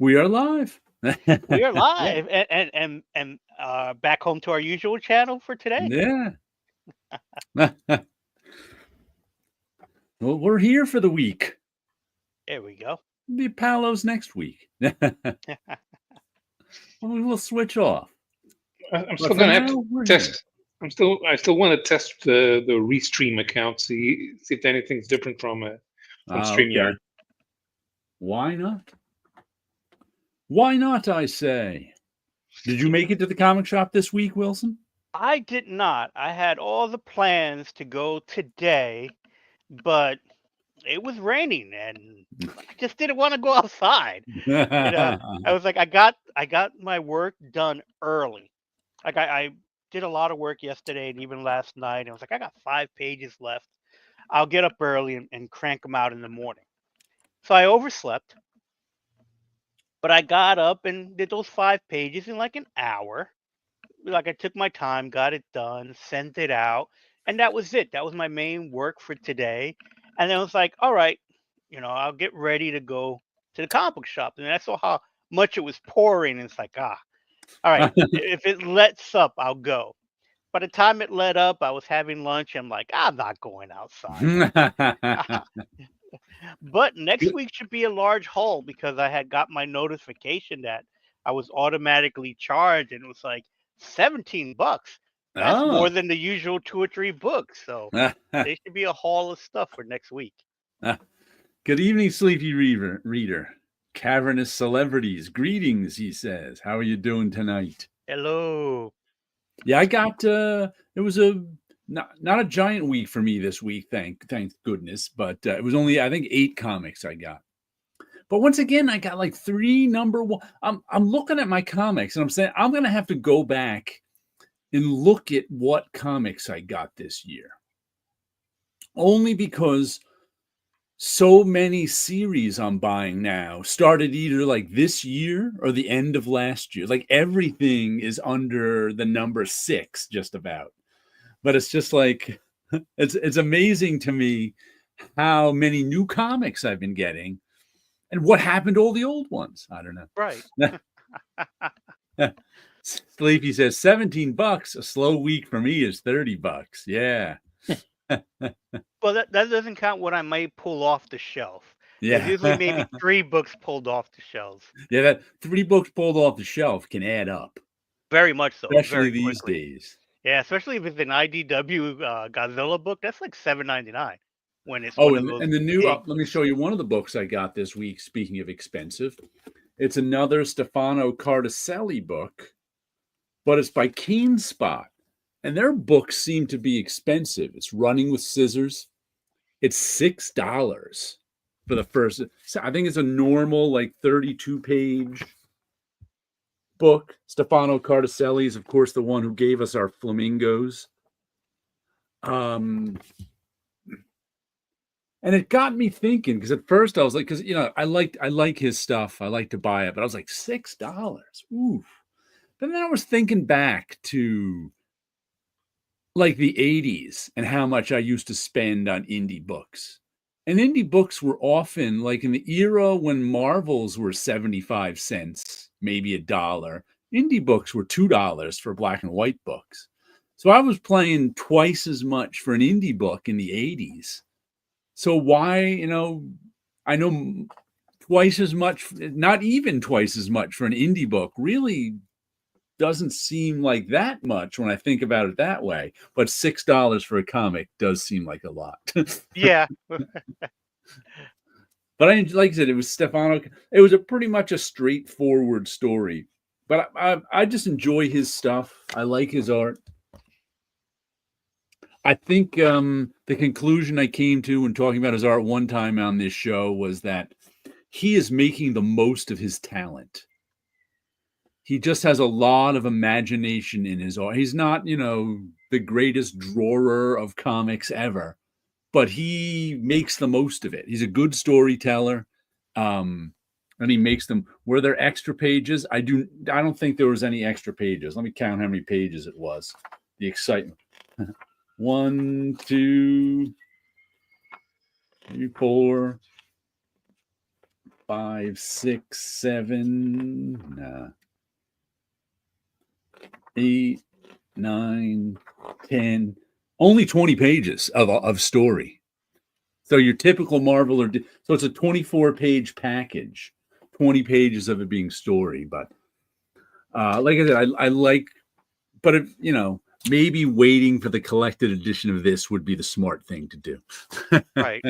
We are live. We are Yeah. live and back home to our usual channel for today. Yeah. Well, we're here for the week. There we go. Be Palos next week. We'll switch off. I'm But still for gonna have to now, we're here. test. I still want to test the Restream account, see if anything's different from Okay. StreamYard. Why not? Why not, I say? Did you make it to the comic shop this week, Wilson? I did not. I had all the plans to go today, but it was raining and I just didn't want to go outside. I was like, I got my work done early. Like I did a lot of work yesterday and even last night. I was like, I got 5 pages left. I'll get up early and crank them out in the morning. So I overslept. But I got up and did those 5 pages in like an hour. Like I took my time, got it done, sent it out, and that was it. That was my main work for today. And then I was like, all right, I'll get ready to go to the comic book shop. And I saw how much it was pouring, and it's like, all right, if it lets up, I'll go. By the time it let up, I was having lunch. I'm like, I'm not going outside. But next week should be a large haul because I had got my notification that I was automatically charged and it was like $17. That's more Oh. than the usual 2 or 3 books. So there should be a haul of stuff for next week. Good evening, sleepy reader. Cavernous celebrities. Greetings, he says. How are you doing tonight? Hello. Yeah, I got it was a not a giant week for me this week, thank goodness, but it was only I think 8 comics I got. But once again, I got like 3 number one. I'm looking at my comics and I'm saying I'm going to have to go back and look at what comics I got this year. Only because so many series I'm buying now started either like this year or the end of last year. Like everything is under the number 6 just about. But it's just like it's amazing to me how many new comics I've been getting and what happened to all the old ones. I don't Right. know. Sleepy says $17. A slow week for me is $30. Yeah. Well, that doesn't count what I might pull off the shelf. There's Yeah. usually maybe 3 books pulled off the shelves. Yeah, that 3 books pulled off the shelf can add up, Very much so. especially Very these quickly. days. Yeah, especially if it's an IDW Godzilla book. That's like $7.99 when it's Oh, one of those and the new big let me books. show you one of the books I got this week. Speaking of expensive, it's another Stefano Cardacelli book, but it's by Keen Spot, and their books seem to be expensive. It's Running with Scissors. It's $6 for the first. I think it's a normal like 32-page book. Stefano Cardacelli is, of course, the one who gave us our flamingos. And it got me thinking because at first I was like, because I like his stuff. I like to buy it, but I was like $6. Ooh. But then I was thinking back to like the 80s and how much I used to spend on indie books. And indie books were often like in the era when Marvels were 75 cents, maybe $1. Indie books were $2 for black and white books. So I was paying twice as much for an indie book in the 80s. So why, I know twice as much, not even twice as much for an indie book really doesn't seem like that much when I think about it that way. But $6 for a comic does seem like a lot. Yeah. But like I said, it was Stefano. It was pretty much a straightforward story. But I just enjoy his stuff. I like his art. I think the conclusion I came to when talking about his art one time on this show was that he is making the most of his talent. He just has a lot of imagination in his art. He's not, the greatest drawer of comics ever, but he makes the most of it. He's a good storyteller. And he makes them. Were there extra pages? I don't think there was any extra pages. Let me count how many pages it was. The excitement. 1, 2, 3, 4, 5, 6, 7, 8, 9, 10. Only 20 pages of story. So your typical Marvel so it's a 24-page package, 20 pages of it being story. But like I said, I like, but if, maybe waiting for the collected edition of this would be the smart thing to do. Right.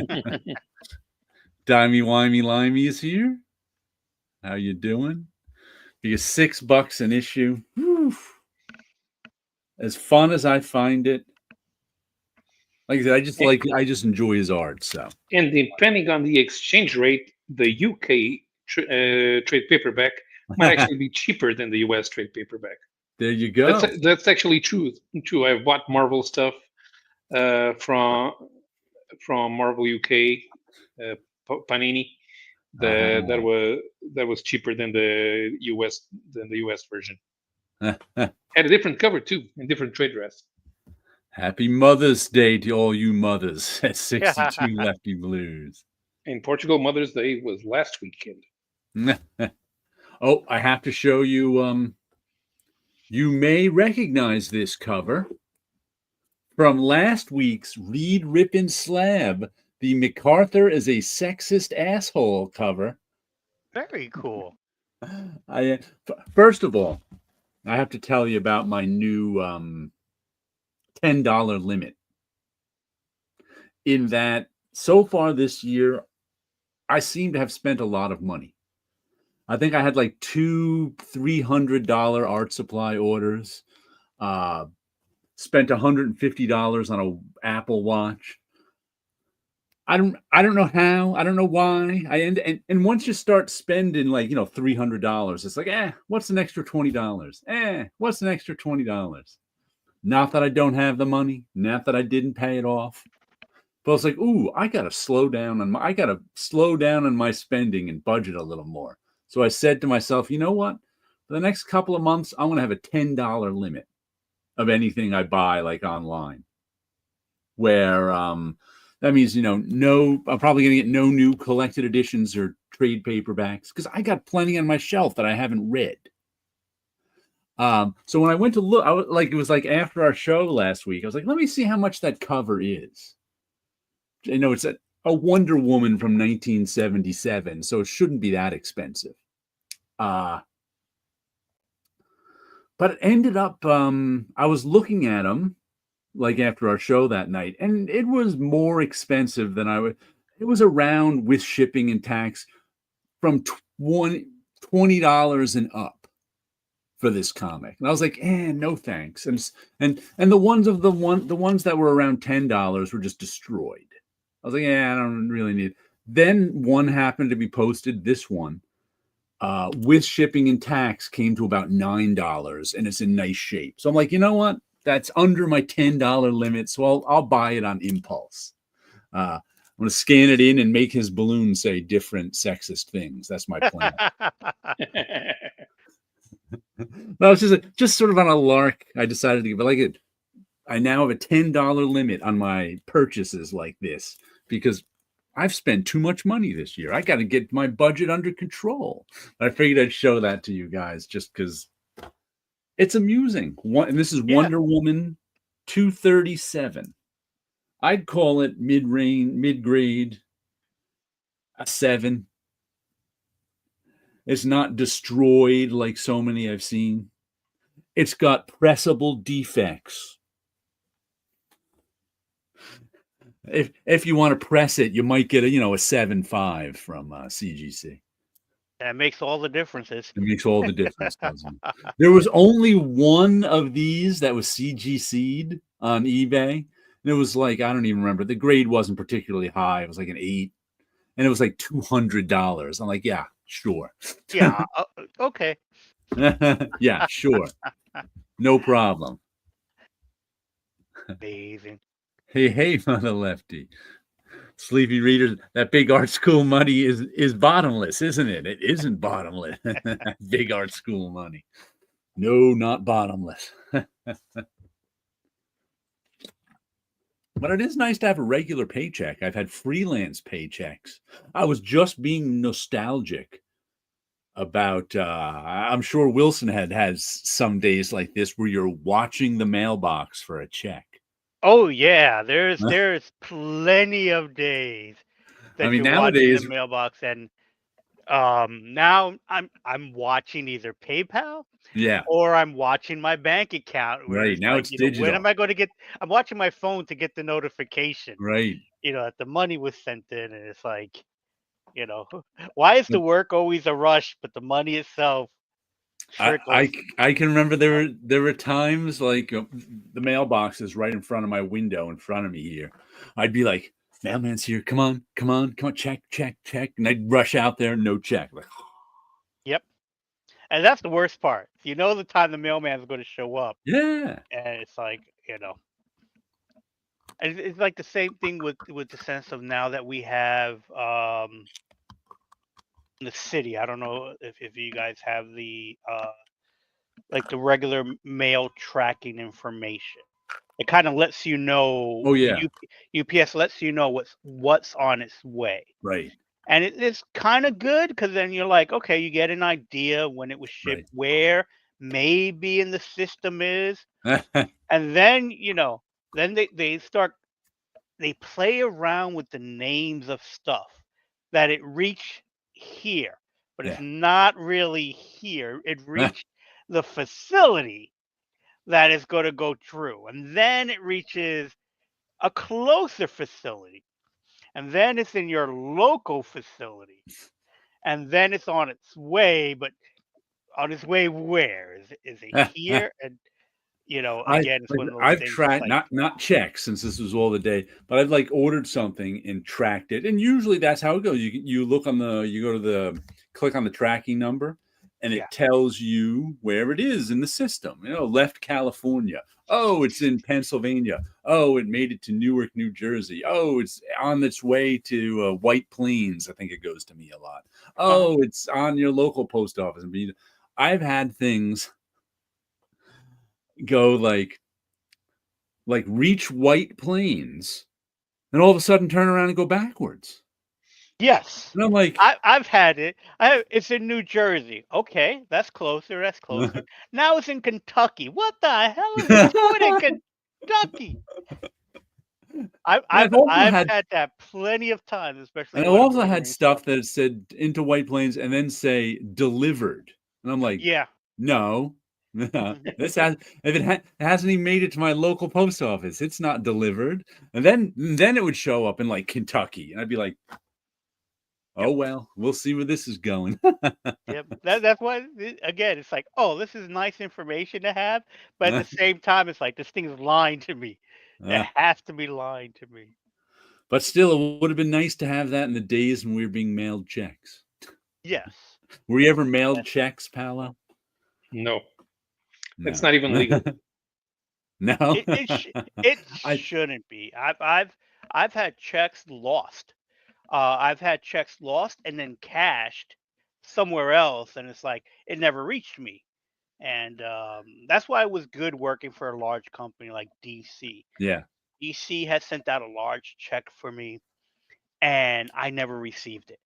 Dimey Wimey Limey is here. How you doing? Because $6 an issue. Whew. As fun as I find it, like I said, I just enjoy his art. So, and depending on the exchange rate, the UK trade paperback might actually be cheaper than the US trade paperback. There you go. That's actually true. I've bought Marvel stuff from Marvel UK, Panini. That was cheaper than the US version. Had a different cover too, and different trade dress. Happy Mother's Day to all you mothers at 62 Lefty Blues. In Portugal, Mother's Day was last weekend. Oh, I have to show you. You may recognize this cover from last week's Reed Ripon Slab, the MacArthur is a sexist asshole cover. Very cool. First of all, I have to tell you about my new $10 limit. In that, so far this year, I seem to have spent a lot of money. I think I had like 2 $300 art supply orders. Spent $150 on an Apple Watch. I don't know how. I don't know why. And once you start spending like $300, it's like what's an extra $20? What's an extra $20? Not that I don't have the money. Not that I didn't pay it off. But it's like, ooh, I gotta slow down on my spending and budget a little more. So I said to myself, you know what? For the next couple of months, I'm gonna have a $10 limit of anything I buy like online. Where that means I'm probably gonna get no new collected editions or trade paperbacks because I got plenty on my shelf that I haven't read. So when I went to look, it was like after our show last week, I was like, let me see how much that cover is. It's a Wonder Woman from 1977, so it shouldn't be that expensive. But it ended up, I was looking at them like after our show that night, and it was more expensive than it was around with shipping and tax from $20 and up for this comic. And I was like, no thanks. And the ones that were around $10 were just destroyed. I was like, I don't really need it. Then one happened to be posted, this one, with shipping and tax came to about $9, and it's in nice shape. So I'm like, you know what? That's under my $10 limit, so I'll buy it on impulse. I'm going to scan it in and make his balloon say different sexist things. That's my plan. No, it's just sort of on a lark. I decided to give it like it. I now have a $10 limit on my purchases like this because I've spent too much money this year. I got to get my budget under control. I figured I'd show that to you guys just because it's amusing. And this is Wonder Woman 237. I'd call it mid-grade, a 7. It's not destroyed like so many I've seen. It's got pressable defects. If you want to press it, you might get a 7.5 from CGC. That makes all the differences. It makes all the difference, doesn't it? There was only one of these that was CGC'd on eBay. And it was like, I don't even remember. The grade wasn't particularly high. It was like an 8. And it was like $200. I'm like, yeah, sure. Yeah, okay. Yeah, sure. No problem. Amazing. Hey, Mother Lefty. Sleepy readers, that big art school money is bottomless, isn't it? It isn't bottomless. Big art school money. No, not bottomless. But it is nice to have a regular paycheck. I've had freelance paychecks. I was just being nostalgic about I'm sure Wilson has some days like this where you're watching the mailbox for a check. Oh yeah, there's plenty of days I that mean, you're watching the nowadays, mailbox, and now I'm watching either PayPal yeah, or I'm watching my bank account where right. it's Now like, it's when am digital. I going to get? I'm watching my phone to get the notification, Right. that the money was sent in, and it's like, you know, why is the work always a rush, but the money itself I, trickles? I can remember there were times like the mailbox is right in front of my window in front of me here. I'd be like, mailman's here. Come on, come on, come on, check, check, check. And I'd rush out there, no check. Like, Yep, and that's the worst part. You know the time the mailman's going to show up, yeah. and it's like, and it's like the same thing with the sense of now that we have the city. I don't know if you guys have the like the regular mail tracking information. It kind of lets you know, Oh yeah. UPS lets you know what's on its way. Right. And it's kind of good because then you're like, okay, you get an idea when it was shipped, Right. where maybe in the system is, and then then they play around with the names of stuff that it reached here, but it's yeah. not really here. It reached the facility that is going to go through, and then it reaches a closer facility, and then it's in your local facility, and then it's on its way. But on its way, where is it here? And again, it's one of those I've things. It's tried like, not checked since this was all the day, but I've like ordered something and tracked it, and usually that's how it goes. You look on you go to the click on the tracking number, and yeah, it tells you where it is in the system. Left California. Oh, it's in Pennsylvania. Oh, it made it to Newark, New Jersey. Oh, it's on its way to White Plains. I think it goes to me a lot. uh-huh. Oh, it's on your local post office. I mean, I've had things go like reach White Plains and all of a sudden turn around and go backwards. Yes. And I'm like, I've had it. It's in New Jersey. Okay, that's closer. That's closer. Now it's in Kentucky. What the hell is it doing in Kentucky? I've and I've I've also I've had had that plenty of times, especially and I've when I'm also had ordering stuff. stuff that said into White Plains and then say delivered. And I'm like, Yeah. no. This has if it hasn't even made it to my local post office, it's not delivered. And then it would show up in like Kentucky. And I'd be like, oh Yep. well, we'll see where this is going. Yep. That's why again, it's like, oh, this is nice information to have, but at the same time, it's like this thing's lying to me. It has to be lying to me. But still, it would have been nice to have that in the days when we were being mailed checks. Yes. Were you ever mailed checks, Paolo? No, that's No. not even legal. No? It I shouldn't be. I've had checks lost. I've had checks lost and then cashed somewhere else, and it's like it never reached me. And that's why it was good working for a large company like DC. yeah. DC has sent out a large check for me, and I never received it.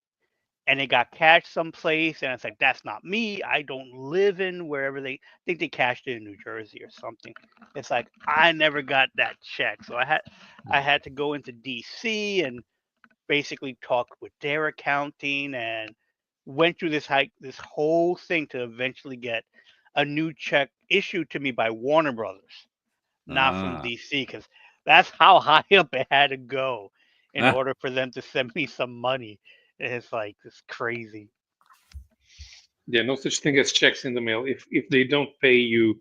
And it got cashed someplace, and it's like, that's not me. I don't live in wherever they think they cashed it in New Jersey or something. It's like I never got that check, so I had to go into DC and basically talked with their accounting and went through this whole thing to eventually get a new check issued to me by Warner Brothers, not from Ah. DC, because that's how high up it had to go in Ah. order for them to send me some money. And it's like it's crazy. Yeah, no such thing as checks in the mail. If they don't pay you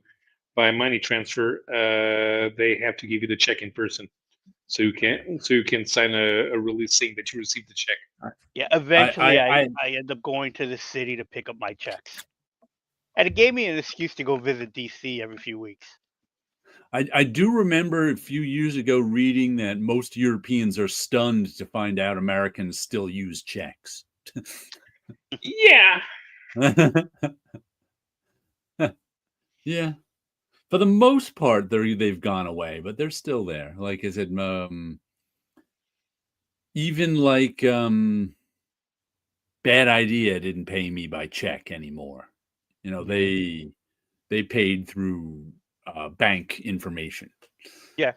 by money transfer, they have to give you the check in person, so you can sign a release saying that you received the check. Yeah, I eventually I I end up going to the city to pick up my checks. And it gave me an excuse to go visit DC every few weeks. I do remember a few years ago reading that most Europeans are stunned to find out Americans still use checks. Yeah, Yeah. for the most part, they've gone away, but they're still there. Like I said, even like Bad Idea didn't pay me by check anymore. You know, they paid through bank information. Yeah.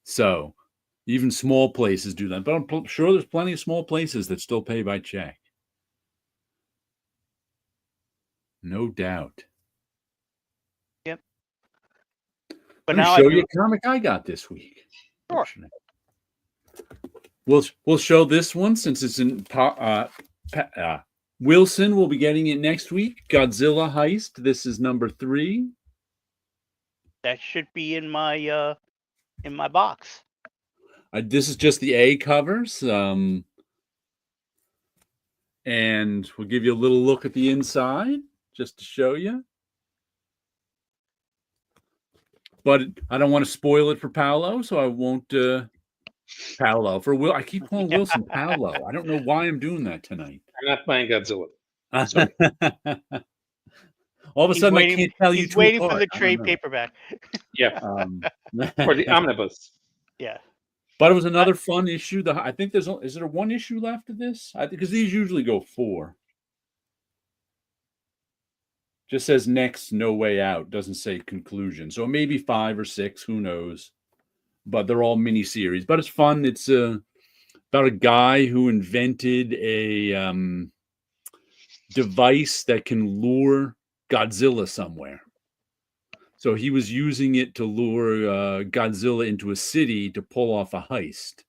So even small places do that, but I'm sure there's plenty of small places that still pay by check. No doubt. Yep. I'm But gonna now I show you do. a comic I got this week. Sure. We'll show this one since it's in Wilson will be getting it next week. Godzilla Heist. This is number 3. That should be in my box. This is just the A covers, and we'll give you a little look at the inside just to show you. But I don't want to spoil it for Paulo, so I won't. Paulo for Will. I keep calling Wilson Paulo. I don't know why I'm doing that tonight. I'm not buying Godzilla. Sorry. All of a sudden, I can't tell you. He's waiting for the trade paperback. Yeah. Or the omnibus. Yeah. But it was another fun issue. I think is there one issue left of this? I think because these usually go 4. Just says next, no way out. Doesn't say conclusion. So maybe 5 or 6. Who knows? But they're all mini series. But it's fun. It's about a guy who invented a device that can lure Godzilla somewhere. So he was using it to lure Godzilla into a city to pull off a heist.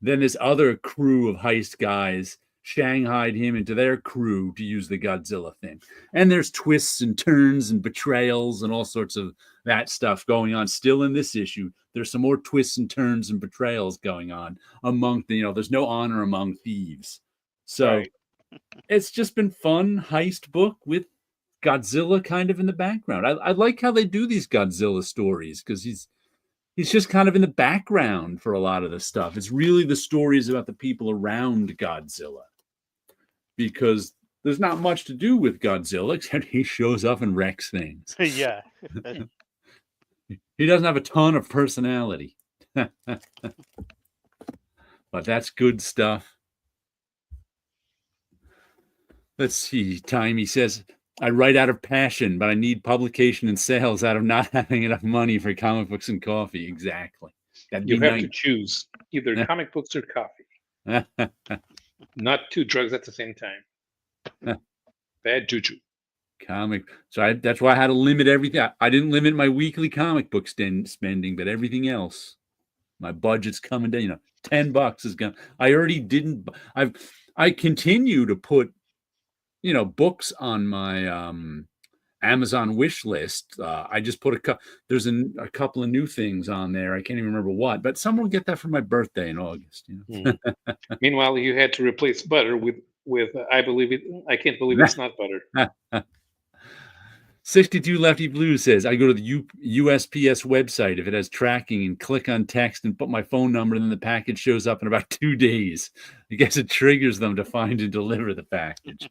Then this other crew of heist guys shanghaied him into their crew to use the Godzilla thing. And there's twists and turns and betrayals and all sorts of that stuff going on still in this issue. There's some more twists and turns and betrayals going on among there's no honor among thieves. So it's just been fun heist book with Godzilla kind of in the background. I like how they do these Godzilla stories because he's just kind of in the background for a lot of the stuff. It's really the stories about the people around Godzilla. Because there's not much to do with Godzilla except he shows up and wrecks things. Yeah. He doesn't have a ton of personality. But that's good stuff. Let's see. Timey says, I write out of passion, but I need publication and sales out of not having enough money for comic books and coffee. Exactly. You have to choose either comic books or coffee. Not 2 drugs at the same time. Bad juju. So that's why I had to limit everything. I didn't limit my weekly comic book spending, but everything else, my budget's coming down. $10 is gone. I already didn't. I continue to put, books on my Amazon wish list. I just put there's a couple of new things on there. I can't even remember what, but someone will get that for my birthday in August. Meanwhile, you had to replace butter with I can't believe it's not butter. 62 Lefty Blue says, I go to the USPS website if it has tracking and click on text and put my phone number, and then the package shows up in about 2 days. I guess it triggers them to find and deliver the package.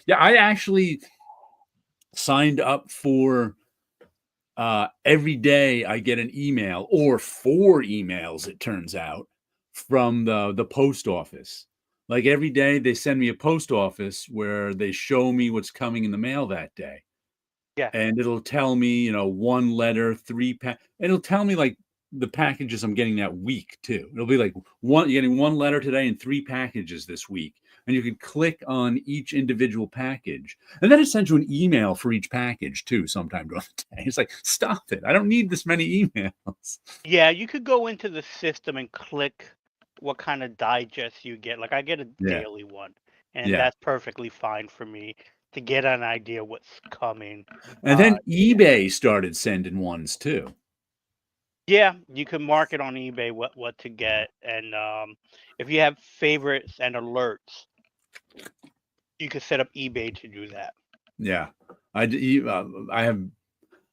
Yeah, I actually signed up for every day I get an email, or 4 emails, it turns out, from the post office. Like every day they send me a post office where they show me what's coming in the mail that day. Yeah. And it'll tell me, 1 letter, 3 it'll tell me like the packages I'm getting that week too. It'll be like you're getting 1 letter today and 3 packages this week. And you can click on each individual package. And then it sends you an email for each package too sometime during the day. It's like, stop it. I don't need this many emails. Yeah, you could go into the system and click what kind of digest you get. Like I get a daily one, and that's perfectly fine for me to get an idea what's coming. And then eBay started sending ones too. Yeah, you can mark it on eBay what to get, and if you have favorites and alerts, you can set up eBay to do that. Yeah, I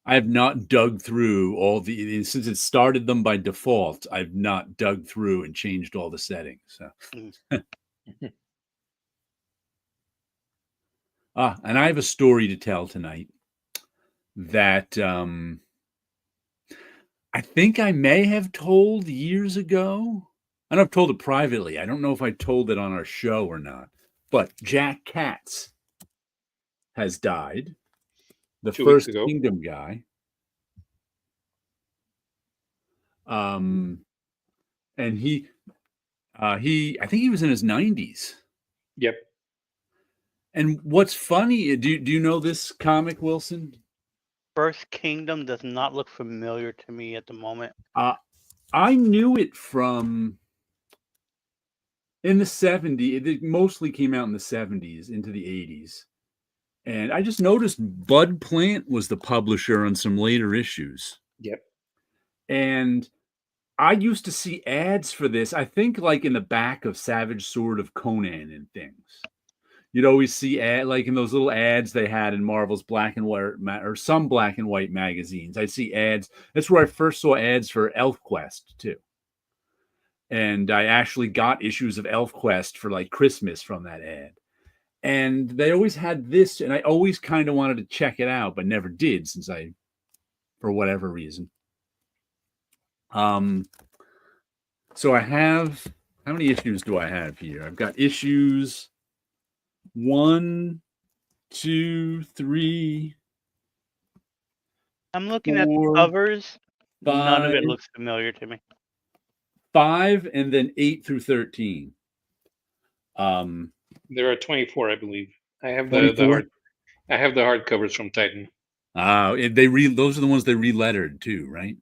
have not dug through all since it started them by default. I've not dug through and changed all the settings. So. And I have a story to tell tonight. that I think I may have told years ago. I know I've told it privately. I don't know if I told it on our show or not. But Jack Katz has died. The 2 weeks First ago. Kingdom guy. And he I think he was in his 90s. Yep. And what's funny, do you know this comic, Wilson? First Kingdom does not look familiar to me at the moment. I knew it from in the 70s. It mostly came out in the 70s into the 80s. And I just noticed Bud Plant was the publisher on some later issues. Yep. And I used to see ads for this, I think like in the back of Savage Sword of Conan and things. You'd always see like in those little ads they had in Marvel's black and white or some black and white magazines. I'd see ads. That's where I first saw ads for ElfQuest too. And I actually got issues of ElfQuest for like Christmas from that ad. And they always had this, and I always kind of wanted to check it out, but never did since for whatever reason. So I have, how many issues do I have here? I've got issues 1, 2, 3. I'm looking 4, at the covers. 5, None of it looks familiar to me. 5, and then 8 through 13. There are 24, I believe. I have the 24? hard. I have the hard covers from Titan. Those are the ones they relettered too, right?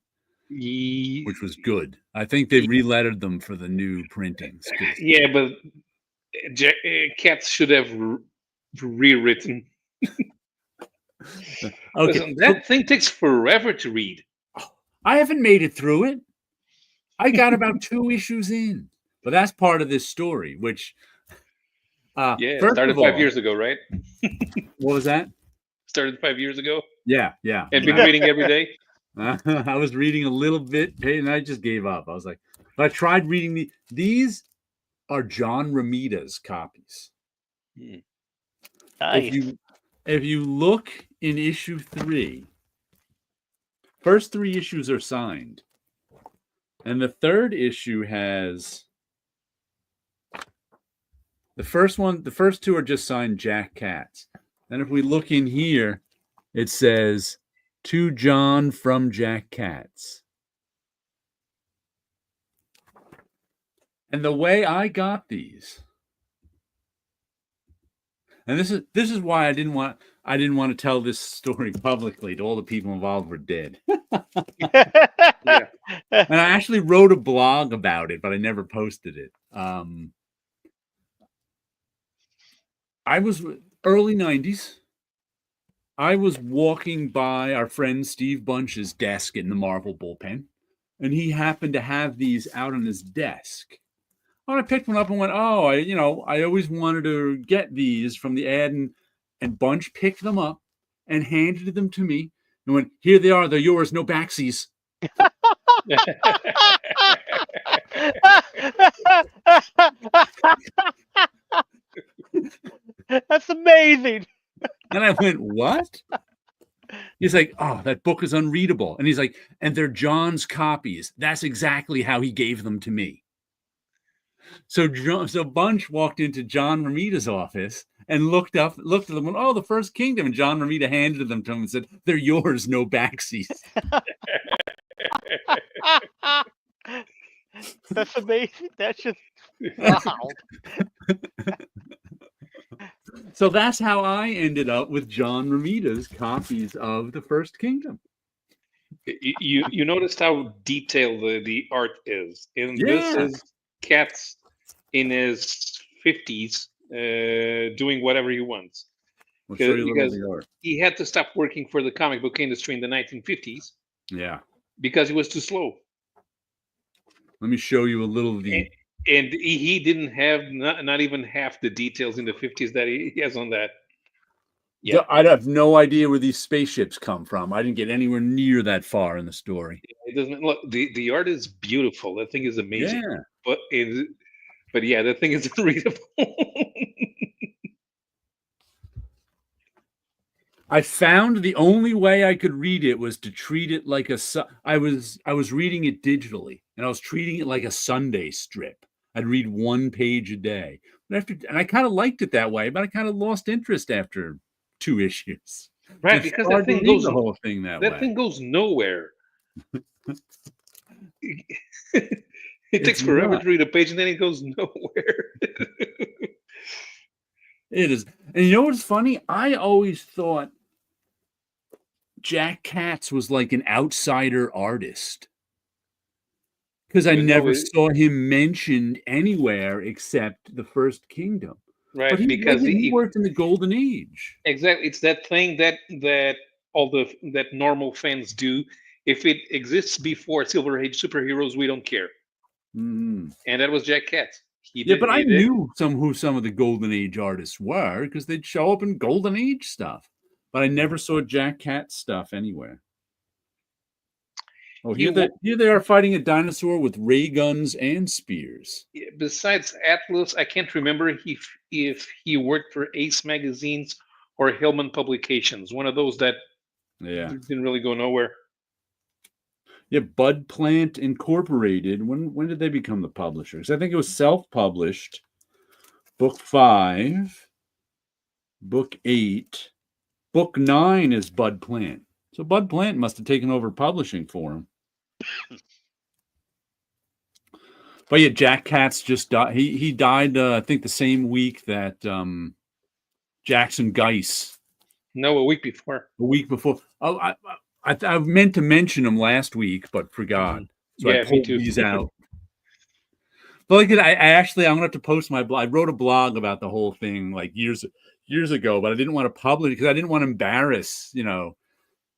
Which Which was good. I think they relettered them for the new printings. Yeah, but Cats should have rewritten. Okay, Listen, that thing takes forever to read. I haven't made it through it. I got about 2 issues in, but that's part of this story. Which, yeah, first started of all, 5 years ago, right? What was that? Started 5 years ago. Yeah. And been reading every day. I was reading a little bit, and I just gave up. I was like, but I tried reading these are John Romita's copies. Nice. If you look in issue 3, first 3 issues are signed, and the third issue has the first 2 are just signed Jack Katz. And if we look in here, it says, "To John from Jack Katz." And the way I got these, and this is why I didn't want to tell this story publicly to all the people involved were dead. Yeah. And I actually wrote a blog about it, but I never posted it. I was early 90s. I was walking by our friend Steve Bunch's desk in the Marvel bullpen, and he happened to have these out on his desk. And I picked one up and went, "Oh, I always wanted to get these from the ad," and Bunch picked them up and handed them to me and went, "Here they are. They're yours. No backsies." That's amazing. And I went, "What?" He's like, "Oh, that book is unreadable." And he's like, "And they're John's copies. That's exactly how he gave them to me." So Bunch walked into John Romita's office and looked at them and went, "Oh, the First Kingdom." And John Romita handed them to him and said, "They're yours, no backsies." That's amazing. That's just wow. So that's how I ended up with John Romita's copies of the First Kingdom. You noticed how detailed the art is, and this Yeah. is Katz in his 50s doing whatever he wants. We'll show you a little Because of the art. he had to stop working for the comic book industry in the 1950s Yeah. because he was too slow. Let me show you a little of the. And he didn't have not even half the details in the 50s that he has on that. Yeah. I have no idea where these spaceships come from. I didn't get anywhere near that far in the story. It doesn't look, the art is beautiful. That thing is amazing. Yeah. But yeah, the thing is unreadable. I found the only way I could read it was to treat it like I was reading it digitally, and I was treating it like a Sunday strip. I'd read one page a day. And I kind of liked it that way, but I kind of lost interest after 2 issues. Right, It's because hard to read the whole thing that that way. thing goes nowhere. It takes It's forever not. to read a page, and then it goes nowhere. It is. And you know what's funny? I always thought Jack Katz was like an outsider artist because I But no, never saw him mentioned anywhere except the First Kingdom. But right, because he worked in the Golden Age. exactly, it's that thing that all that normal fans do. If it exists before Silver Age superheroes, we don't care. Mhm. And that was Jack Katz. Yeah, but I knew who some of the Golden Age artists were because they'd show up in Golden Age stuff. But I never saw Jack Katz stuff anywhere. Oh, here they are fighting a dinosaur with ray guns and spears. Besides Atlas, I can't remember if he worked for Ace Magazines or Hillman Publications. One of those that didn't really go nowhere. Yeah, Bud Plant Incorporated. When did they become the publishers? I think it was self-published. Book 5, Book 8, Book 9 is Bud Plant. So Bud Plant must have taken over publishing for him. But yeah, Jack Katz just died. He died, I think, the same week that Jackson Geiss. No, a week before. A week before. Oh, I meant to mention him last week, but forgot. So I pulled these out. But like I'm gonna have to post my blog. I wrote a blog about the whole thing like years ago, but I didn't want to publish it because I didn't want to embarrass,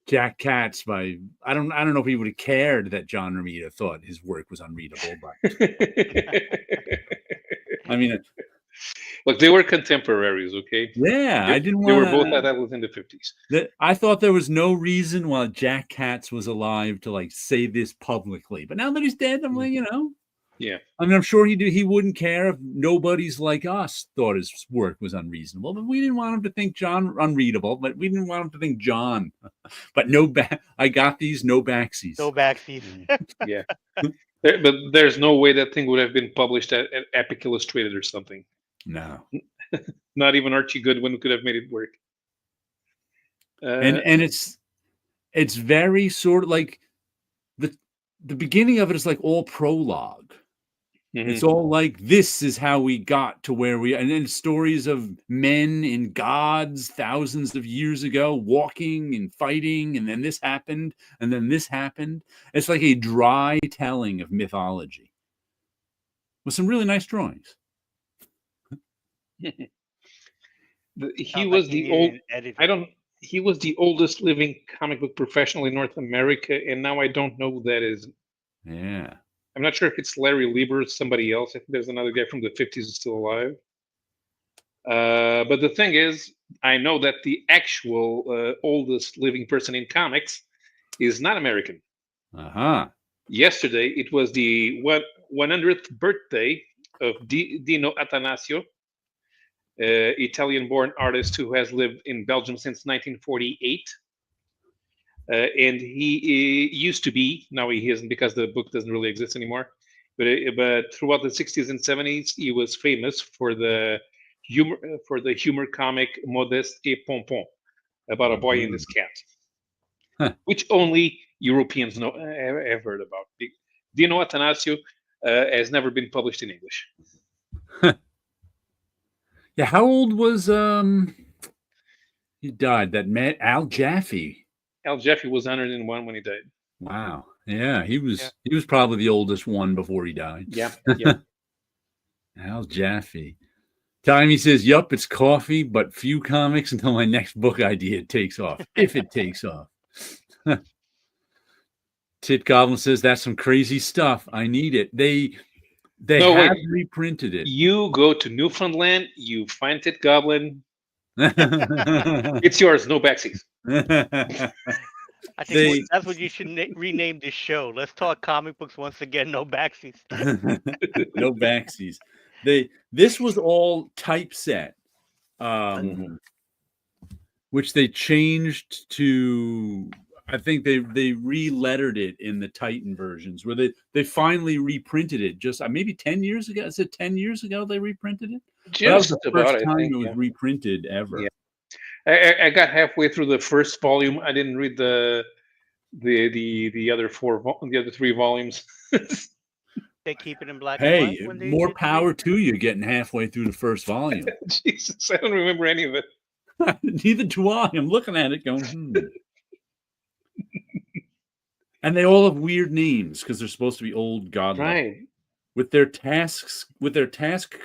Jack Katz by I don't know if he would have cared that John Romita thought his work was unreadable, but I mean, look, they were contemporaries, okay? Yeah, I didn't want. They were both at that within the 50s. I thought there was no reason while Jack Katz was alive to like say this publicly, but now that he's dead, I'm like, Yeah. I mean, I'm sure he wouldn't care if nobodies like us thought his work was unreasonable, but we didn't want him to think John unreadable, but we didn't want him to think John. But I got these no backsies. No backsies. Yeah. But there's no way that thing would have been published at Epic Illustrated or something. No. Not even Archie Goodwin could have made it work. And it's very sort of like the beginning of it is like all prologue. Mm-hmm. It's all like, this is how we got to where we are. And then stories of men and gods thousands of years ago walking and fighting. And then this happened. And then this happened. It's like a dry telling of mythology with some really nice drawings. He was the oldest living comic book professional in North America. And now I don't know who that is. Yeah. I'm not sure if it's Larry Lieber or somebody else. I think there's another guy from the 50s who's still alive. But the thing is, I know that the actual oldest living person in comics is not American. Uh-huh. Yesterday, it was the 100th birthday of Dino Atanasio, Italian-born artist who has lived in Belgium since 1948. And he used to be, now he isn't because the book doesn't really exist anymore, but throughout the 60s and 70s, he was famous for the humor comic Modeste et Pompon, about a boy and his cat, which only Europeans have heard about. Dino Atanasio has never been published in English. Yeah, how old was he died? That man Al Jaffe. Al Jaffe was 101 when he died. Wow. Yeah, he was probably the oldest one before he died. Yeah. Al Jaffe. Tommy says, yup, it's coffee, but few comics until my next book idea takes off. If it takes off. Tit Goblin says, that's some crazy stuff. I need it. They reprinted it. You go to Newfoundland, you find Tit Goblin. It's yours, no backsies. I think that's what you should rename this show. Let's talk comic books once again. No backsies. No backsies. This was all typeset. which they changed to. I think they re-lettered it in the Titan versions, where they finally reprinted it. Just maybe 10 years ago. Is it 10 years ago they reprinted it? But that was Just the about, first I time think. it was Yeah. reprinted ever. Yeah. I got halfway through the first volume. I didn't read the other the other 3 volumes. They keep it in black and white Hey, when they more did the power to you getting halfway through the first volume. Jesus, I don't remember any of it. Neither do I. I'm looking at it going, And they all have weird names because they're supposed to be old godlike. Right. With their task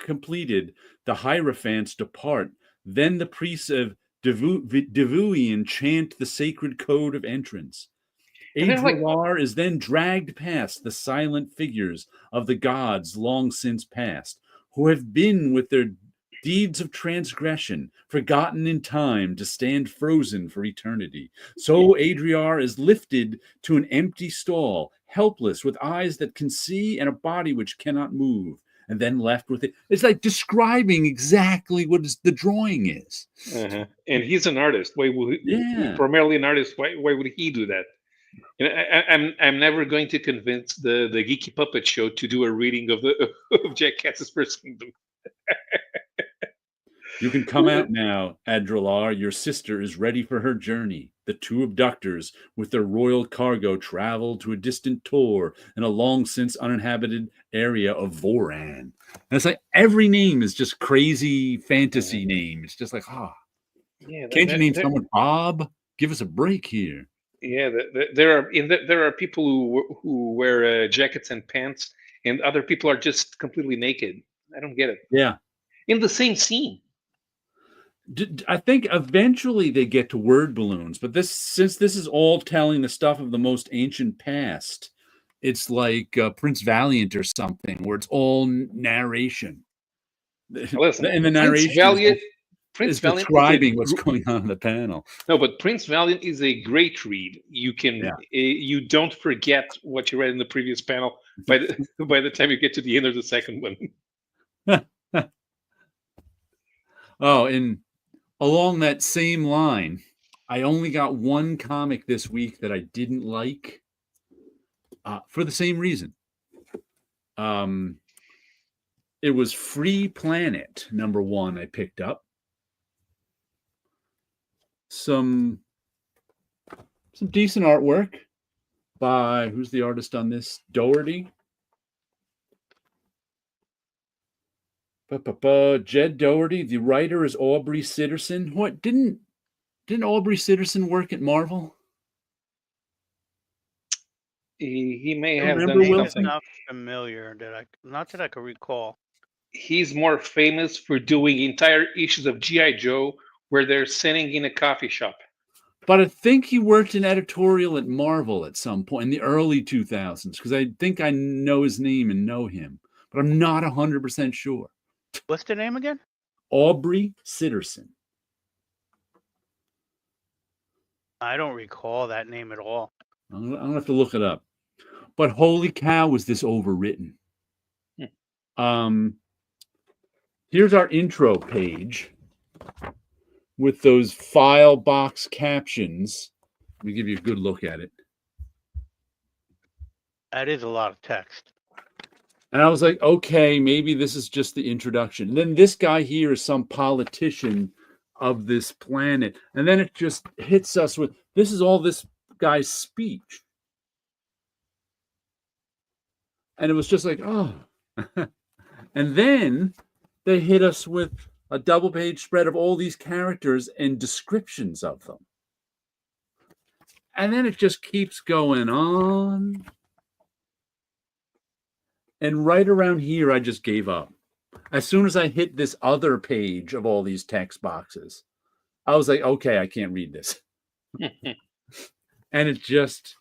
completed, the Hierophants depart. Then the priests of Devuian chant the sacred code of entrance. And they're like, Adroar is then dragged past the silent figures of the gods long since past, who have been with their deeds of transgression, forgotten in time to stand frozen for eternity. So Adriar is lifted to an empty stall, helpless, with eyes that can see and a body which cannot move, and then left with it. It's like describing exactly what the drawing is. and he's an artist. Why would he's primarily an artist? Why would he do that? And I'm never going to convince the Geeky Puppet Show to do a reading of of Jack Katz's First Kingdom. You can come out now, Adrolar. Your sister is ready for her journey. The 2 abductors, with their royal cargo, travel to a distant tour in a long since uninhabited area of Voran. And it's like every name is just crazy fantasy name. It's just like, yeah, can't you name someone Bob? Give us a break here. Yeah, there are people who wear jackets and pants, and other people are just completely naked. I don't get it. Yeah, in the same scene. I think eventually they get to word balloons, but since this is all telling the stuff of the most ancient past, it's like Prince Valiant or something, where it's all narration. Listen, and the narration Prince is Valiant describing what's going on in the panel. No, but Prince Valiant is a great read. You can you don't forget what you read in the previous panel by the time you get to the end of the second one. Oh, and along that same line, I only got one comic this week that I didn't like for the same reason. It was Free Planet, #1 I picked up. Some decent artwork by, who's the artist on this? Doherty. Jed Doherty. The writer is Aubrey Sitterson. What, didn't Aubrey Sitterson work at Marvel? He may have done something. It's not familiar not that I can recall. He's more famous for doing entire issues of G.I. Joe where they're sitting in a coffee shop. But I think he worked in editorial at Marvel at some point in the early 2000s, because I think I know his name and know him, but I'm not 100% sure. What's the name again? Aubrey Sitterson. I don't recall that name at all. I'm going to have to look it up. But holy cow, was this overwritten. Here's our intro page with those file box captions. Let me give you a good look at it. That is a lot of text. And I was like, okay, maybe this is just the introduction. And then this guy here is some politician of this planet. And then it just hits us with, this is all this guy's speech. And it was just like, oh. And then they hit us with a double-page spread of all these characters and descriptions of them. And then it just keeps going on. And right around here, I just gave up. As soon as I hit this other page of all these text boxes, I was like, okay, I can't read this. And it just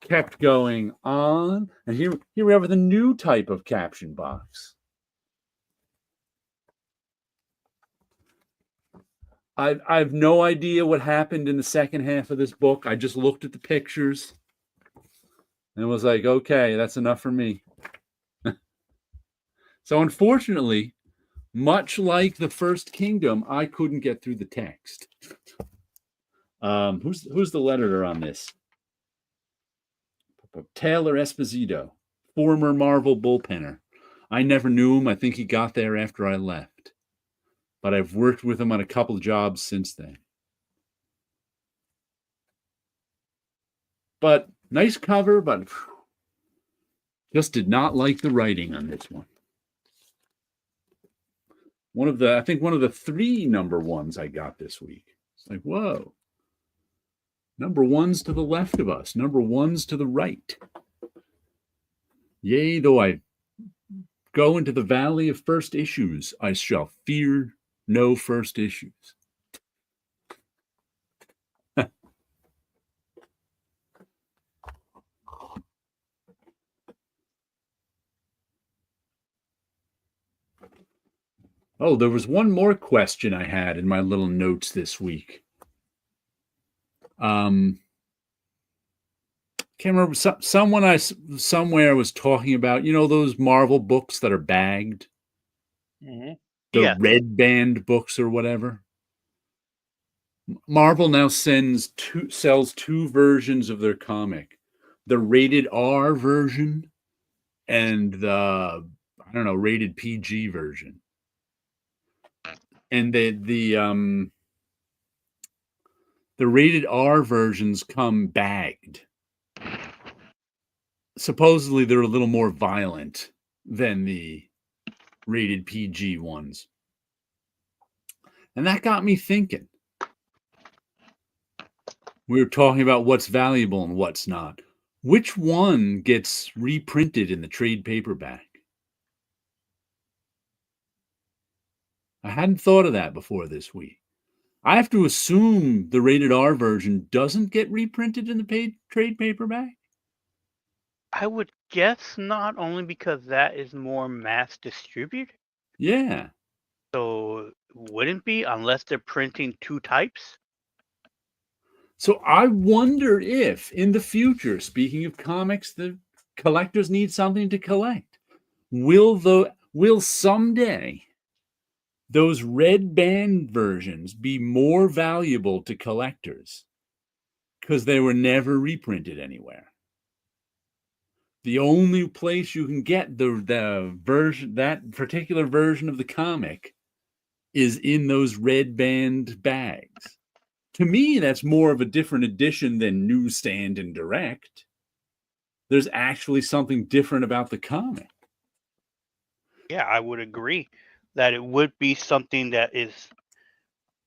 kept going on. And here we have the new type of caption box. I have no idea what happened in the second half of this book. I just looked at the pictures and was like, okay, that's enough for me. So unfortunately, much like the First Kingdom, I couldn't get through the text. Who's the letterer on this? Taylor Esposito, former Marvel bullpenner. I never knew him. I think he got there after I left. But I've worked with him on a couple jobs since then. But nice cover, but just did not like the writing on this one. I think one of the 3 number ones I got this week. It's like, whoa. Number ones to the left of us, number ones to the right. Yea, though I go into the valley of first issues, I shall fear no first issues. Oh, there was one more question I had in my little notes this week. Can't remember. Someone somewhere was talking about, those Marvel books that are bagged, the red band books or whatever. Marvel now sells 2 versions of their comic: the rated R version and the rated PG version. And the rated R versions come bagged. Supposedly they're a little more violent than the rated PG ones. And that got me thinking. We were talking about what's valuable and what's not. Which one gets reprinted in the trade paperback? I hadn't thought of that before this week. I have to assume the rated R version doesn't get reprinted in the trade paperback? I would guess not, only because that is more mass distributed. Yeah. So wouldn't be, unless they're printing 2 types. So I wonder if in the future, speaking of comics, the collectors need something to collect. Will someday those red band versions be more valuable to collectors because they were never reprinted anywhere? The only place you can get the version, that particular version of the comic, is in those red band bags. To me, that's more of a different edition than newsstand and direct. There's actually something different about the comic. Yeah, I would agree that it would be something that is,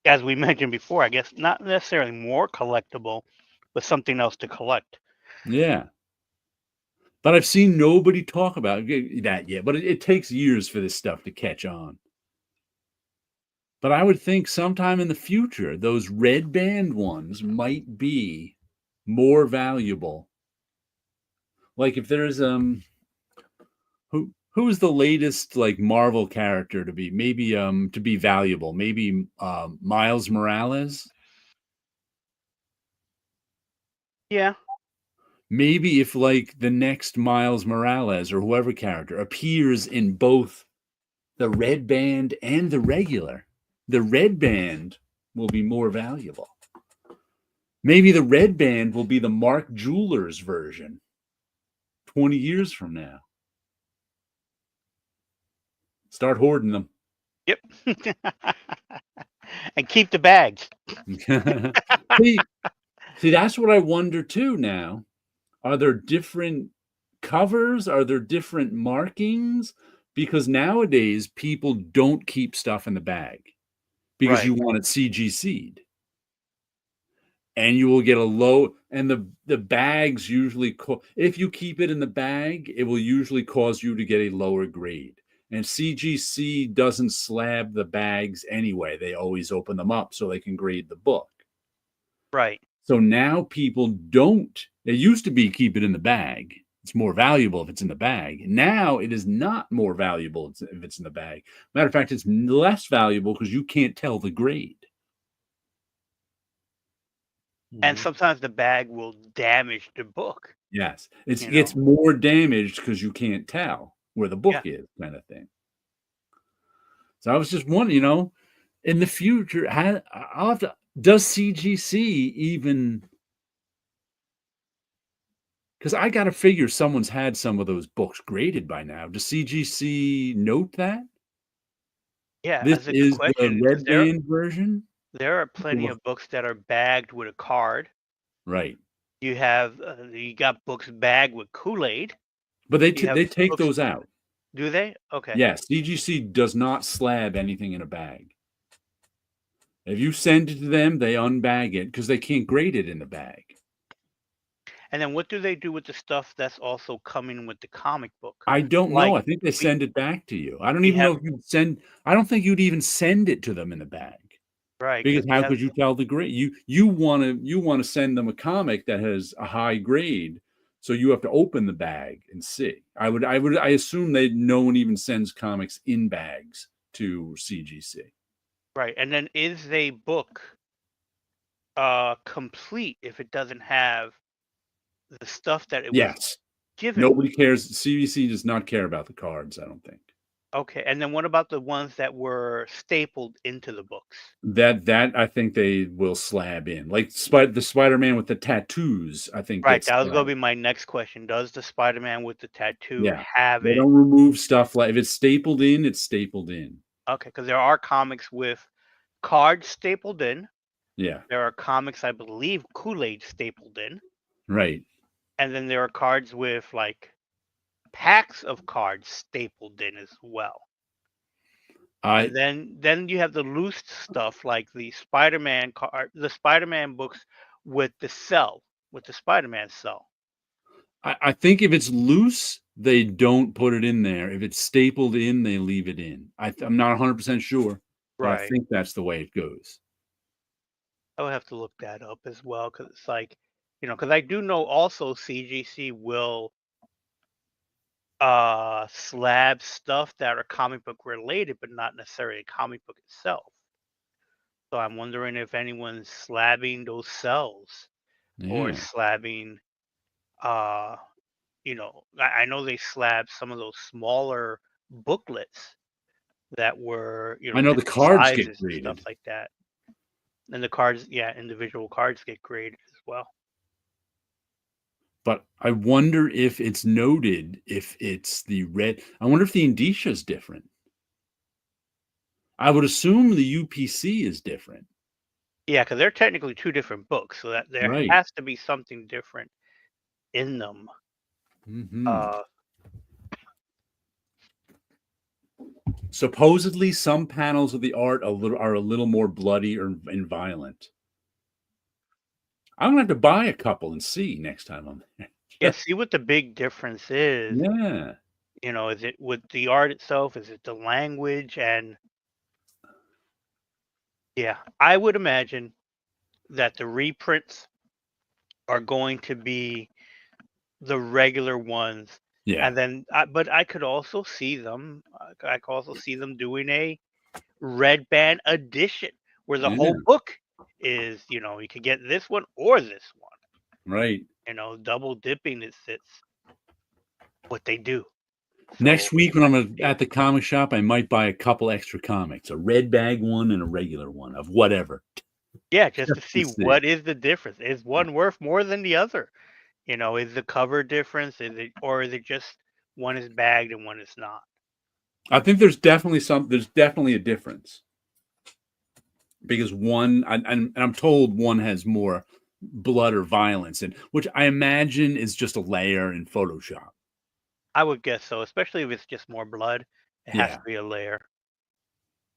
as we mentioned before, I guess not necessarily more collectible, but something else to collect. Yeah. But I've seen nobody talk about that yet. But it takes years for this stuff to catch on. But I would think sometime in the future, those red band ones might be more valuable. Like if there's who is the latest like Marvel character to be valuable? Maybe Miles Morales. Yeah. Maybe if like the next Miles Morales or whoever character appears in both the red band and the regular, the red band will be more valuable. Maybe the red band will be the Mark Jewelers version 20 years from now. Start hoarding them. Yep. And keep the bags. See, that's what I wonder too now. Are there different covers? Are there different markings? Because nowadays people don't keep stuff in the bag because you want it CGC'd. And you will get a low, and the bags usually, if you keep it in the bag, it will usually cause you to get a lower grade. And CGC doesn't slab the bags anyway. They always open them up so they can grade the book. Right. So now people don't. It used to be keep it in the bag. It's more valuable if it's in the bag. Now it is not more valuable if it's in the bag. Matter of fact, it's less valuable because you can't tell the grade. And sometimes the bag will damage the book. Yes. It gets more damaged because you can't tell where the book Yeah. is, kind of thing. So I was just wondering, in the future, Does CGC even? Because I got to figure someone's had some of those books graded by now. Does CGC note that Yeah, this that's a good is the question because red band version? there are plenty of books that are bagged with a card. Right. You have you got books bagged with Kool-Aid. But You have they take books. those out. Do they? Okay. Yes, CGC does not slab anything in a bag. If you send it to them, they unbag it because they can't grade it in the bag. And then what do they do with the stuff that's also coming with the comic book? I don't know. Like I think they we send it back to you. I don't we even know have if you'd send. I don't think you'd even send it to them in the bag. right Because because we how have could you tell the grade? You want to send them a comic that has a high grade, so you have to open the bag and see. I assume that no one even sends comics in bags to CGC. right. And then is a book complete if it doesn't have the stuff that it was Yes, given with? nobody cares. CGC does not care about the cards. I don't think Okay. And then what about the ones that were stapled into the books? that I think they will slab in like the Spider-Man with the tattoos. I think Right. gets That was going to slabbed. be my next question. Does the Spider-Man with the tattoo Yeah, have they it? don't remove stuff like if it's stapled in, it's stapled in. Okay, because there are comics with cards stapled in. Yeah, There are comics, I believe, Kool-Aid stapled in. right. And then there are cards with like packs of cards stapled in as well. I And then you have the loose stuff like the Spider-Man card, the Spider-Man books with the cell, with the Spider-Man cell. I think if it's loose, they don't put it in there. If it's stapled in, they leave it in. I'm not 100% sure, but I Right. think that's the way it goes. I would have to look that up as well because it's like, because I do know also CGC will slab stuff that are comic book related, but not necessarily a comic book itself. So I'm wondering if anyone's slabbing those cells or Yeah. slabbing, uh, I know they slabbed some of those smaller booklets that were, I know the different cards get sizes and stuff graded, like that. And the cards, yeah, individual cards get graded as well. but I wonder if it's noted if it's the red. I wonder if the indicia is different. I would assume the UPC is different. Yeah, because they're technically two different books, so that there Right. has to be something different in them. Hmm. Uh, Supposedly, some panels of the art are a little more bloody or and violent. I'm gonna have to buy a couple and see next time I'm there. yeah, see what the big difference is. Yeah. Is it with the art itself? Is it the language? And yeah, I would imagine that the reprints are going to be the regular ones. Yeah. And then, but I could also see them. I could also see them doing a red band edition where the Yeah. whole book is. You could get this one or this one. Right. Double dipping is it's what they do. So Next week when I'm see. at the comic shop, I might buy a couple extra comics, a red bag one and a regular one of whatever, Yeah, just to just to see see. what is the difference. Is one worth more than the other? Is the cover difference? Is it just one is bagged and one is not? I think there's definitely a difference because one, and I'm told one has more blood or violence, and which I imagine is just a layer in Photoshop. I would guess so, especially if it's just more blood. It has Yeah, to be a layer.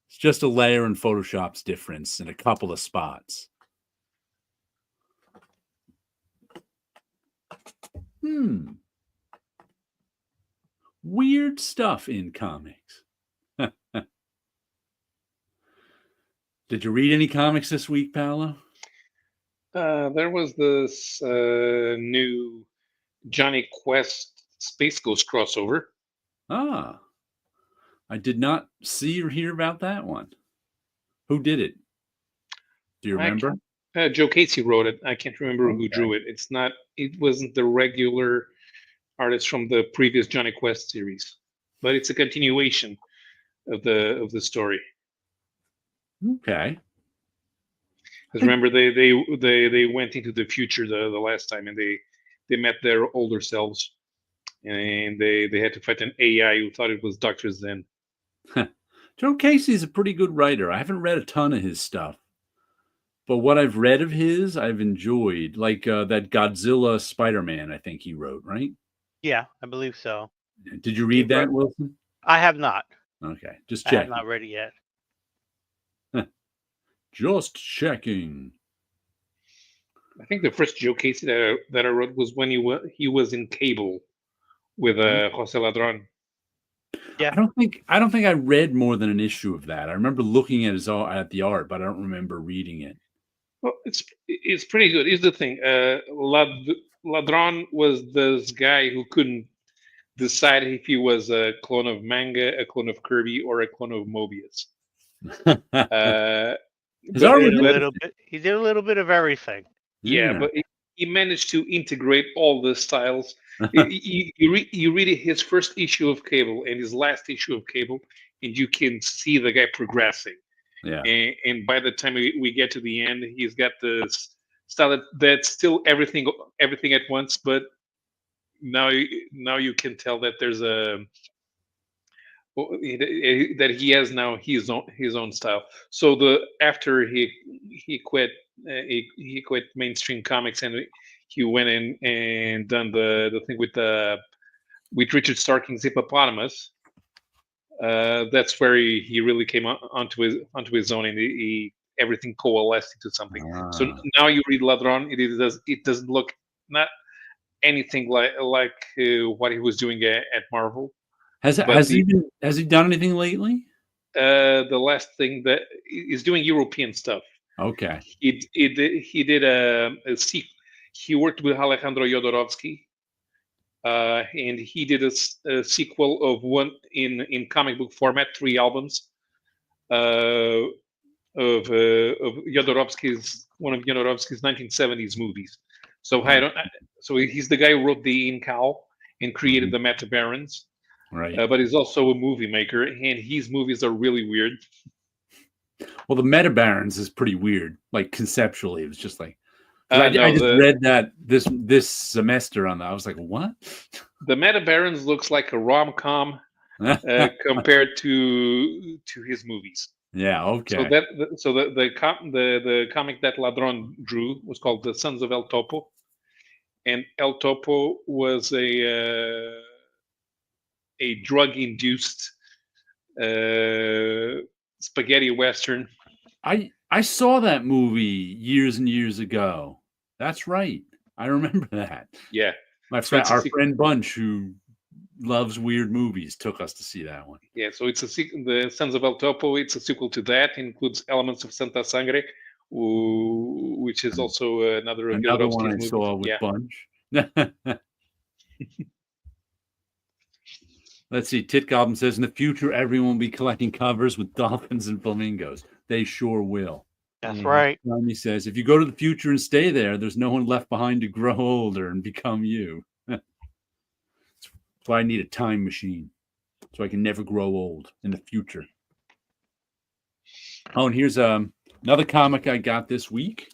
it's just a layer in Photoshop's difference in a couple of spots. Weird stuff in comics. Did you read any comics this week, Paolo? There was this new Johnny Quest Space Ghost crossover. Ah, I did not see or hear about that one. Who did it? Do you I remember? can't, Joe Casey wrote it. I can't remember who Okay. drew it. It's not. It wasn't the regular artist from the previous Johnny Quest series, but it's a continuation of the story. Okay. Because remember, they went into the future the last time, and they met their older selves, and they had to fight an AI who thought it was Doctor Zen. Joe Casey's a pretty good writer. I haven't read a ton of his stuff, but what I've read of his, I've enjoyed. Like that Godzilla Spider-Man, I think he wrote, right? Yeah, I believe so. Did you read that, Wilson? I have not. Okay, just I have checking. not read it yet. Just checking. I think the first Joe Casey that I wrote was when he was in Cable with Jose Ladron. Yeah. I don't think I read more than an issue of that. I remember looking at the art, but I don't remember reading it. Well, it's pretty good. Here's the thing: Ladron was this guy who couldn't decide if he was a clone of manga, a clone of Kirby, or a clone of Mobius. His art was He did a little bit of everything. Yeah, but he managed to integrate all the styles. You read his first issue of Cable and his last issue of Cable, and you can see the guy progressing. Yeah. And by the time we get to the end, he's got this style that's still everything at once, but now you can tell that there's that he has now his own style. So after he quit he quit mainstream comics, and he went in and done the thing with Richard Starking's Hippopotamus. That's where he really came onto his own, and everything coalesced into something. So now you read Ladron, it doesn't look not anything like what he was doing at Marvel. Has he done anything lately? The last thing that he's doing European stuff. Okay. He did a sequel. He worked with Alejandro Jodorowsky, and he did a sequel of one in comic book format, 3 albums of Jodorowsky's one of Jodorowsky's 1970s movies. So he's the guy who wrote the Incal and created the Meta Barons. Right. But he's also a movie maker, and his movies are really weird. Well, the Meta Barons is pretty weird. Like conceptually, it was just like I just read that this semester on that. I was like, what? The Meta Barons looks like a rom-com compared to his movies. Yeah. Okay. So the comic that Ladron drew was called The Sons of El Topo, and El Topo was a drug-induced spaghetti western. I saw that movie years and years ago. That's right. I remember that. Yeah. Our friend Bunch, who loves weird movies, took us to see that one. Yeah, so it's the Sons of El Topo. It's a sequel to that. It includes elements of Santa Sangre, which is also another one I saw with Bunch. Let's see. Tit Goblin says, in the future, everyone will be collecting covers with dolphins and flamingos. They sure will. That's right. Tommy says, if you go to the future and stay there, there's no one left behind to grow older and become you. That's why I need a time machine, so I can never grow old in the future. Oh, and here's another comic I got this week.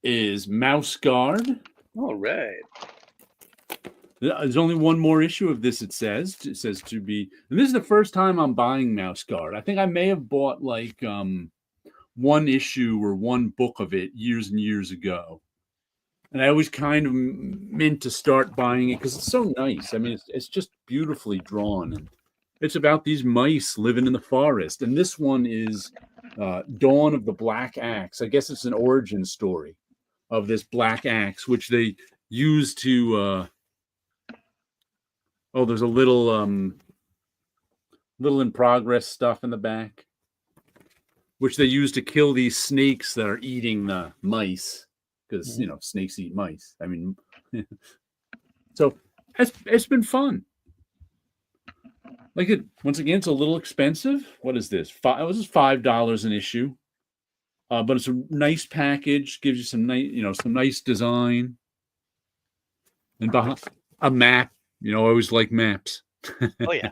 Is Mouse Guard. All right. There's only one more issue of this, it says. It says to be... And this is the first time I'm buying Mouse Guard. I think I may have bought like one issue or one book of it years and years ago. And I always kind of meant to start buying it because it's so nice. I mean, it's just beautifully drawn. And it's about these mice living in the forest. And this one is Dawn of the Black Axe. I guess it's an origin story of this black axe, which they use to... Oh, there's a little in progress stuff in the back, which they use to kill these snakes that are eating the mice, because snakes eat mice. I mean, so it's been fun. Like once again, it's a little expensive. What is this? It was $5 an issue, but it's a nice package. Gives you some nice design, and behind a map. I always like maps. Oh yeah.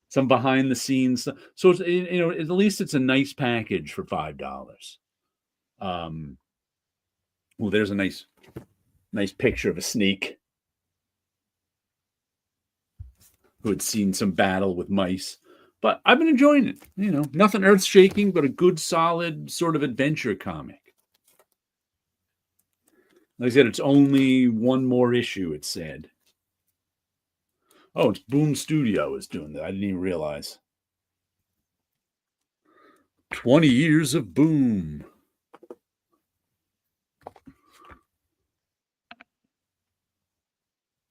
Some behind the scenes. So it's, at least it's a nice package for $5. Well, there's a nice picture of a snake who had seen some battle with mice. But I've been enjoying it. Nothing earth shaking, but a good, solid sort of adventure comic. Like I said, it's only one more issue, it said. Oh, it's Boom Studio is doing that. I didn't even realize. 20 years of Boom.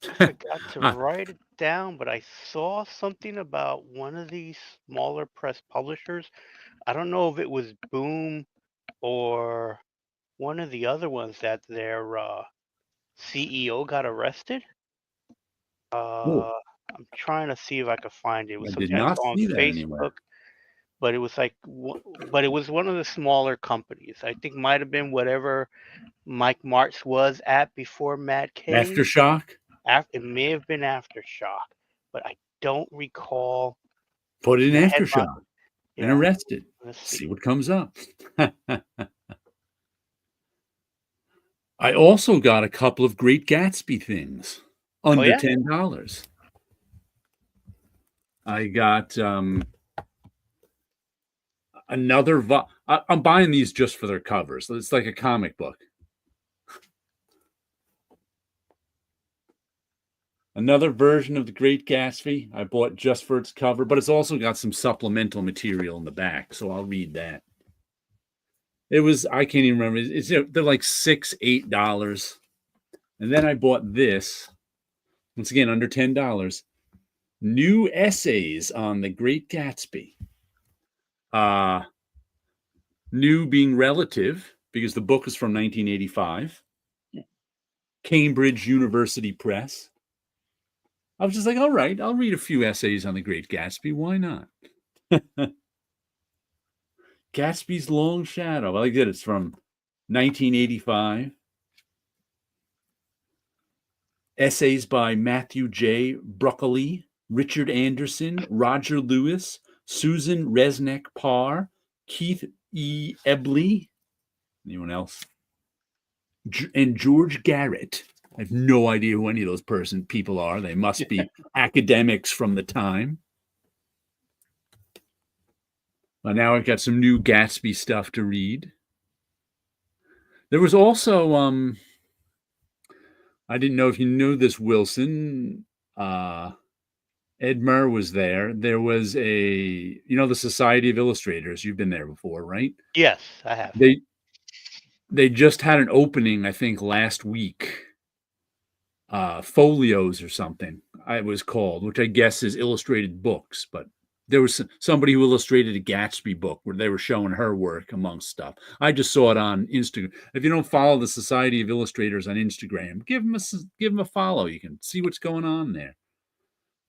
I forgot to write it down, but I saw something about one of these smaller press publishers. I don't know if it was Boom or one of the other ones that their CEO got arrested. Oh, I'm trying to see if I could find it. It was I did something I not saw on see that anywhere. Facebook, but it was like, but it was one of the smaller companies. I think might have been whatever Mike Martz was at before Matt came. Aftershock? It may have been Aftershock, but I don't recall Put it in the headline. Aftershock and Yeah, arrest it. let's See see. what comes up. I also got a couple of Great Gatsby things under yeah? $10. I got another. I'm buying these just for their covers. It's like a comic book. Another version of the Great Gatsby I bought just for its cover, but it's also got some supplemental material in the back, so I'll read that. It was, I can't even remember. They're like $6, $8. And then I bought this, once again, under $10. New essays on the Great Gatsby. New being relative, because the book is from 1985. Cambridge University Press. I was just like, all right, I'll read a few essays on the Great Gatsby. Why not? Gatsby's Long Shadow. I like that. It's from 1985. Essays by Matthew J. Broccoli, Richard Anderson, Roger Lewis, Susan Resnick Parr, Keith E. Ebley. Anyone else? And George Garrett. I have no idea who any of those people are. They must be academics from the time. But now I've got some new Gatsby stuff to read. There was also, I didn't know if you knew this, Wilson. Ed Murr was there. There was the Society of Illustrators. You've been there before, right? Yes, I have. They just had an opening, I think, last week. Folios or something, it was called, which I guess is illustrated books. But there was somebody who illustrated a Gatsby book where they were showing her work amongst stuff. I just saw it on Instagram. If you don't follow the Society of Illustrators on Instagram, give them a follow. You can see what's going on there.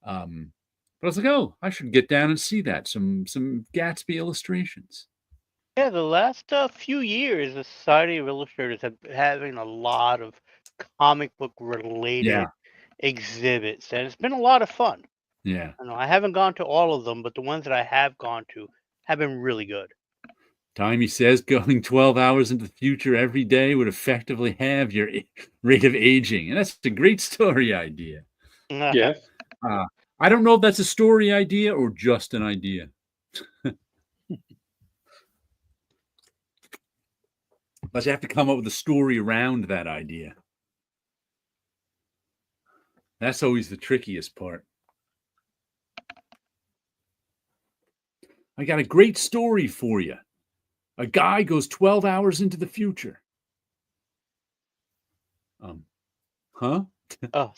But I was like, oh, I should get down and see that. Some Gatsby illustrations. Yeah, the last few years, the Society of Illustrators have been having a lot of comic book related exhibits, and it's been a lot of fun. Yeah. I haven't gone to all of them, but the ones that I have gone to have been really good. Tommy says going 12 hours into the future every day would effectively halve your rate of aging. And that's a great story idea. Yes. I don't know if that's a story idea or just an idea. But you have to come up with a story around that idea. That's always the trickiest part. I got a great story for you. A guy goes 12 hours into the future. Huh? Oh,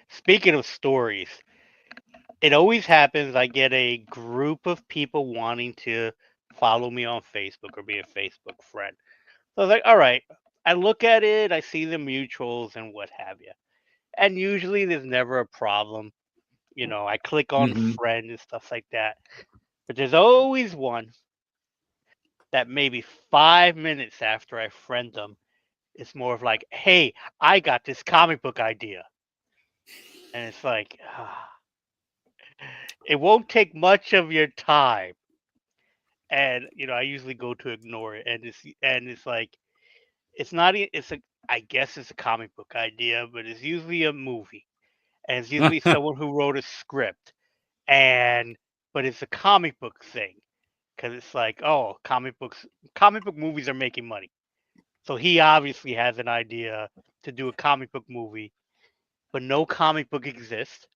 speaking of stories, it always happens. I get a group of people wanting to follow me on Facebook or be a Facebook friend. So I was like, all right. I look at it, I see the mutuals and what have you. And usually there's never a problem. I click on friend and stuff like that. But there's always one that maybe 5 minutes after I friend them, it's more of like, hey, I got this comic book idea. And it's like, it won't take much of your time. And I usually go to ignore it, and it's like, it's not. It's a. I guess it's a comic book idea, but it's usually a movie, and it's usually someone who wrote a script, but it's a comic book thing because it's like, oh, comic book movies are making money, so he obviously has an idea to do a comic book movie, but no comic book exists.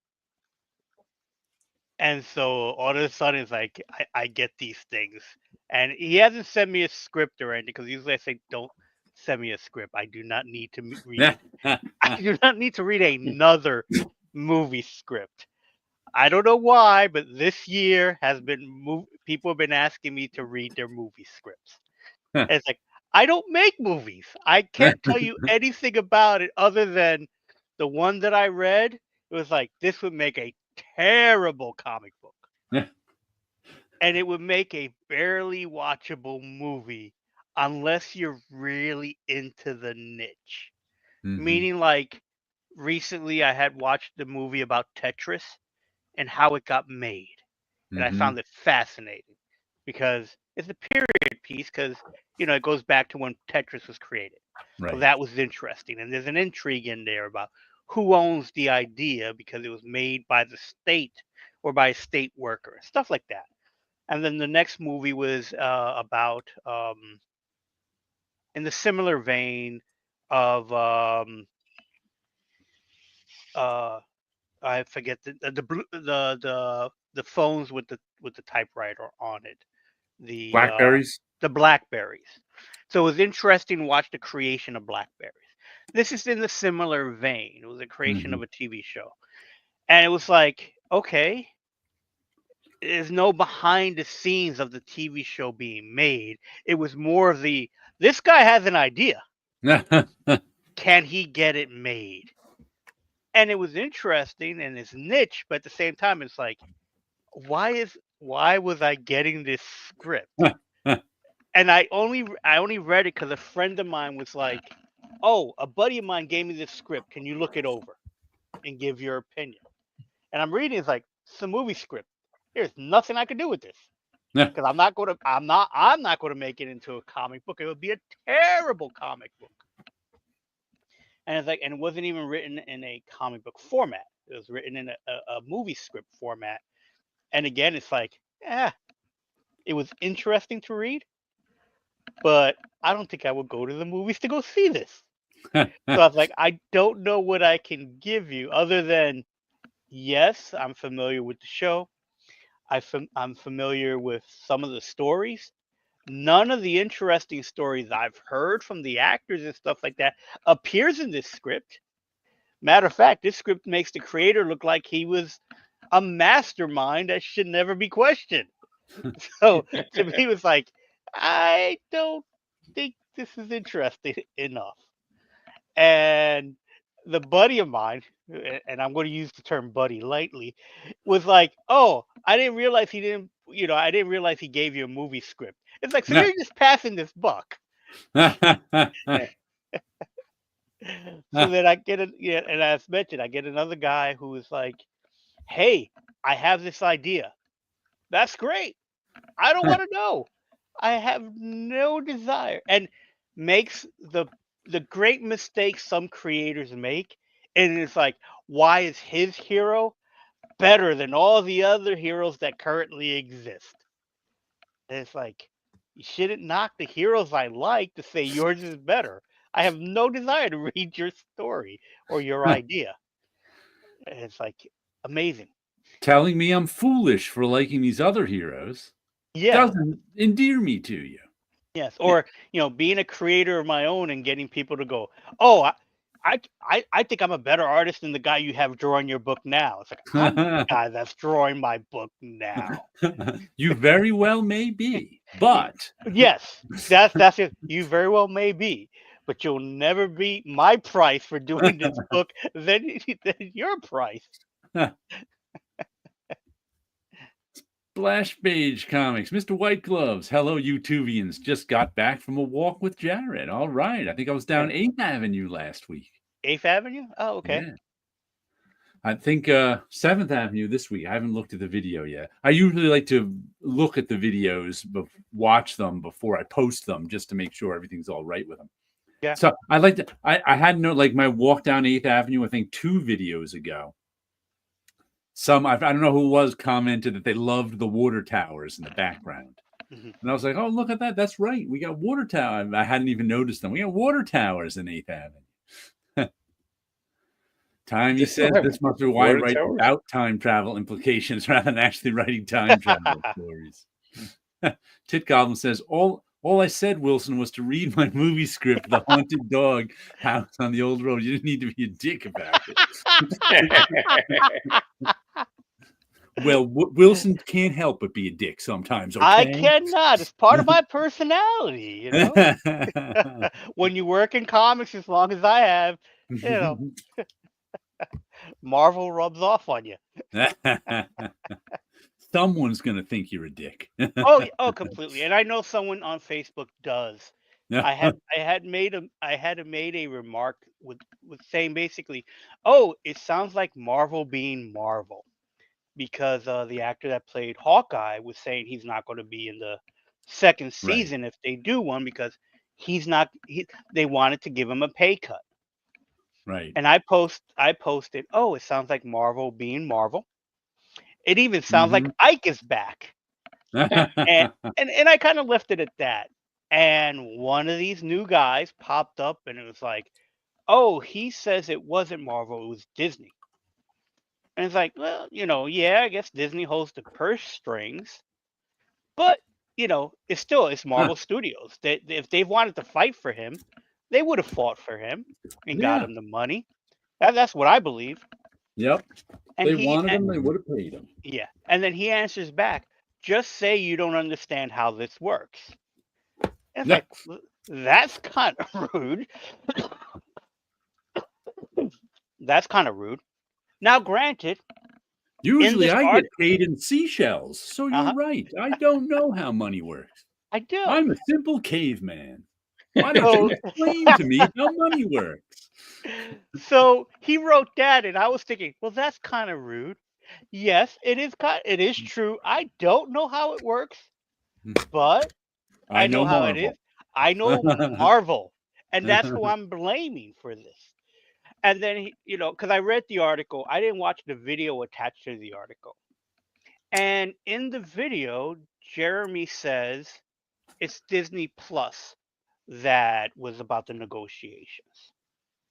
And so all of a sudden, it's like I get these things, and he hasn't sent me a script or anything because usually I say, "Don't send me a script. I do not need to read. I do not need to read another movie script." I don't know why, but this year has been people have been asking me to read their movie scripts. And it's like I don't make movies. I can't tell you anything about it other than the one that I read. It was like this would make a terrible comic book. And it would make a barely watchable movie unless you're really into the niche. Meaning, like, recently I had watched the movie about Tetris and how it got made. And I found it fascinating because it's a period piece because, it goes back to when Tetris was created. So Right. that was interesting. And there's an intrigue in there about who owns the idea because it was made by the state or by a state worker, stuff like that. And then the next movie was about, in the similar vein of, I forget the phones with the typewriter on it, the Blackberries. the Blackberries. So it was interesting to watch the creation of Blackberries. This is in the similar vein. It was a creation of a TV show, and it was like, okay, there's no behind the scenes of the TV show being made. It was more of this guy has an idea. Can he get it made? And it was interesting and it's niche, but at the same time, it's like, why was I getting this script? And I only read it because a friend of mine was like, oh, a buddy of mine gave me this script. Can you look it over and give your opinion? And I'm reading, it's like, it's a movie script. There's nothing I can do with this. Because I'm not gonna make it into a comic book. It would be a terrible comic book. And it's like, and it wasn't even written in a comic book format. It was written in a movie script format. And again, it's like, it was interesting to read, but I don't think I would go to the movies to go see this. So I was like, I don't know what I can give you other than, yes, I'm familiar with the show. I'm familiar with some of the stories. None of the interesting stories I've heard from the actors and stuff like that appears in this script. Matter of fact, this script makes the creator look like he was a mastermind that should never be questioned. So to me, it was like, I don't think this is interesting enough. And the buddy of mine, and I'm going to use the term buddy lightly, was like, "Oh, I didn't realize he didn't. I didn't realize he gave you a movie script." It's like, so you're just passing this buck. So then I get and as mentioned, I get another guy who is like, "Hey, I have this idea. That's great. I don't want to know. I have no desire," and makes the great mistake some creators make. And it's like, why is his hero better than all the other heroes that currently exist? And it's like, you shouldn't knock the heroes I like to say yours is better. I have no desire to read your story or your idea. And it's like amazing. Telling me I'm foolish for liking these other heroes Yeah. doesn't endear me to you. Yes. Or, being a creator of my own and getting people to go, oh, I think I'm a better artist than the guy you have drawing your book now. It's like, I'm the guy that's drawing my book now. You very well may be, but Yes, that's it. You very well may be, but you'll never beat my price for doing this book than your price. Splash Page Comics, Mr. White Gloves. Hello, YouTubians. Just got back from a walk with Jared. All right. I think I was down 8th Avenue last week. 8th Avenue? Oh, okay. Yeah. I think 7th Avenue this week. I haven't looked at the video yet. I usually like to look at the videos, watch them before I post them, just to make sure everything's all right with them. Yeah. So I like to. I had no like my walk down 8th Avenue. I think 2 videos ago. I don't know who it was commented that they loved the water towers in the background. Mhm. And I was like, oh, look at that. That's right. We got water towers. I hadn't even noticed them. We got water towers in 8th Avenue. Time, They he still says, have this must be why I water write towers? about time travel implications rather than actually writing time travel stories. Tit Goblin says, all I said, Wilson, was to read my movie script, The Haunted Dog House on the Old Road. You didn't need to be a dick about it. Well, Wilson can't help but be a dick sometimes, okay? I cannot. It's part of my personality, you know. When you work in comics as long as I have, you know, Marvel rubs off on you. Someone's going to think you're a dick. Oh, completely. And I know someone on Facebook does. I had made a remark with saying basically, "Oh, it sounds like Marvel being Marvel," because the actor that played Hawkeye was saying he's not going to be in the second Right, season if they do one because he's not. They wanted to give him a pay cut, right. and I posted, "Oh, it sounds like Marvel being Marvel." It even sounds like Ike is back. And and I kind of left it at that. And one of these new guys popped up and it was like, "Oh, he says it wasn't Marvel, it was Disney." And it's like, well, yeah, I guess Disney holds the purse strings, but it's Marvel Studios. If they wanted to fight for him, they would have fought for him and got Yeah. him the money. That's what I believe. Yep. And They wanted him, they would have paid him. yeah, and then he answers back, "Just say you don't understand how this works." And it's Yeah. like, that's kind of rude. That's kind of rude. Now, granted, Usually this I art, get paid in seashells, so you're right. I don't know how money works. I do. I'm a simple caveman. Why don't you explain to me how money works? So he wrote that, and I was thinking, well, that's kind of rude. Yes, it is true. I don't know how it works, but I I know know how it is. Marvel. I know Marvel, and that's who I'm blaming for this. And then because I read the article, I didn't watch the video attached to the article. And in the video, Jeremy says it's Disney Plus that was about the negotiations.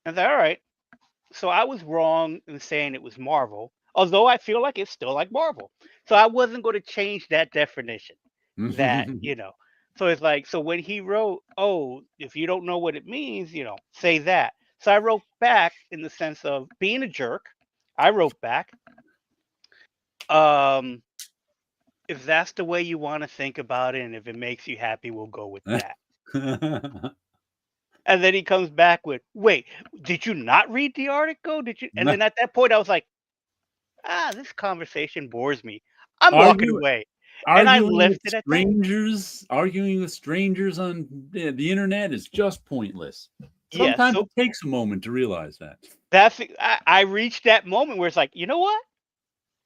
And I said, all right. So I was wrong in saying it was Marvel, although I feel like it's still like Marvel. So I wasn't going to change that definition. So it's like, so when he wrote, "Oh, if you don't know what it means, say that." So I wrote back in the sense of being a jerk. I wrote back, if that's the way you want to think about it, and if it makes you happy, we'll go with that. And then he comes back with, "Wait, did you not read the article? Did you?" And then at that point, I was like, this conversation bores me. I'm walking Argue, away. And I arguing left with it at that. arguing with strangers on the internet is just pointless. Yeah, Sometimes so it takes a moment to realize that. I reached that moment where it's like, you know what?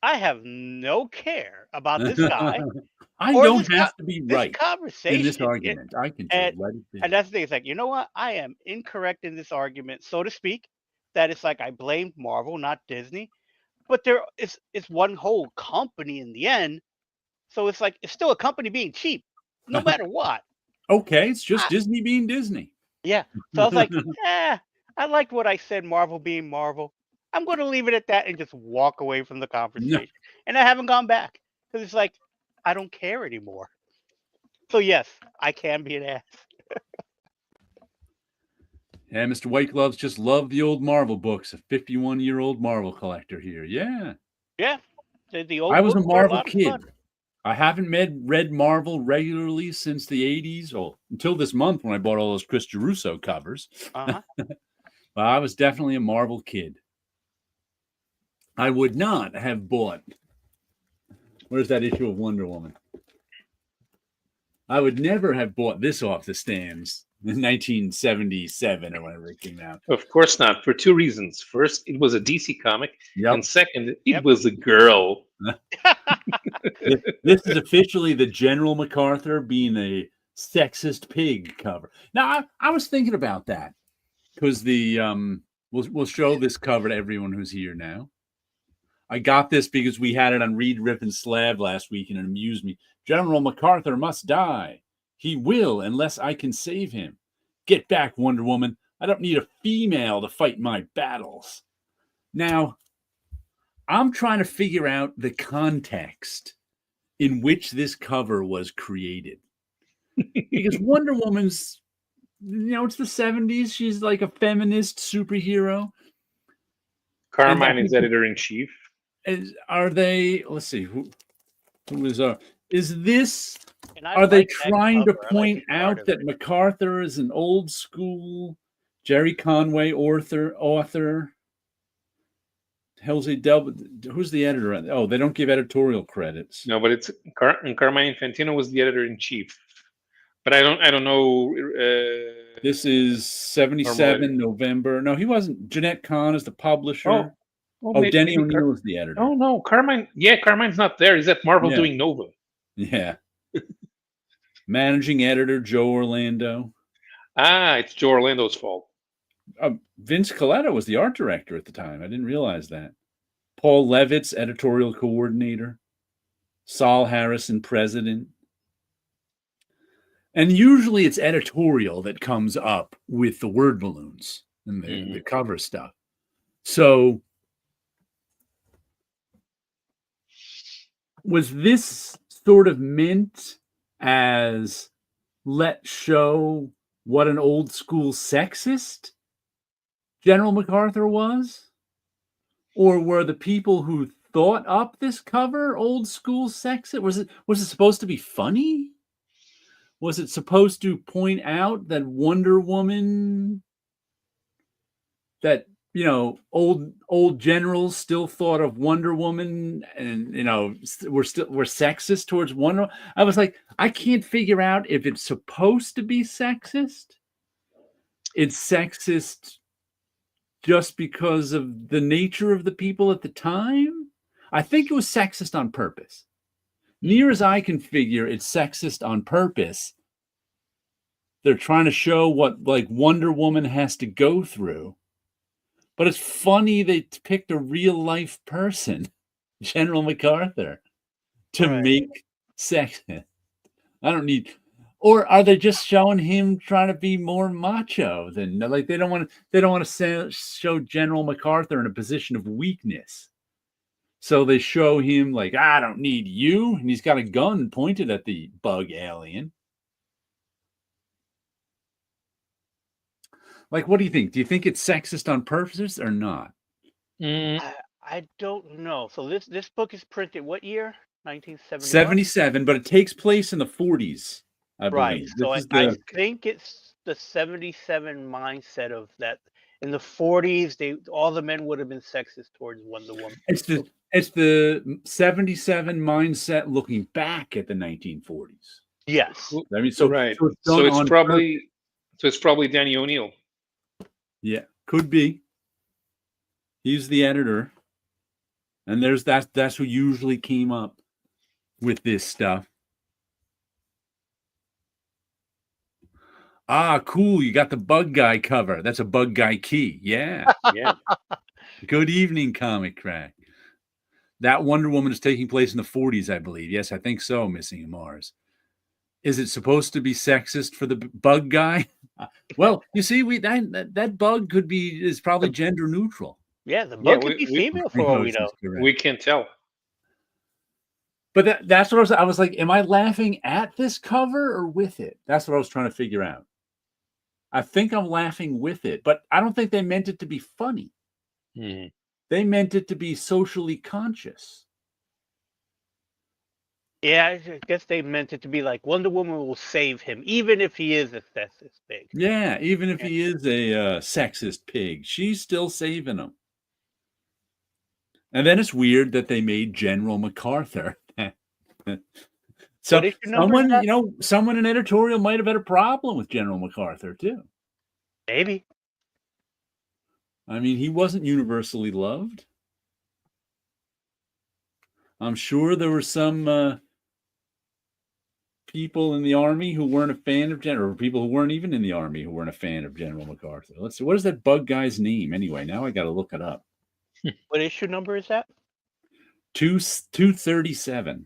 I have no care about this guy I or don't have to be this right in this conversation. argument. I can And just let it be. and that's the thing. It's like, you know what? I am incorrect in this argument, so to speak. That it's like I blamed Marvel, not Disney. But it's one whole company in the end. So it's like it's still a company being cheap, no matter what. Okay, it's just I, Disney being Disney. yeah. So I was like, I liked what I said, Marvel being Marvel. I'm going to leave it at that and just walk away from the No. conversation. And I haven't gone back because it's like I don't care anymore. So yes, I can be an ass. Yeah, Mr. White Gloves just loved the old Marvel books. A 51-year-old Marvel collector here. Yeah. Yeah, the I old was a books were a Marvel lot of kid. fun. I haven't read Marvel regularly since the 80s, or until this month when I bought all those Chris Girusso covers. Uh-huh. But I was definitely a Marvel kid. I would not have bought. Where's that issue of Wonder Woman? I would never have bought this off the stands in 1977 or whenever it came out. Of course not, for two reasons. First, it was a DC comic, Yep. and second, it Yep. was a girl. This is officially the General MacArthur being a sexist pig cover. Now, I was thinking about that because we'll show this cover to everyone who's here now. I got this because we had it on Reed Rippin Slab last week and it amused me. General MacArthur must die. He will unless I can save him. Get back, Wonder Woman. I don't need a female to fight my battles. Now, I'm trying to figure out the context in which this cover was created. Because Wonder Woman's, it's the 70s. She's like a feminist superhero. Carmine is editor-in-chief. Are they? Let's see who is. Is this? And I Are they like that trying to cover. I like point the art out of that it. MacArthur is an old school Jerry Conway author? Hell's he double? Who's the editor? Oh, they don't give editorial credits. No, but it's Carmine Infantino was the editor-in-chief. But I don't know. This is 77 November. No, he wasn't. Jeanette Kahn is the publisher. Denny O'Neil is the editor. Oh no, Carmine. Yeah, Carmine's not there. He's at Marvel doing Nova. Yeah. Managing editor Joe Orlando. It's Joe Orlando's fault. Vince Coletta was the art director at the time. I didn't realize that. Paul Levitz, editorial coordinator. Saul Harrison, president. And usually it's editorial that comes up with the word balloons and the cover stuff. So was this sort of meant as let's show what an old school sexist General MacArthur was? Or were the people who thought up this cover old school sexist? Was it supposed to be funny? Was it supposed to point out that Wonder Woman, that old generals still thought of Wonder Woman, and we're sexist towards Wonder Woman? I was like, I can't figure out if it's supposed to be sexist. It's sexist just because of the nature of the people at the time. I think it was sexist on purpose. Near as I can figure, it's sexist on purpose. They're trying to show what Wonder Woman has to go through. But it's funny they picked a real life person, General MacArthur, to make sexist. I don't need. Or are they just showing him trying to be more macho than they don't want to show General MacArthur in a position of weakness. So they show him I don't need you, and he's got a gun pointed at the bug alien. What do you think? Do you think it's sexist on purpose or not? I don't know. So this book is printed what year? 1971? 77, but it takes place in the 40s, I believe. Right. So I think it's the 77 mindset of that. In the 40s, all the men would have been sexist towards Wonder Woman. It's the 77 mindset looking back at the 1940s. Yes. I mean, right. So it's probably Danny O'Neil. Yeah, could be. He's the editor, and that's who usually came up with this stuff. Ah, cool! You got the bug guy cover. That's a bug guy key. Yeah, yeah. Good evening, Comic Crack. That Wonder Woman is taking place in the 40s, I believe. Yes, I think so. Missing Mars. Is it supposed to be sexist for the bug guy? Well, you see, that bug is probably gender neutral. Yeah, the bug could be female for all we know. We can't tell. But that's what I was like, am I laughing at this cover or with it? That's what I was trying to figure out. I think I'm laughing with it, but I don't think they meant it to be funny. Mm-hmm. They meant it to be socially conscious. Yeah, I guess they meant it to be like Wonder Woman will save him, even if he is a sexist pig. Yeah, even if he is a sexist pig, she's still saving him. And then it's weird that they made General MacArthur. So someone in editorial might have had a problem with General MacArthur too. Maybe. I mean, he wasn't universally loved. I'm sure there were some people in the army who weren't a fan of General, or people who weren't even in the army who weren't a fan of General MacArthur. Let's see. What is that bug guy's name anyway? Now I got to look it up. What issue number is that? 237.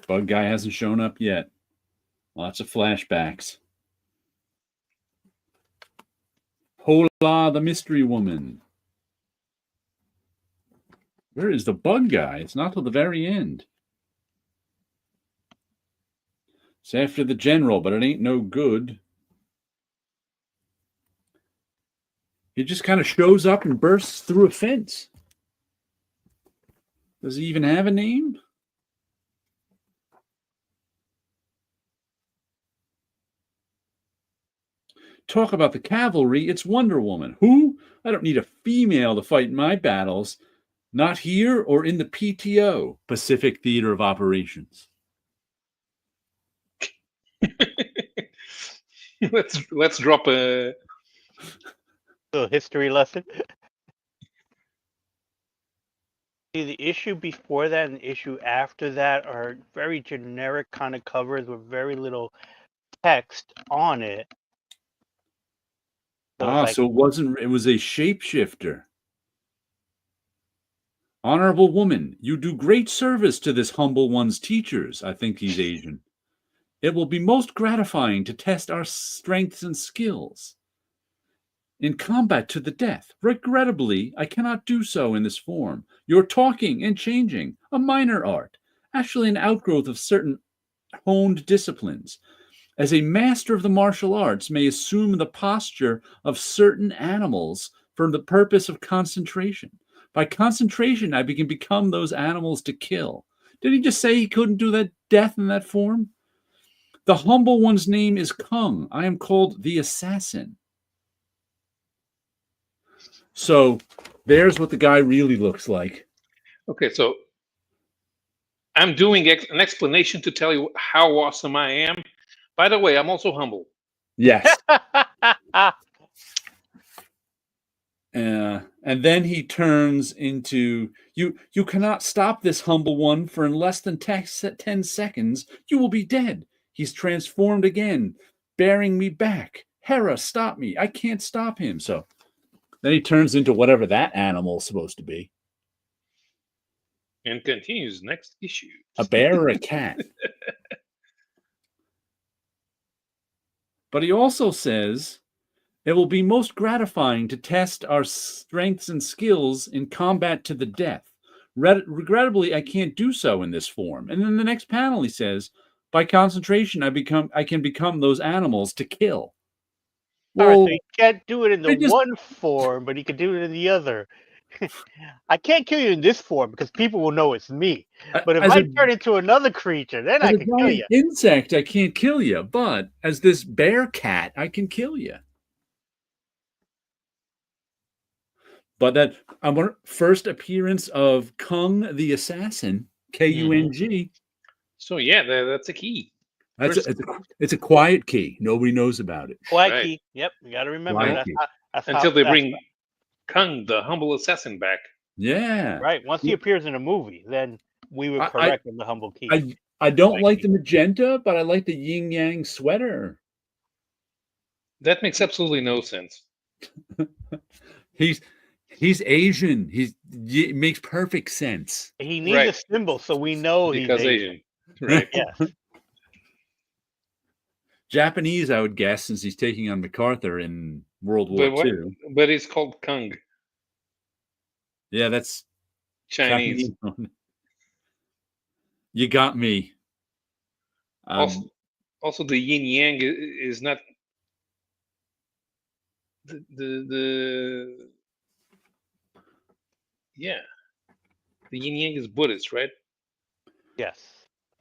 Bug guy hasn't shown up yet. Lots of flashbacks. Hola, the mystery woman. Where is the bug guy? It's not till the very end. It's after the general, but it ain't no good. He just kind of shows up and bursts through a fence. Does he even have a name? Talk about the cavalry, it's Wonder Woman. Who? I don't need a female to fight in my battles. Not here or in the PTO, Pacific Theater of Operations. let's drop a little history lesson. See, the issue before that and the issue after that are very generic kind of covers with very little text on it. So it was a shapeshifter. Honorable woman, you do great service to this humble one's teachers. I think he's Asian. It will be most gratifying to test our strengths and skills in combat to the death. Regrettably, I cannot do so in this form. Your talking and changing, a minor art, actually an outgrowth of certain honed disciplines. As a master of the martial arts may assume the posture of certain animals for the purpose of concentration. By concentration, I can become those animals to kill. Did he just say he couldn't do that death in that form? The humble one's name is Kung. I am called the assassin. So there's what the guy really looks like. Okay, so I'm doing an explanation to tell you how awesome I am. By the way, I'm also humble. Yes. And then he turns into, you cannot stop this humble one, for in less than 10 seconds, you will be dead. He's transformed again, bearing me back. Hera, stop me. I can't stop him. So then he turns into whatever that animal's supposed to be. And continues next issue. A bear or a cat? But he also says, it will be most gratifying to test our strengths and skills in combat to the death. Regrettably, I can't do so in this form. And then the next panel, he says, by concentration, I can become those animals to kill. Well, all right, so he can't do it in the one form, but he can do it in the other. I can't kill you in this form because people will know it's me. But if I turn into another creature, then I can kill you. Insect, I can't kill you. But as this bear cat, I can kill you. But that first appearance of Kung the Assassin, K-U-N-G. So yeah, that's a key. It's a quiet key. Nobody knows about it. Quiet key. Yep, you got to remember that. Until they bring Kung the humble assassin back. Yeah. Right. Once he appears in a movie, then we would correct him the humble key. I don't like the magenta, but I like the yin yang sweater. That makes absolutely no sense. He's Asian. It makes perfect sense. He needs a symbol, so we know because he's Asian. Right. Yes. Japanese, I would guess, since he's taking on MacArthur in World War II. But it's called Kung. Yeah, that's Chinese. You got me. Also, the yin yang is not the yeah. The yin yang is Buddhist, right? Yes,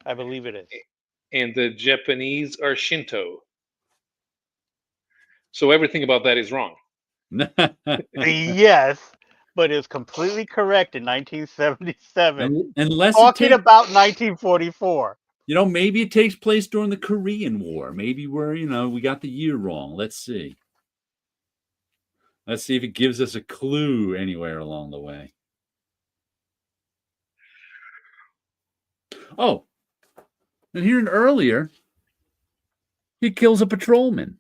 I believe it is. And the Japanese are Shinto. So everything about that is wrong. Yes, but it's completely correct in 1977. Unless talking about 1944. Maybe it takes place during the Korean War. Maybe we got the year wrong. Let's see. Let's see if it gives us a clue anywhere along the way. Oh, and here earlier, he kills a patrolman.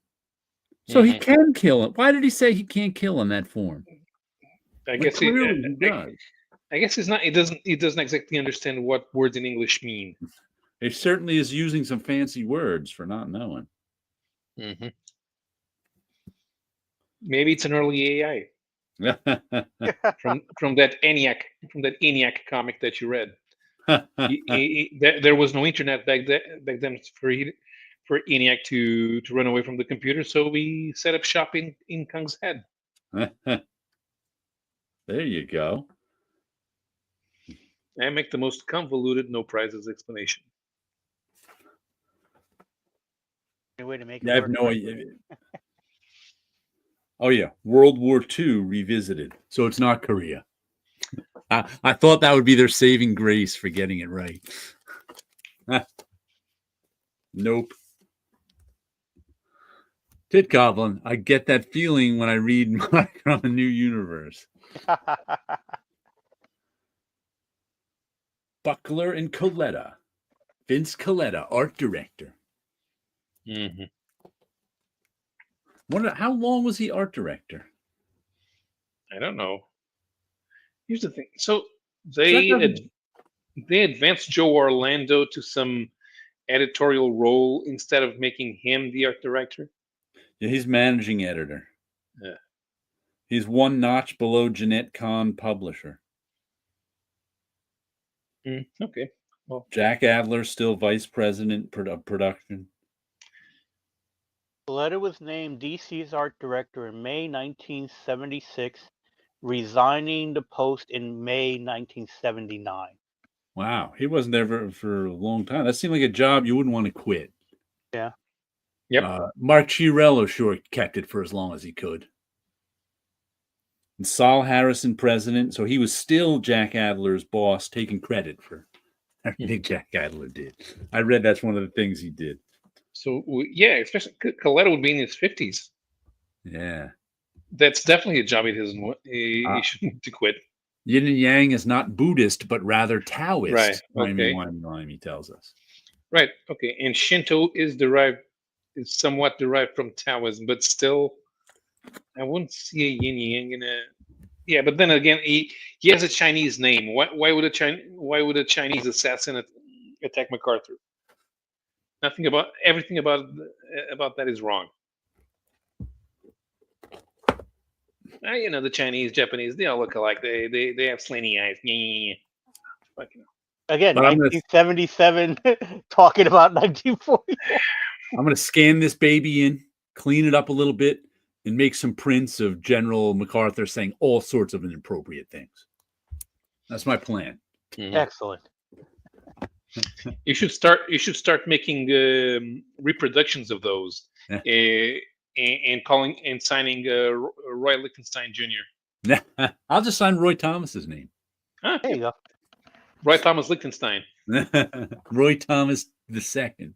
So he can kill him. Why did he say he can't kill in that form? I guess clearly he does. I guess it's not. It doesn't exactly understand what words in English mean. It certainly is using some fancy words for not knowing. Maybe it's an early AI from that ENIAC comic that you read. There was no internet back then for ENIAC to run away from the computer, so we set up shop in Kung's Head. There you go. And make the most convoluted, no prizes explanation. Way to make I have no idea. Oh yeah, World War II revisited. So it's not Korea. I thought that would be their saving grace for getting it right. Nope. Titgoblin, I get that feeling when I read Mike on a New Universe. Buckler and Coletta. Vince Coletta, art director. Wonder how long was he art director? I don't know. Here's the thing. So they advanced Joe Orlando to some editorial role instead of making him the art director. Yeah, he's managing editor. Yeah. He's one notch below Jeanette Kahn, publisher. Okay. Well, Jack Adler still vice president of production. Coletta was named DC's art director in May 1976, resigning the post in May 1979. Wow, he wasn't there for a long time. That seemed like a job you wouldn't want to quit. Yeah. Yep. Mark Chiarello sure kept it for as long as he could. And Saul Harrison president, so he was still Jack Adler's boss, taking credit for everything Jack Adler did. I read that's one of the things he did. So yeah, especially Coletta would be in his 50s. Yeah. That's definitely a job he doesn't want. He shouldn't to quit. Yin and Yang is not Buddhist, but rather Taoist. Right. Okay. He tells us. Right. Okay. And Shinto is somewhat derived from Taoism, but still, I wouldn't see a yin yang in a. Yeah, but then again, he has a Chinese name. Why would a Chinese assassin attack MacArthur? Everything about that is wrong. The Chinese, Japanese, they all look alike. They have slanty eyes. Again, 1977, talking about 1940. I'm going to scan this baby in, clean it up a little bit, and make some prints of General MacArthur saying all sorts of inappropriate things. That's my plan. Excellent. You should start making reproductions of those, and calling and signing Roy Lichtenstein Jr. I'll just sign Roy Thomas's name. There you go. Roy Thomas Lichtenstein. Roy Thomas II.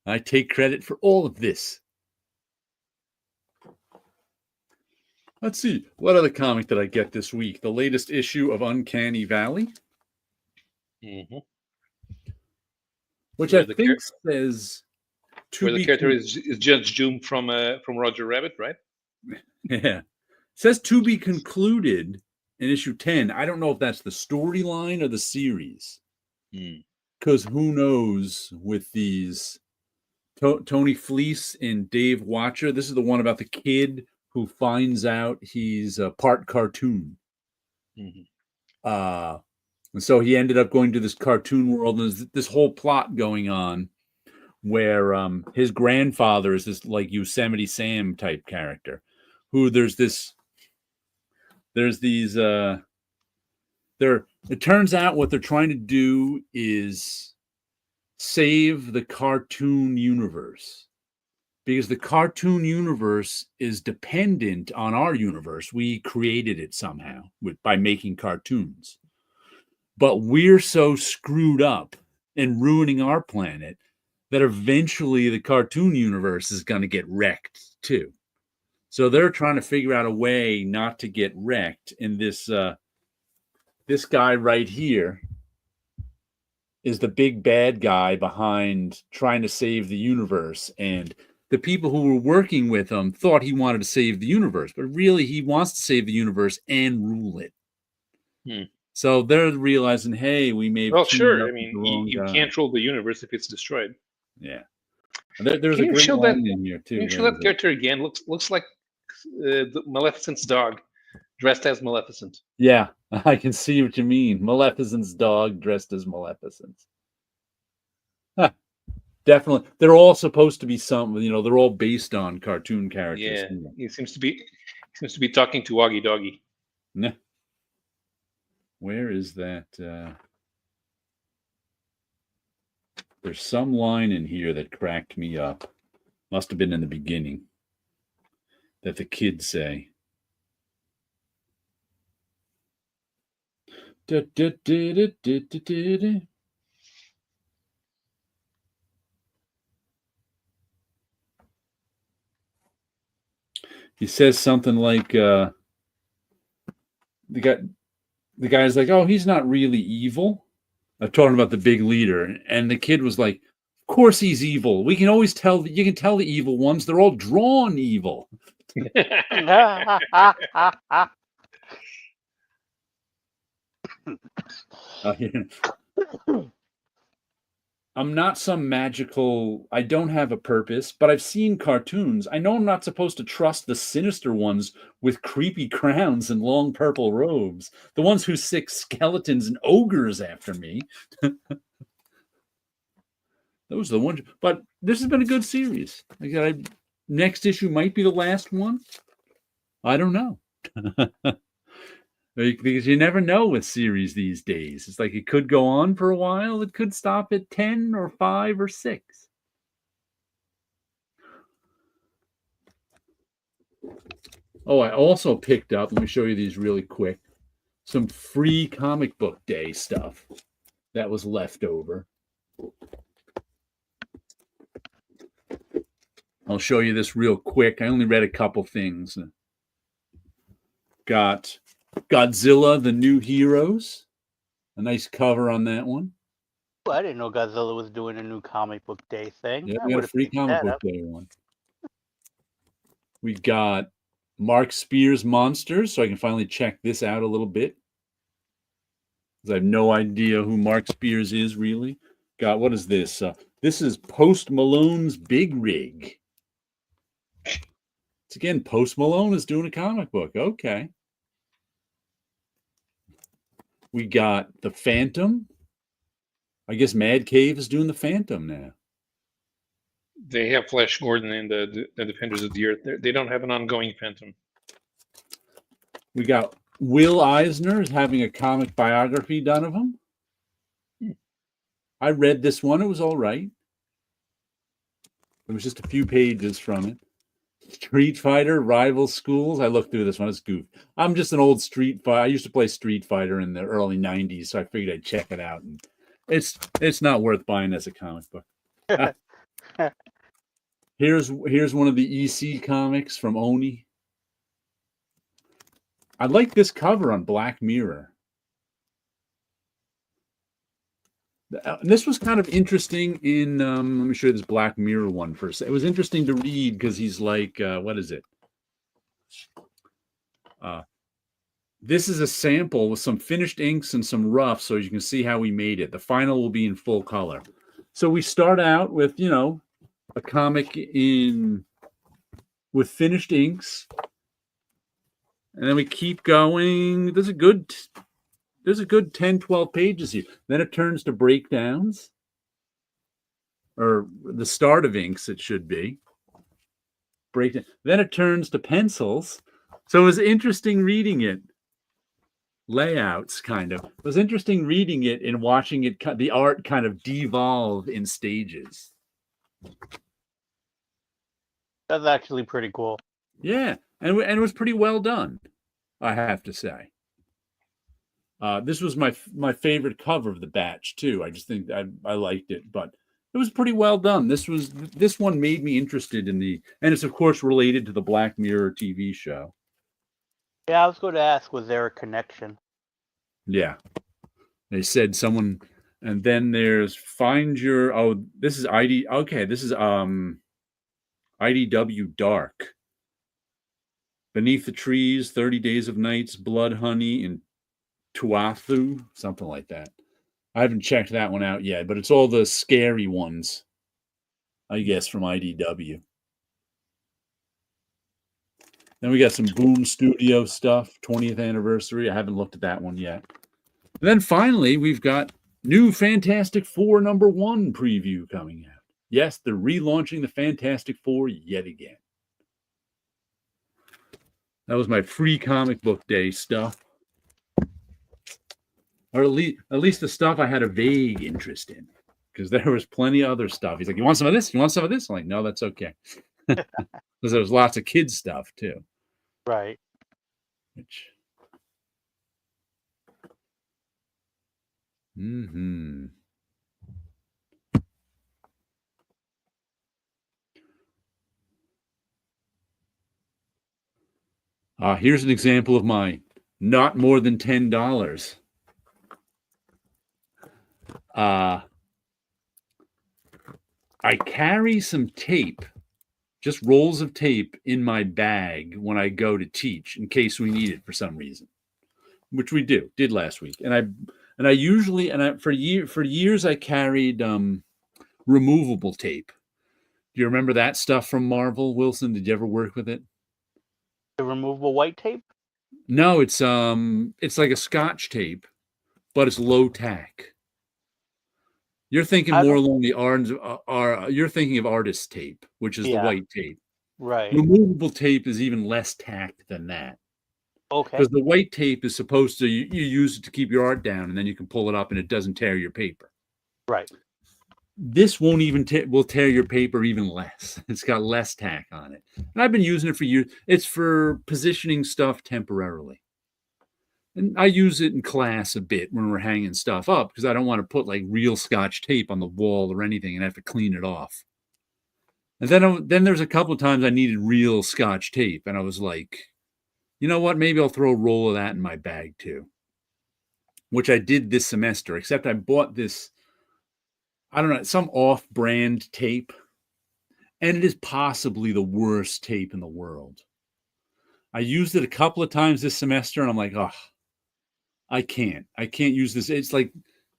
I take credit for all of this. Let's see. What other comic did I get this week? The latest issue of Uncanny Valley. Which I think says... Where the character is Judge Doom from Roger Rabbit, right? Yeah. It says to be concluded in issue 10. I don't know if that's the storyline or the series. Because who knows with these... Tony Fleece and Dave Watcher. This is the one about the kid who finds out he's a part cartoon. And so he ended up going to this cartoon world, and there's this whole plot going on where his grandfather is this like Yosemite Sam type character who it turns out what they're trying to do is save the cartoon universe, because the cartoon universe is dependent on our universe. We created it somehow by making cartoons, but we're so screwed up and ruining our planet that eventually the cartoon universe is going to get wrecked too. So they're trying to figure out a way not to get wrecked. And this guy right here is the big bad guy behind trying to save the universe, and the people who were working with him thought he wanted to save the universe, but really he wants to save the universe and rule it. Hmm. So they're realizing, hey, we may have Well, teamed sure. up I with mean, the wrong you guy. can't rule the universe if it's destroyed. Yeah. There's Can a you great show line that? in here too. Can you show Where that is it? character again? Looks like Maleficent's dog, dressed as Maleficent. Yeah, I can see what you mean. Maleficent's dog dressed as Maleficent. Huh, definitely. They're all supposed to be they're all based on cartoon characters. Yeah, he seems to be talking to Woggy Doggy. Nah. Where is that? There's some line in here that cracked me up. Must have been in the beginning. That the kids say. Da, da, da, da, da, da, da, da. He says something like the guy's like, oh, he's not really evil. I'm talking about the big leader, and the kid was like, of course he's evil. We can always tell. You can tell the evil ones. They're all drawn evil. I'm not some magical, I don't have a purpose, but I've seen cartoons. I know I'm not supposed to trust the sinister ones with creepy crowns and long purple robes, the ones who sick skeletons and ogres after me. Those are the ones. But this has been a good series. Next issue might be the last one. I don't know. Because you never know with series these days. It's like it could go on for a while. It could stop at 10 or 5 or 6. Oh, I also picked up, let me show you these really quick, some free comic book day stuff that was left over. I'll show you this real quick. I only read a couple things. Got Godzilla, the New Heroes. A nice cover on that one. I didn't know Godzilla was doing a new comic book day thing. Yeah, I we got a would've free picked comic that book up. day one. We got Mark Spears Monsters, so I can finally check this out a little bit. Because I have no idea who Mark Spears is, really. Got, what is this? This is Post Malone's Big Rig. It's again, Post Malone is doing a comic book. Okay. We got The Phantom. I guess Mad Cave is doing The Phantom now. They have Flash Gordon and the Defenders of the Earth. They don't have an ongoing Phantom. We got Will Eisner is having a comic biography done of him. I read this one. It was all right. It was just a few pages from it. Street Fighter, Rival Schools. I looked through this one. It's goof. I'm just an old Street Fighter. I used to play Street Fighter in the early 90s, so I figured I'd check it out. And it's not worth buying as a comic book. Here's one of the EC comics from Oni. I like this cover on Black Mirror. This was kind of interesting in, let me show you this Black Mirror one first. It was interesting to read because he's like, what is it? This is a sample with some finished inks and some rough, so you can see how we made it. The final will be in full color. So we start out with, a comic with finished inks. And then we keep going. There's a good 10, 12 pages here. Then it turns to breakdowns, or the start of inks, it should be. Breakdown. Then it turns to pencils. So it was interesting reading it. Layouts, kind of. It was interesting reading it and watching it, the art kind of devolve in stages. That's actually pretty cool. Yeah, and it was pretty well done, I have to say. This was my favorite cover of the batch too. I just think I liked it, but it was pretty well done. This one made me interested in and it's of course related to the Black Mirror TV show. Yeah, I was going to ask, was there a connection? Yeah, they said someone And then there's Find Your... Oh, this is ID... Okay, this is IDW Dark. Beneath the Trees, 30 Days of Nights, Blood Honey, and Tuathu, something like that. I haven't checked that one out yet, but it's all the scary ones, I guess, from IDW. Then we got some Boom Studio stuff, 20th anniversary. I haven't looked at that one yet. And then finally, we've got new Fantastic Four #1 preview coming out. Yes, they're relaunching the Fantastic Four yet again. That was my free comic book day stuff. Or at least the stuff I had a vague interest in. Because there was plenty of other stuff. He's like, you want some of this? You want some of this? I'm like, no, that's okay. Because there was lots of kids stuff, too. Right. Which... Here's an example of my not more than $10. I carry some tape, just rolls of tape in my bag when I go to teach in case we need it for some reason, which we did last week. And I usually, for years I carried removable tape. Do you remember that stuff from Marvel, Wilson? Did you ever work with it? The removable white tape? No, it's like a Scotch tape, but it's low tack. You're thinking more along the you're thinking of artist tape, which is the white tape. Right. Removable tape is even less tacked than that. Okay. Because the white tape is supposed to, you use it to keep your art down, and then you can pull it up and it doesn't tear your paper. Right. This won't even will tear your paper even less. It's got less tack on it. And I've been using it for years. It's for positioning stuff temporarily. And I use it in class a bit when we're hanging stuff up because I don't want to put like real Scotch tape on the wall or anything and have to clean it off. And then there's a couple of times I needed real Scotch tape, and I was like, you know what? Maybe I'll throw a roll of that in my bag too, which I did this semester, except I bought this, I don't know, some off-brand tape, and it is possibly the worst tape in the world. I used it a couple of times this semester, and I'm like, oh, I can't use this. It's like,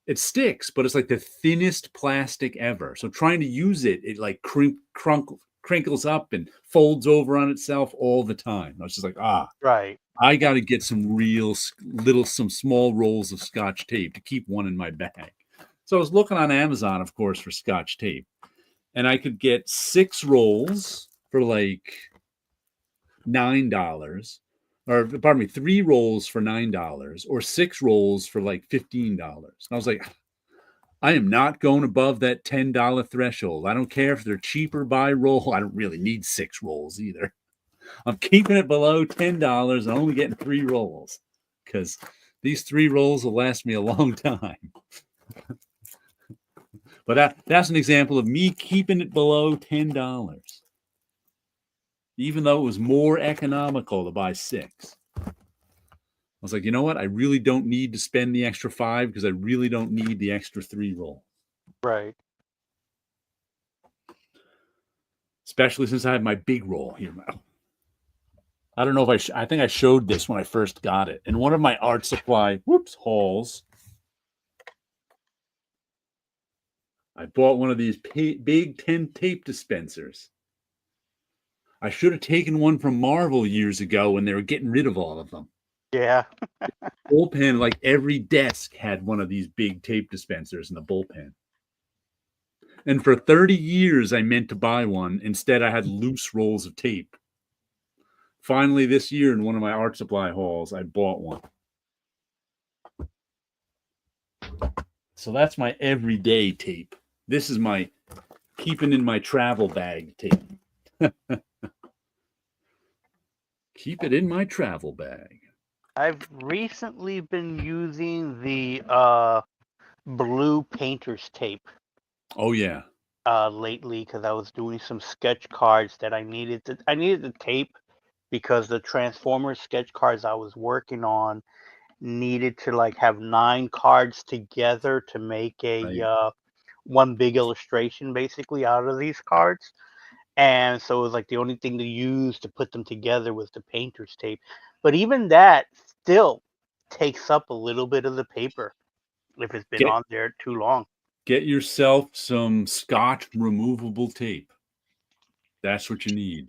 it sticks, but it's like the thinnest plastic ever. So trying to use it, it like crinkles up and folds over on itself all the time. I was just like, right. I got to get some some small rolls of Scotch tape to keep one in my bag. So I was looking on Amazon, of course, for Scotch tape, and I could get 6 rolls for like $9, or pardon me, 3 rolls for $9, or 6 rolls for like $15. And I was like, I am not going above that $10 threshold. I don't care if they're cheaper by roll. I don't really need 6 rolls either. I'm keeping it below $10 and only getting 3 rolls because these 3 rolls will last me a long time. But that's an example of me keeping it below $10, even though it was more economical to buy 6. I was like, you know what? I really don't need to spend the extra 5 because I really don't need the extra 3 rolls. Right. Especially since I have my big roll here. I don't know if I think I showed this when I first got it. In one of my art supply hauls, I bought one of these big 10 tape dispensers. I should have taken one from Marvel years ago when they were getting rid of all of them. Yeah. Bullpen, like every desk had one of these big tape dispensers in the bullpen. And for 30 years, I meant to buy one. Instead, I had loose rolls of tape. Finally, this year, in one of my art supply hauls, I bought one. So that's my everyday tape. This is my keeping in my travel bag tape. Keep it in my travel bag. I've recently been using the blue painter's tape. Oh yeah. Lately, because I was doing some sketch cards that I needed the tape because the Transformers sketch cards I was working on needed to like have 9 cards together to make a Right. one big illustration basically out of these cards. And so it was like the only thing to use to put them together was the painter's tape. But even that still takes up a little bit of the paper if it's been Get on there too long. get yourself some Scotch removable tape. That's what you need.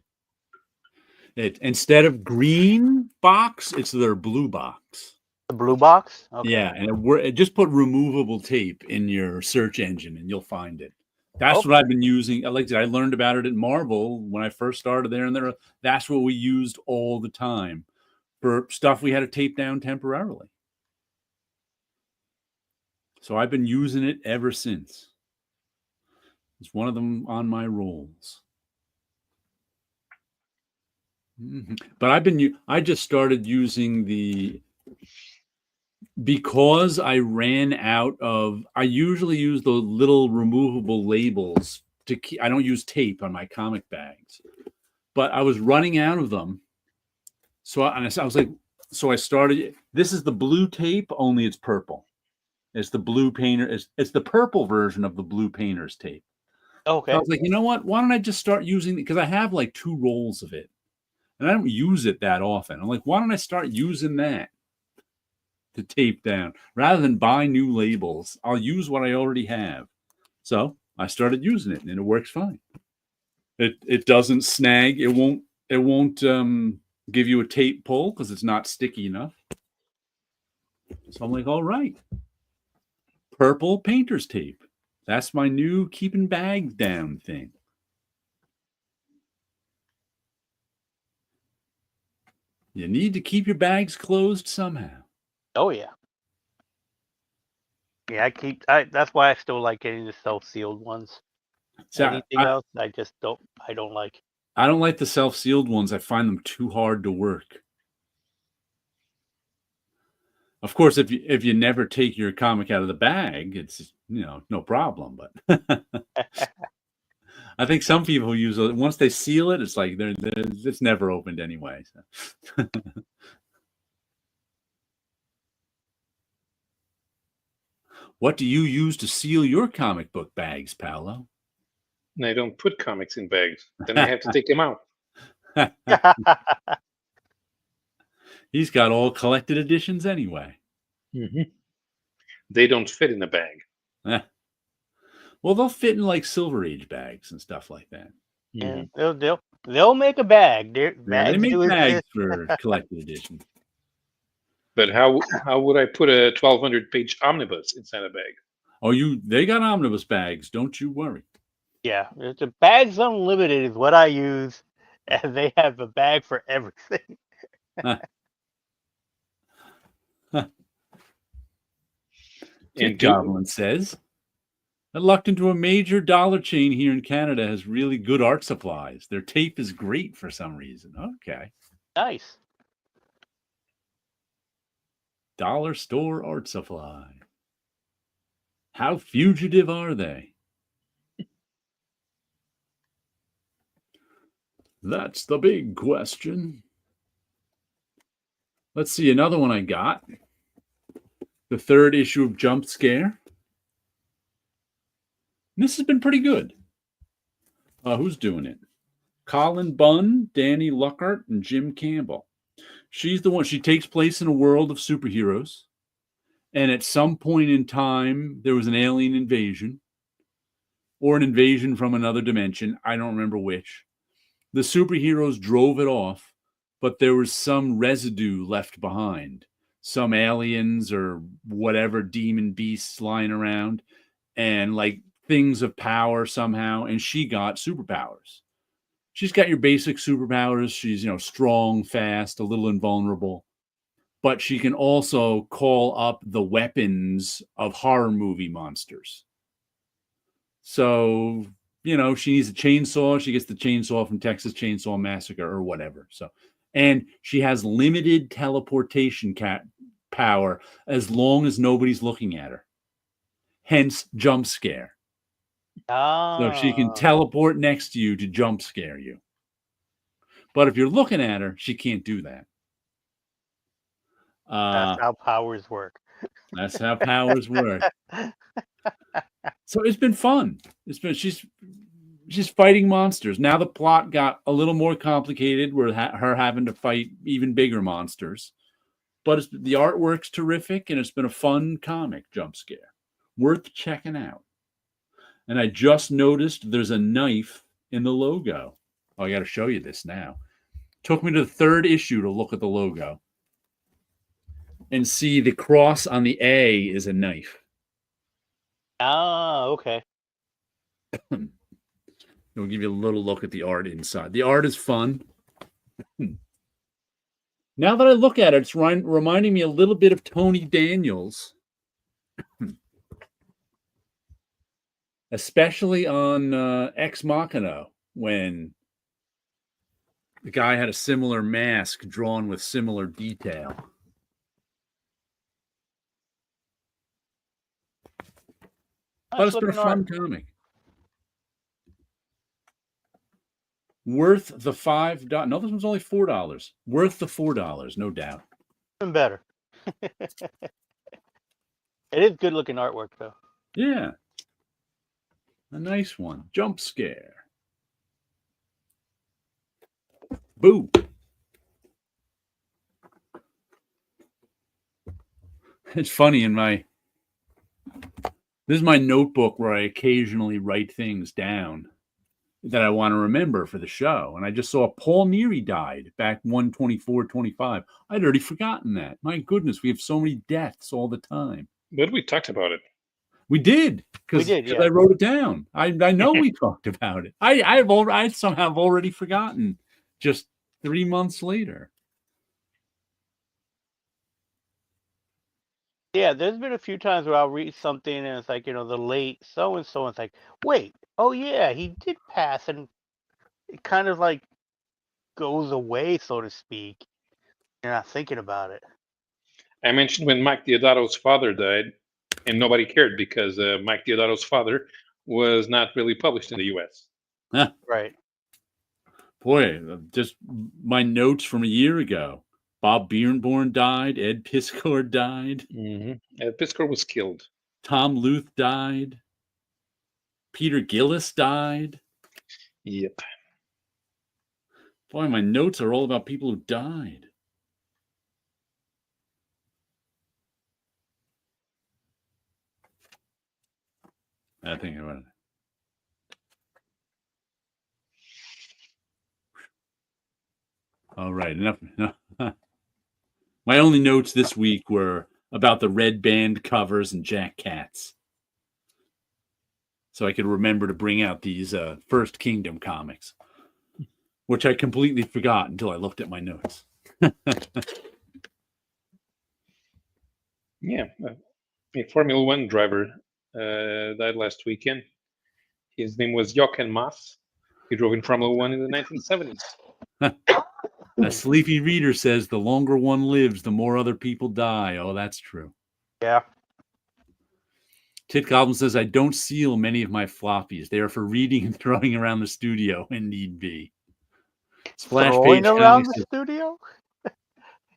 Instead of green box, it's their blue box. The blue box? Okay. Yeah, and just put removable tape in your search engine, and you'll find it. That's Okay. what I've been using. Like I said, I learned about it at Marvel when I first started there, and that's what we used all the time for stuff we had to tape down temporarily. So I've been using it ever since. It's one of them on my rolls. But I just started using because I ran out of, I usually use the little removable labels to keep, I don't use tape on my comic bags, but I was running out of them. So I was like, so I started, this is the blue tape, only it's purple. It's the blue painter, it's the purple version of the blue painter's tape. Okay. So I was like, you know what? Why don't I just start using it? Because I have like 2 rolls of it and I don't use it that often. I'm like, why don't I start using that to tape down rather than buy new labels? I'll use what I already have. So I started using it and it works fine. It doesn't snag. It won't give you a tape pull because it's not sticky enough. So I'm like, all right. Purple painter's tape. That's my new keeping bags down thing. You need to keep your bags closed somehow. Oh yeah. Yeah, that's why I still like getting the self-sealed ones. So Anything else, I don't like. I don't like the self-sealed ones. I find them too hard to work. Of course, if you never take your comic out of the bag, it's no problem. But I think some people use it once they seal it. It's like it's never opened anyway. So. What do you use to seal your comic book bags, Paulo? And I don't put comics in bags. Then I have to take them out. He's got all collected editions anyway. Mm-hmm. They don't fit in a bag. Well, they'll fit in like Silver Age bags and stuff like that. Yeah, they'll make a bag. Yeah, they make bags for collected edition. But how would I put a 1,200-page omnibus inside a bag? Oh, they got omnibus bags. Don't you worry. Yeah, the Bags Unlimited is what I use, and they have a bag for everything. And Goblin says, I lucked into a major dollar chain here in Canada has really good art supplies. Their tape is great for some reason. Okay. Nice. Dollar store art supply. How fugitive are they? That's the big question. Let's see, another one I got. The 3rd issue of Jump Scare. This has been pretty good. Who's doing it? Colin Bunn, Danny Luckart, and Jim Campbell. She's the one. She takes place in a world of superheroes. And at some point in time, there was an alien invasion or an invasion from another dimension. I don't remember which. The superheroes drove it off, but there was some residue left behind. Some aliens or whatever demon beasts lying around and like things of power somehow. And she got superpowers. She's got your basic superpowers. She's, strong, fast, a little invulnerable. But she can also call up the weapons of horror movie monsters. So, she needs a chainsaw. She gets the chainsaw from Texas Chainsaw Massacre or whatever. So, and she has limited teleportation power as long as nobody's looking at her. Hence, jump scare. So she can teleport next to you to jump scare you. But if you're looking at her, she can't do that. That's how powers work. That's how powers work. So it's been fun. She's fighting monsters. Now the plot got a little more complicated with her having to fight even bigger monsters. But the artwork's terrific, and it's been a fun comic jump scare. Worth checking out. And I just noticed there's a knife in the logo. Oh, I got to show you this now. Took me to the third issue to look at the logo and see the cross on the A is a knife. Ah, okay. We'll give you a little look at the art inside. The art is fun. Now that I look at it, it's reminding me a little bit of Tony Daniels, especially on Ex Machina, when the guy had a similar mask drawn with similar detail. But it's been a fun comic. Worth the $5. No, this one's only $4. Worth the $4, no doubt. Even better. It is good looking artwork, though. Yeah. A nice one. Jump scare. Boo. It's funny this is my notebook where I occasionally write things down that I want to remember for the show. And I just saw Paul Neary died back 1/24/25. I'd already forgotten that. My goodness, we have so many deaths all the time. But we talked about it. We did, because yeah. I wrote it down. I know we talked about it. I somehow have already forgotten just 3 months later. Yeah, there's been a few times where I'll read something and it's like, the late so-and-so, and it's like, wait, oh yeah, he did pass, and it kind of like goes away, so to speak. You're not thinking about it. I mentioned when Mike Deodato's father died, and nobody cared because Mike Deodato's father was not really published in the U.S. Right. Boy, just my notes from a year ago. Bob Birnborn died. Ed Piskor died. Mm-hmm. Piskor was killed. Tom Luth died. Peter Gillis died. Yep. Boy, my notes are all about people who died. I think about it. All right, enough. My only notes this week were about the Red Band covers and Jack Katz, so I could remember to bring out these First Kingdom comics, which I completely forgot until I looked at my notes. Yeah, a Formula One driver died last weekend. His name was Jochen Mass. He drove in Formula One in the 1970s. A sleepy reader says the longer one lives, the more other people die. Oh, that's true. Yeah. Tit Goblin says, I don't seal many of my floppies. They are for reading and throwing around the studio when need be. Splash Throwing Page around the says, studio?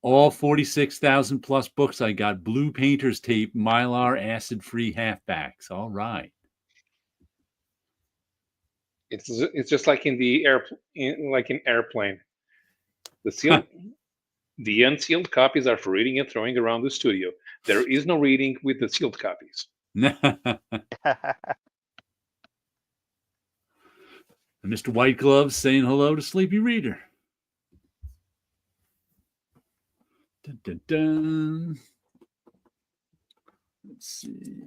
all 46,000 plus books I got. Blue painter's tape, Mylar acid-free halfbacks. All right. It's just like in the airplane. The unsealed copies are for reading and throwing around the studio. There is no reading with the sealed copies. Mr. White Gloves saying hello to Sleepy Reader. Dun, dun, dun. Let's see.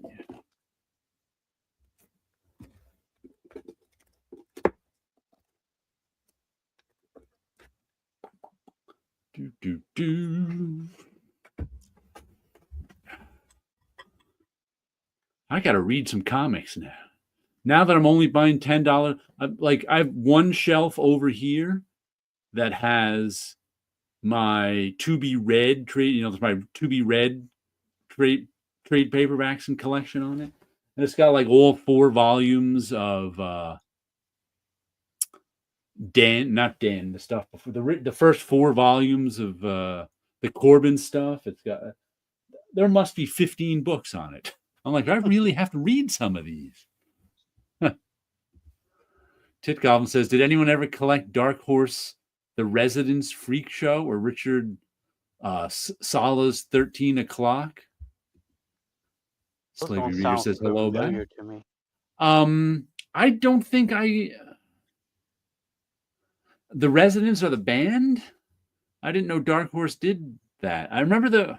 I got to read some comics now. Now that I'm only buying $10, I have one shelf over here that has my To Be Read trade, my To Be Read trade paperbacks and collection on it. And it's got like all 4 volumes of the stuff before the first 4 volumes of the Corbin stuff. It's got there must be 15 books on it. I'm like, I really have to read some of these. Tit Goblin says, did anyone ever collect Dark Horse, The Residence Freak Show, or Richard Sala's 13 O'Clock? Those Slavery don't Reader sound says hello back. familiar to me. I don't think The Residents or the band? I didn't know Dark Horse did that. I remember the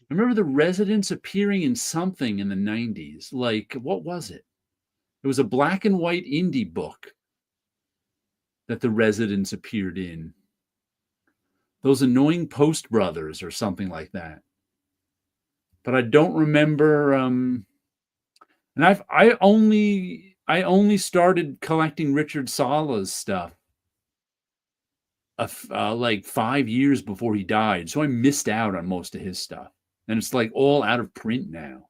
Residents appearing in something in the 90s. Like, what was it? It was a black and white indie book that the Residents appeared in. Those Annoying Post Brothers or something like that. But I don't remember. And I only started collecting Richard Sala's stuff like 5 years before he died, so I missed out on most of his stuff, and it's like all out of print now.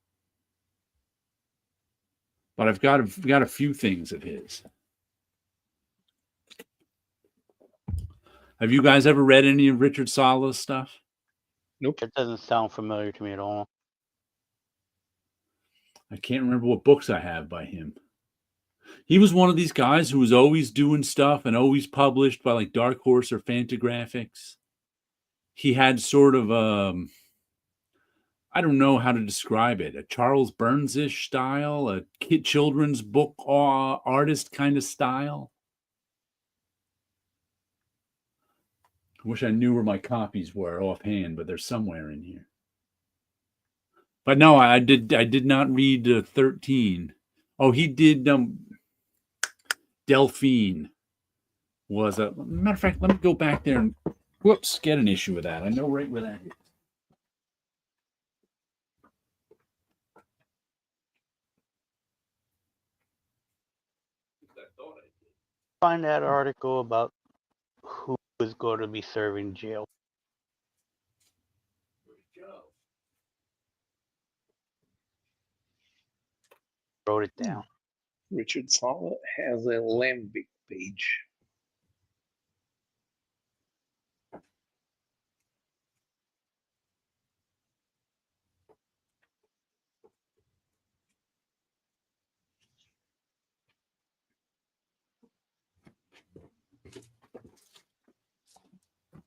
But I've got a few things of his. Have you guys ever read any of Richard Sala's stuff? Nope. It doesn't sound familiar to me at all. I can't remember what books I have by him. He was one of these guys who was always doing stuff and always published by like Dark Horse or Fantagraphics. He had sort of I don't know how to describe it, a Charles Burns-ish style, a children's book artist kind of style. I wish I knew where my copies were offhand, but they're somewhere in here. But no, I did not read 13. Oh, he did Delphine was a matter of fact, let me go back there and get an issue of that. I know right where that is. Find that article about who is going to be serving jail. Wrote it down. Richard Sala has a Lambic page.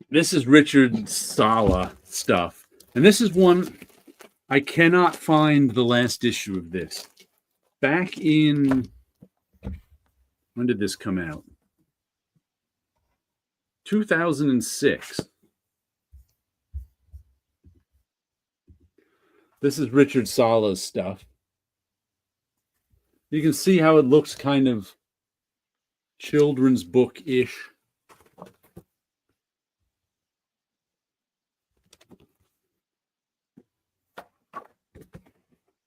This is Richard Sala stuff. And this is one, I cannot find the last issue of this. Back in, when did this come out? 2006. This is Richard Sala's stuff. You can see how it looks kind of children's book-ish.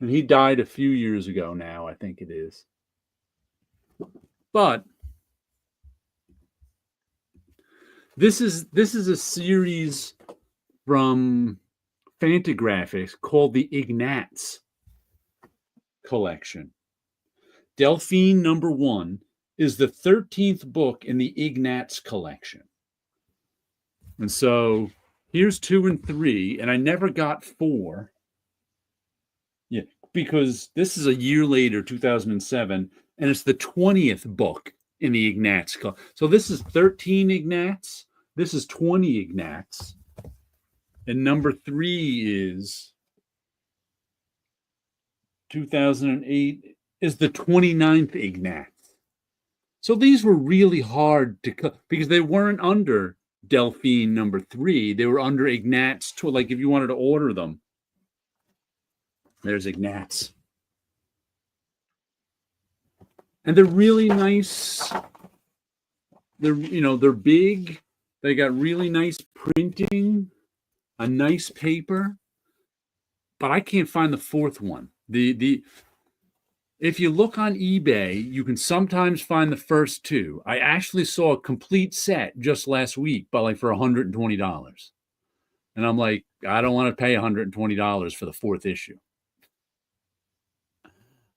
And he died a few years ago now, I think it is. But this is a series from Fantagraphics called the Ignatz collection. Delphine #1 is the 13th book in the Ignatz collection. And so here's 2 and 3, and I never got 4. Yeah, because this is a year later, 2007, and it's the 20th book in the Ignatz. So this is 13 Ignatz. This is 20 Ignatz. And number 3 is 2008 is the 29th Ignatz. So these were really hard to because they weren't under Delphine #3. They were under Ignatz. Like if you wanted to order them. There's Ignatz. And they're really nice. They're big. They got really nice printing, a nice paper. But I can't find the 4th one. If you look on eBay, you can sometimes find the first 2. I actually saw a complete set just last week, but for $120. And I'm like, I don't want to pay $120 for the 4th issue.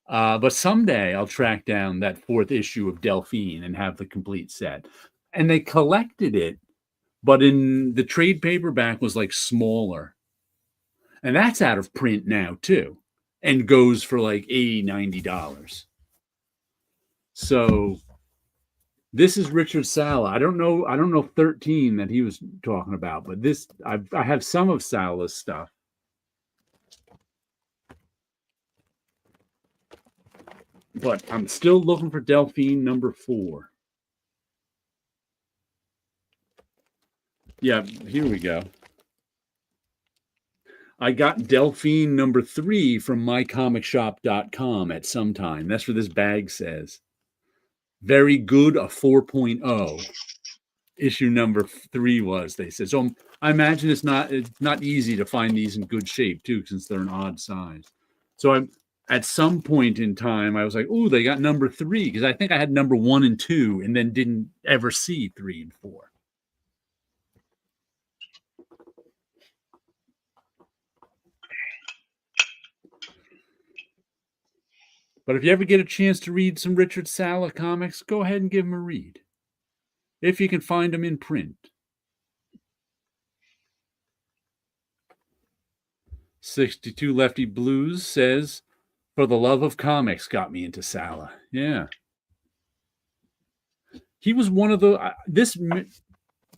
But someday I'll track down that 4th issue of Delphine and have the complete set. And they collected it but in the trade paperback was like smaller. And that's out of print now too, and goes for like $80-$90. So this is Richard Sala. I don't know 13 that he was talking about, but this I have some of Sala's stuff. But I'm still looking for Delphine number 4. Yeah, here we go. I got Delphine number 3 from mycomicshop.com at some time. That's what this bag says. Very good, a 4.0. Issue number 3 was, they said. So I imagine it's not easy to find these in good shape too, since they're an odd size. So I'm at some point in time, I was like, "Ooh, they got number 3," because I think I had number 1 and 2, and then didn't ever see 3 and 4. But if you ever get a chance to read some Richard Sala comics, go ahead and give them a read, if you can find them in print. 62 Lefty Blues says, "For the love of comics got me into Sala." Yeah. He was one of the, this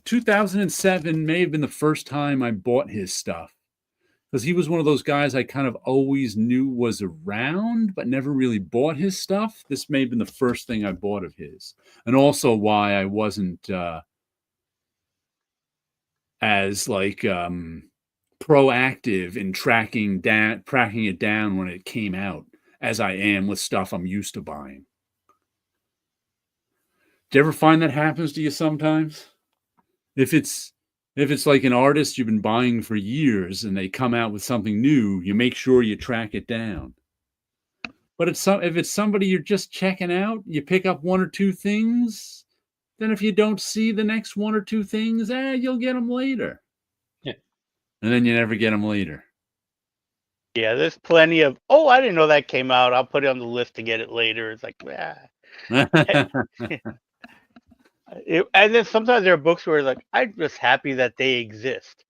2007 may have been the first time I bought his stuff, because he was one of those guys I kind of always knew was around, but never really bought his stuff. This may have been the first thing I bought of his, and also why I wasn't as like proactive in tracking it down when it came out as I am with stuff I'm used to buying. Do you ever find that happens to you sometimes? If it's like an artist you've been buying for years and they come out with something new, you make sure you track it down. But if it's somebody you're just checking out, you pick up 1 or 2 things. Then if you don't see the next 1 or 2 things, you'll get them later. Yeah. And then you never get them later. Yeah, there's plenty of, oh, I didn't know that came out. I'll put it on the list to get it later. It's like, and then sometimes there are books where like, I'm just happy that they exist.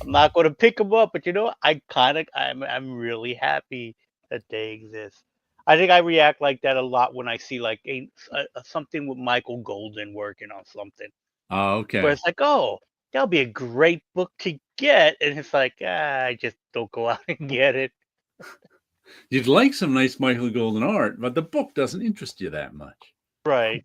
I'm not going to pick them up, but I'm really happy that they exist. I think I react like that a lot when I see like something with Michael Golden working on something. Oh, okay. Where it's like, oh, that'll be a great book to get, and it's like, I just don't go out and get it. You'd like some nice Michael Golden art, but the book doesn't interest you that much. Right.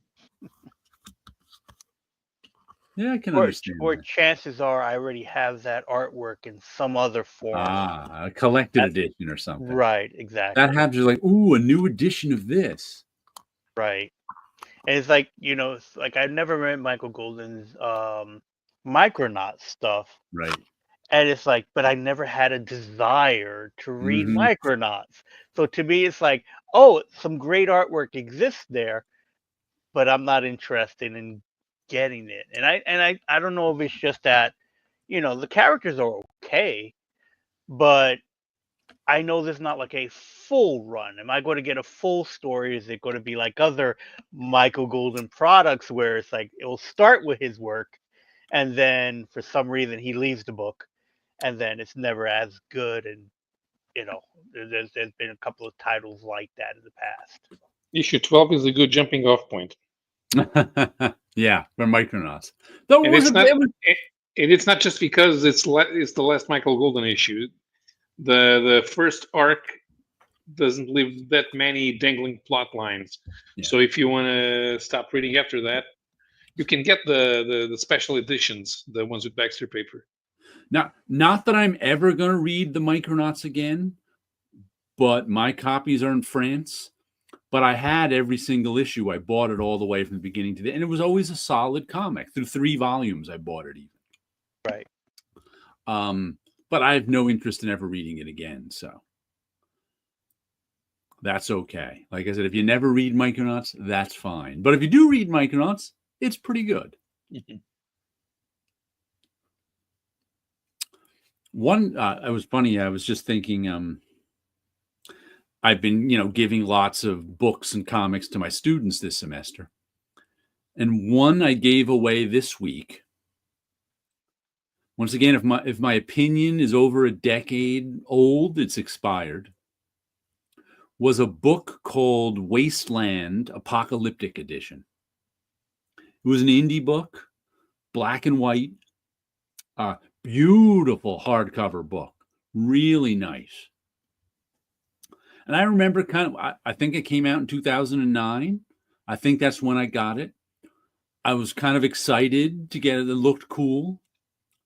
Yeah, I can understand. Or chances are I already have that artwork in some other form. A collected edition or something. Right, exactly. That happens, you're like, ooh, a new edition of this. Right. And it's like, it's like I've never read Michael Golden's Micronaut stuff. Right. And it's like, but I never had a desire to read Micronauts. So to me, it's like, oh, some great artwork exists there, but I'm not interested in getting it. And I don't know if it's just that, the characters are okay, but I know there's not like a full run. Am I going to get a full story? Is it going to be like other Michael Golden products where it's like it will start with his work, and then for some reason he leaves the book, and then it's never as good? And there's been a couple of titles like that in the past. Issue 12 is a good jumping off point. Yeah, for Micronauts. It's not just because it's the last Michael Golden issue. The first arc doesn't leave that many dangling plot lines. Yeah. So if you want to stop reading after that, you can get the special editions, the ones with Baxter paper. Now, not that I'm ever going to read the Micronauts again, but my copies are in France. But I had every single issue. I bought it all the way from the beginning to the end. And it was always a solid comic. Through 3 volumes, I bought it even. Right. But I have no interest in ever reading it again, so that's okay. Like I said, if you never read Micronauts, that's fine. But if you do read Micronauts, it's pretty good. It was funny. I was just thinking, I've been, giving lots of books and comics to my students this semester. And one I gave away this week once again, if my opinion is over a decade old, it's expired, was a book called Wasteland Apocalyptic Edition. It was an indie book, black and white, beautiful hardcover book, really nice. And I remember I think it came out in 2009. I think that's when I got it. I was kind of excited to get it. It looked cool.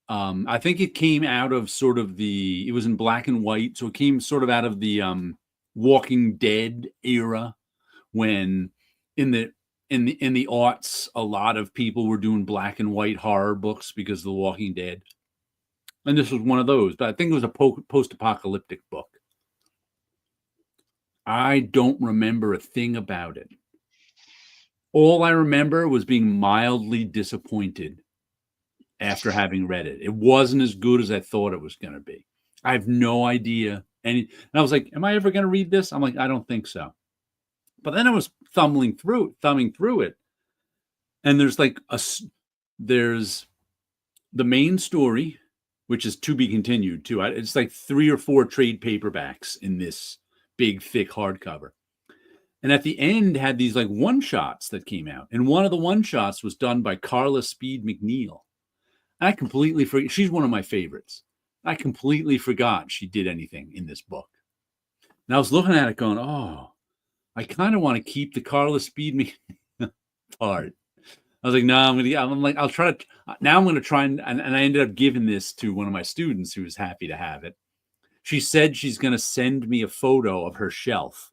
I think it came out of it was in black and white. So it came sort of out of the Walking Dead era, when in the aughts, a lot of people were doing black and white horror books because of The Walking Dead. And this was one of those, but I think it was a post-apocalyptic book. I don't remember a thing about it. All I remember was being mildly disappointed after having read it. It wasn't as good as I thought it was going to be. I have no idea. And I was like, am I ever going to read this? I'm like, I don't think so. But then I was thumbing through it. And there's the main story, which is to be continued too. It's like 3 or 4 trade paperbacks in this big, thick hardcover. And at the end had these like one-shots that came out. And one of the one-shots was done by Carla Speed McNeil. I completely forget. She's one of my favorites. I completely forgot she did anything in this book. And I was looking at it going, oh, I kind of want to keep the Carla Speed McNeil part. I was like, no, I'll try to, now I'm going to try and I ended up giving this to one of my students who was happy to have it. She said she's going to send me a photo of her shelf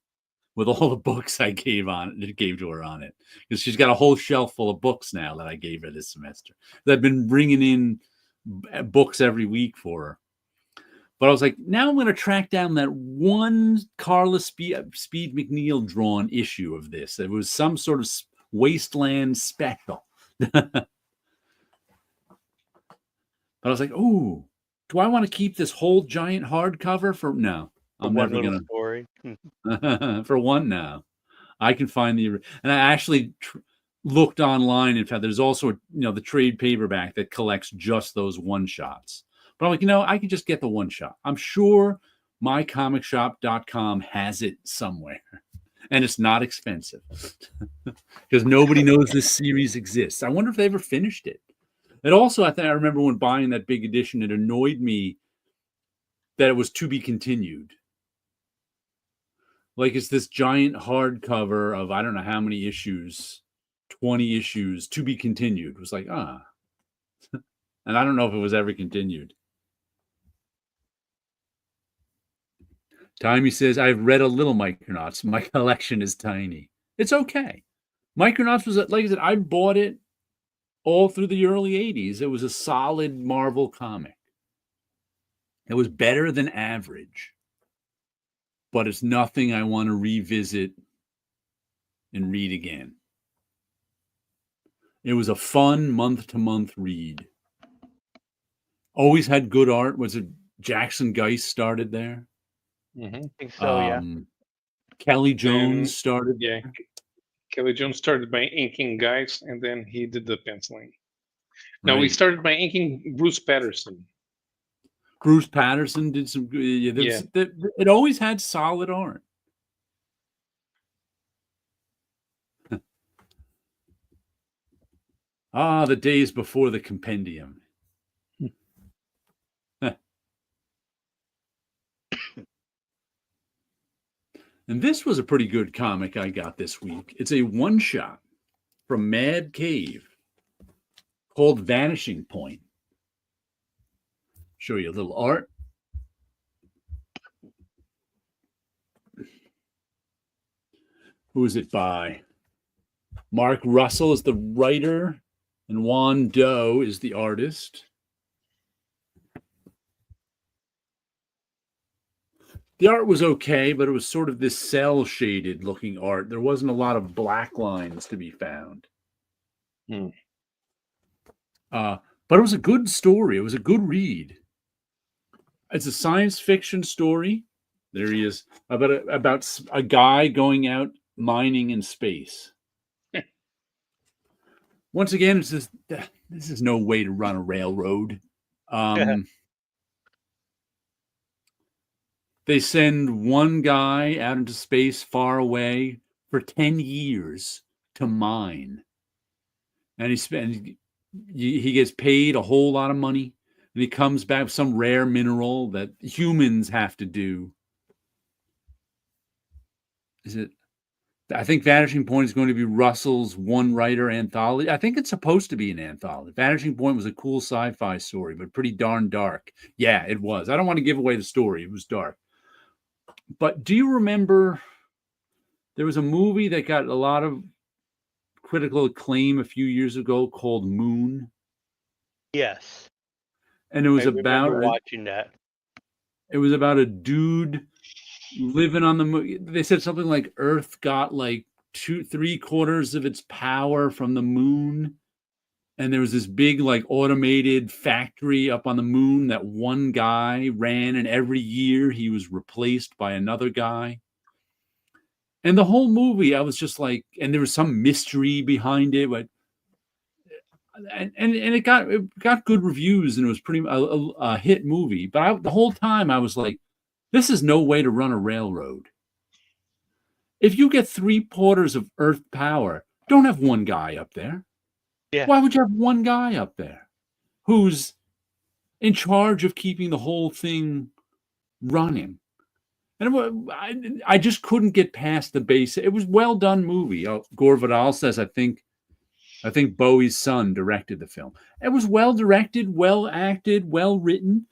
with all the books I gave to her on it, because she's got a whole shelf full of books now that I gave her this semester. I've been bringing in books every week for her. But I was like, now I'm going to track down that one Carla Speed McNeil drawn issue of this. It was some sort of Wasteland special. But I was like, oh, do I want to keep this whole giant hardcover for? No, I'm never going to. Story. For one now. I can find and I actually looked online. In fact, there's also, the trade paperback that collects just those one-shots. But I'm like, I can just get the one-shot. I'm sure mycomicshop.com has it somewhere. And it's not expensive. Because nobody knows this series exists. I wonder if they ever finished it. And also, I remember when buying that big edition, it annoyed me that it was to be continued. Like, it's this giant hardcover of I don't know how many issues, 20 issues, to be continued. It was like, And I don't know if it was ever continued. Timey says, I've read a little Micronauts. My collection is tiny. It's okay. Micronauts was, like I said, I bought it all through the early 80s. It was a solid Marvel comic. It was better than average. But it's nothing I want to revisit and read again. It was a fun month-to-month read. Always had good art. Was it Jackson Geist started there? Mm-hmm. I think so, yeah. Kelly Jones started. Yeah, Kelly Jones started by inking Geist, and then he did the penciling. Now we started by inking Bruce Patterson. Bruce Patterson did some good. Yeah, it always had solid art. The days before the compendium. And this was a pretty good comic I got this week. It's a one-shot from Mad Cave called Vanishing Point. Show you a little art. Who is it by? Mark Russell is the writer, and Juan Doe is the artist. The art was okay, but it was sort of this cell-shaded looking art. There wasn't a lot of black lines to be found. But it was a good story. It was a good read. It's a science fiction story. There he is, about a guy going out mining in space. Once again, this is no way to run a railroad. They send one guy out into space far away for 10 years to mine. And he gets paid a whole lot of money. And he comes back with some rare mineral that humans have to do. I think Vanishing Point is going to be Russell's one-writer anthology. I think it's supposed to be an anthology. Vanishing Point was a cool sci-fi story, but pretty darn dark. Yeah, it was. I don't want to give away the story. It was dark. But do you remember there was a movie that got a lot of critical acclaim a few years ago called Moon? Yes. And it was I remember watching that. It was about a dude living on the moon. They said something like Earth got like 3/4 of its power from the moon. And there was this big, like, automated factory up on the moon that one guy ran, and every year he was replaced by another guy. And the whole movie, I was just like, and there was some mystery behind it, but and it got good reviews, and it was pretty a hit movie. But the whole time I was like, this is no way to run a railroad. If you get 3/4 of Earth power, don't have one guy up there. Yeah. Why would you have one guy up there who's in charge of keeping the whole thing running? And I just couldn't get past the base. It was well done movie. Gore Vidal says, I think Bowie's son directed the film. It was well directed, well acted, well written,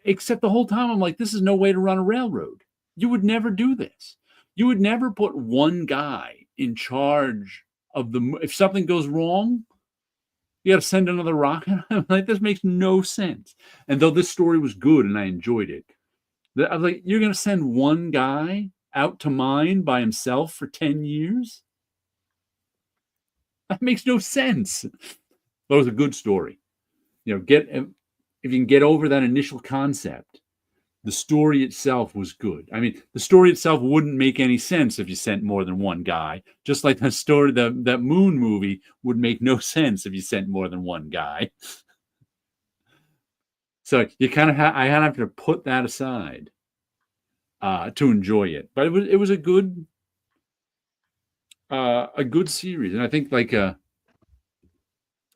except the whole time I'm like, this is no way to run a railroad. You would never do this. You would never put one guy in charge of if something goes wrong, you got to send another rocket. Like, this makes no sense. And though this story was good and I enjoyed it, I was like, you're going to send one guy out to mine by himself for 10 years? That makes no sense. But it was a good story. You know, if you can get over that initial concept, the story itself was good. I mean, the story itself wouldn't make any sense if you sent more than one guy. Just like that Moon movie would make no sense if you sent more than one guy. So you kind of I have to put that aside to enjoy it. But it was a good series, and I think like I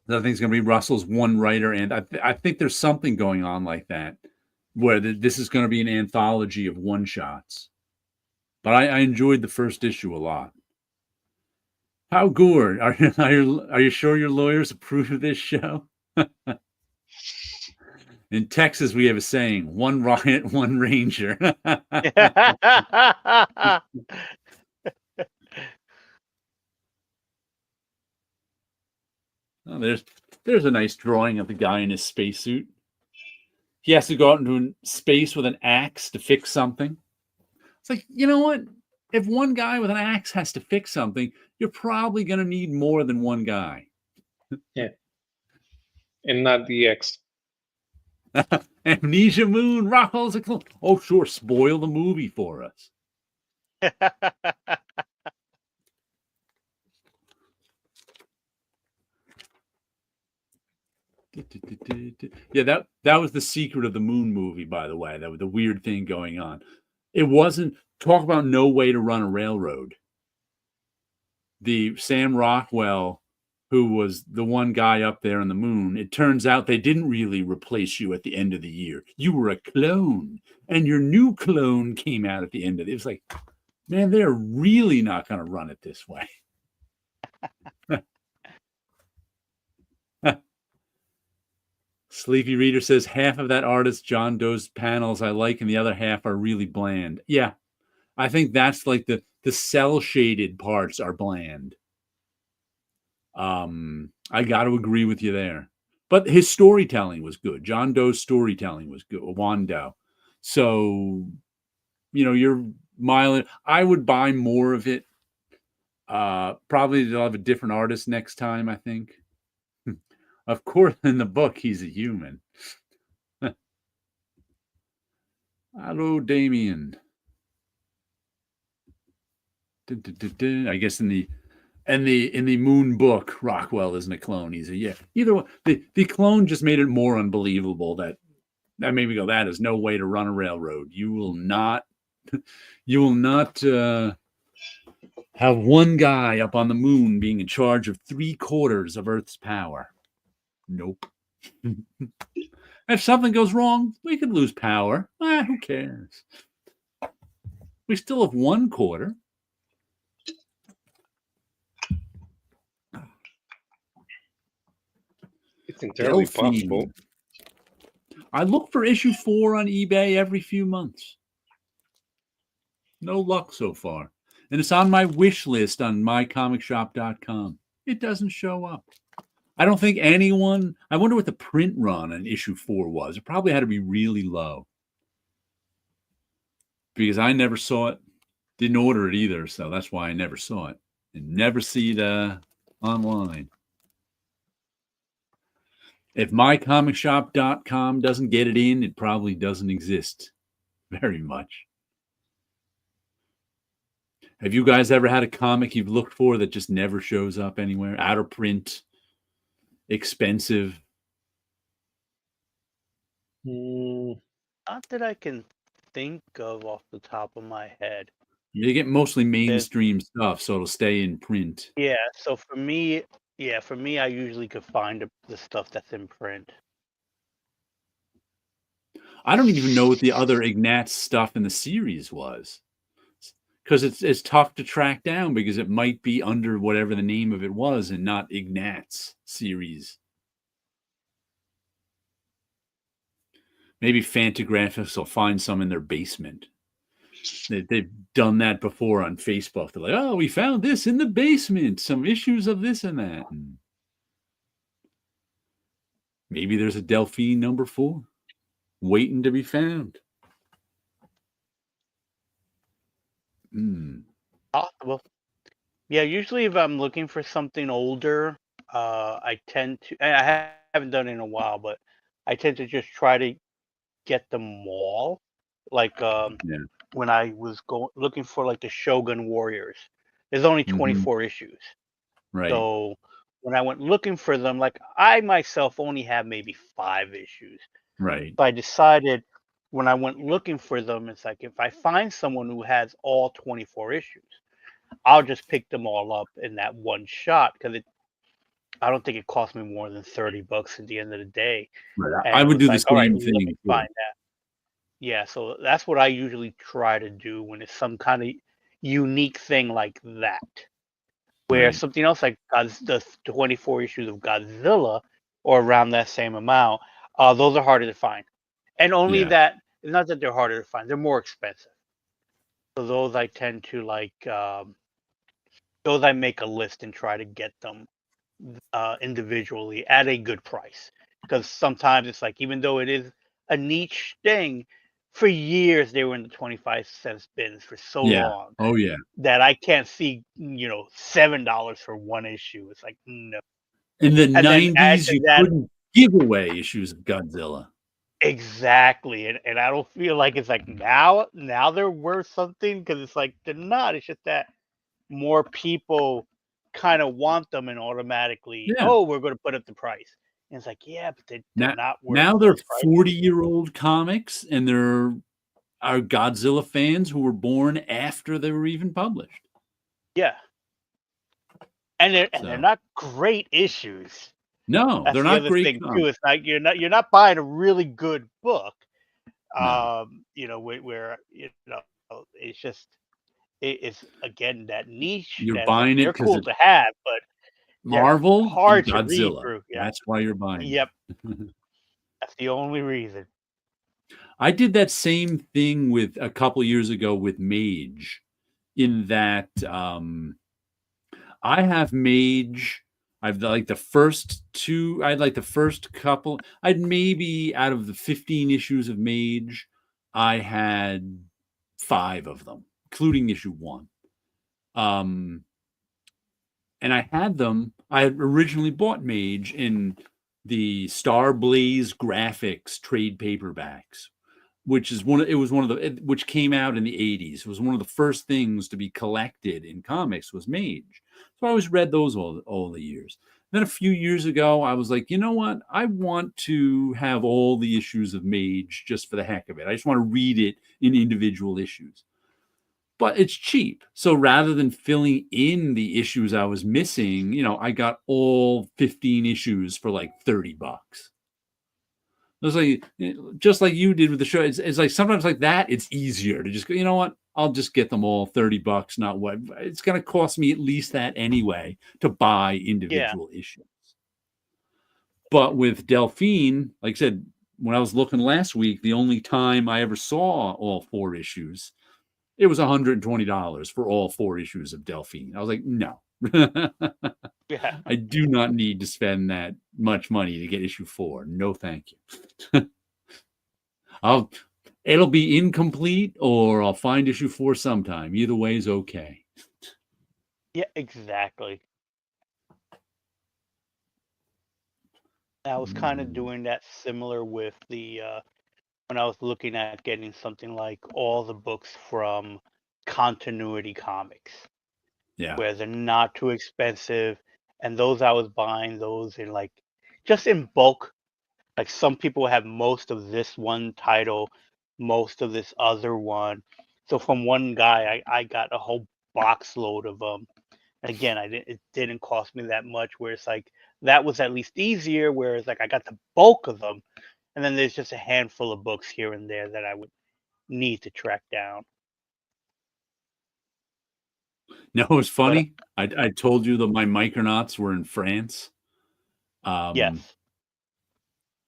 think it's going to be Russell's one writer, and I think there's something going on like that, where this is going to be an anthology of one shots. But I enjoyed the first issue a lot. How Gore, are you sure your lawyers approve of this show? In Texas, we have a saying: one riot, one ranger. Oh, there's a nice drawing of the guy in his spacesuit. He has to go out into space with an axe to fix something. It's like, you know what? If one guy with an axe has to fix something, you're probably going to need more than one guy. Yeah. And not the X. Amnesia Moon, Rockwell's a clone. Oh, sure. Spoil the movie for us. Yeah, that was the secret of the Moon movie, by the way. That was the weird thing going on. It wasn't, talk about no way to run a railroad. The Sam Rockwell, who was the one guy up there on the moon, it turns out they didn't really replace you at the end of the year. You were a clone, and your new clone came out at the end of it. It was like, man, they're really not going to run it this way. Sleepy Reader says half of that artist John Doe's panels I like, and the other half are really bland. Yeah, I think that's like the cell shaded parts are bland. I got to agree with you there. But his storytelling was good. John Doe's storytelling was good. Wando. So, you're miling. I would buy more of it. Probably they'll have a different artist next time, I think. Of course, in the book, he's a human. Hello, Damien. I guess in the Moon book, Rockwell isn't a clone. He's either one. The clone just made it more unbelievable that That made me go, that is no way to run a railroad. You will not have one guy up on the moon being in charge of 3/4 of Earth's power. Nope. If something goes wrong, we could lose power. Who cares? We still have 1/4. It's entirely Delphine. possible. I look for issue 4 on eBay every few months. No luck so far. And it's on my wish list on mycomicshop.com. It doesn't show up. I don't think anyone, I wonder what the print run on issue 4 was. It probably had to be really low. Because I never saw it. Didn't order it either, so that's why I never saw it. And never see it online. If mycomicshop.com doesn't get it in, it probably doesn't exist very much. Have you guys ever had a comic you've looked for that just never shows up anywhere? Out of print, expensive? Not that I can think of off the top of my head. You get mostly mainstream stuff, so it'll stay in print. Yeah, so for me, I usually could find the stuff that's in print. I don't even know what the other Ignatz stuff in the series was. Because it's tough to track down because it might be under whatever the name of it was and not Ignatz series. Maybe Fantagraphics will find some in their basement. They've done that before on Facebook. They're like, oh, we found this in the basement. Some issues of this and that. And maybe there's a Delphine number 4 waiting to be found. Possible. Yeah, usually if I'm looking for something older, I tend to, and I haven't done it in a while, but I tend to just try to get them all. Like when I was looking for like the Shogun Warriors, there's only 24 issues. Right. So when I went looking for them, like I myself only have maybe 5 issues. Right. So I decided when I went looking for them, it's like if I find someone who has all 24 issues, I'll just pick them all up in that one shot because I don't think it cost me more than $30 at the end of the day. Right. I would do the same thing. Let me find that. Yeah, so that's what I usually try to do when it's some kind of unique thing like that. Where something else like the 24 issues of Godzilla or around that same amount, those are harder to find. And only that, it's not that they're harder to find, they're more expensive. So those I tend to like, those I make a list and try to get them individually at a good price. Because sometimes it's like, even though it is a niche thing, for years they were in the 25-cent bins for so long. Oh yeah. That I can't see, $7 for one issue. It's like, no. In the 90s, you couldn't give away issues of Godzilla. Exactly. And I don't feel like it's like now they're worth something because it's like they're not. It's just that more people kind of want them and automatically, we're going to put up the price. And it's like, yeah, but they're not worth. Now they're 40-year-old comics, and there are Godzilla fans who were born after they were even published. Yeah, and they're not great issues. No, they're not great. Too. It's like you're not buying a really good book. No. Where it's just it's again that niche. You're buying it they're cool to have, but Marvel, hard Godzilla. to read through. Yeah. That's why you're buying. Yep, that's the only reason. I did that same thing with a couple years ago with Mage, in that I have Mage. I've like the first 2. I'd like the first couple. I'd maybe out of the 15 issues of Mage, I had 5 of them, including issue 1. And I had them. I had originally bought Mage in the Star Blaze Graphics trade paperbacks, which came out in the 80s. It was one of the first things to be collected in comics was Mage. So I always read those all the years. Then a few years ago, I was like, you know what? I want to have all the issues of Mage just for the heck of it. I just want to read it in individual issues. But it's cheap. So rather than filling in the issues I was missing, I got all 15 issues for like $30. It was like, just like you did with the show. It's like sometimes like that, it's easier to just go, you know what? I'll just get them all $30. Not what it's going to cost me at least that anyway to buy Yeah. individual issues. But with Delphine, like I said, when I was looking last week, the only time I ever saw all 4 issues, it was $120 for all 4 issues of Delphine. I was like, no. Yeah. I do not need to spend that much money to get issue 4. No, thank you. It'll be incomplete, or I'll find issue 4 sometime. Either way is okay. Yeah, exactly. I was kind of doing that similar with the when I was looking at getting something like all the books from Continuity Comics, Yeah. where they're not too expensive, and those I was buying those in like just in bulk. Like some people have most of this one title, most of this other one. So from one guy, I got a whole box load of them. And again, it didn't cost me that much. Where it's like that was at least easier. Whereas like I got the bulk of them, and then there's just a handful of books here and there that I would need to track down. No, it's But funny. I told you that my Micronauts were in France. yes,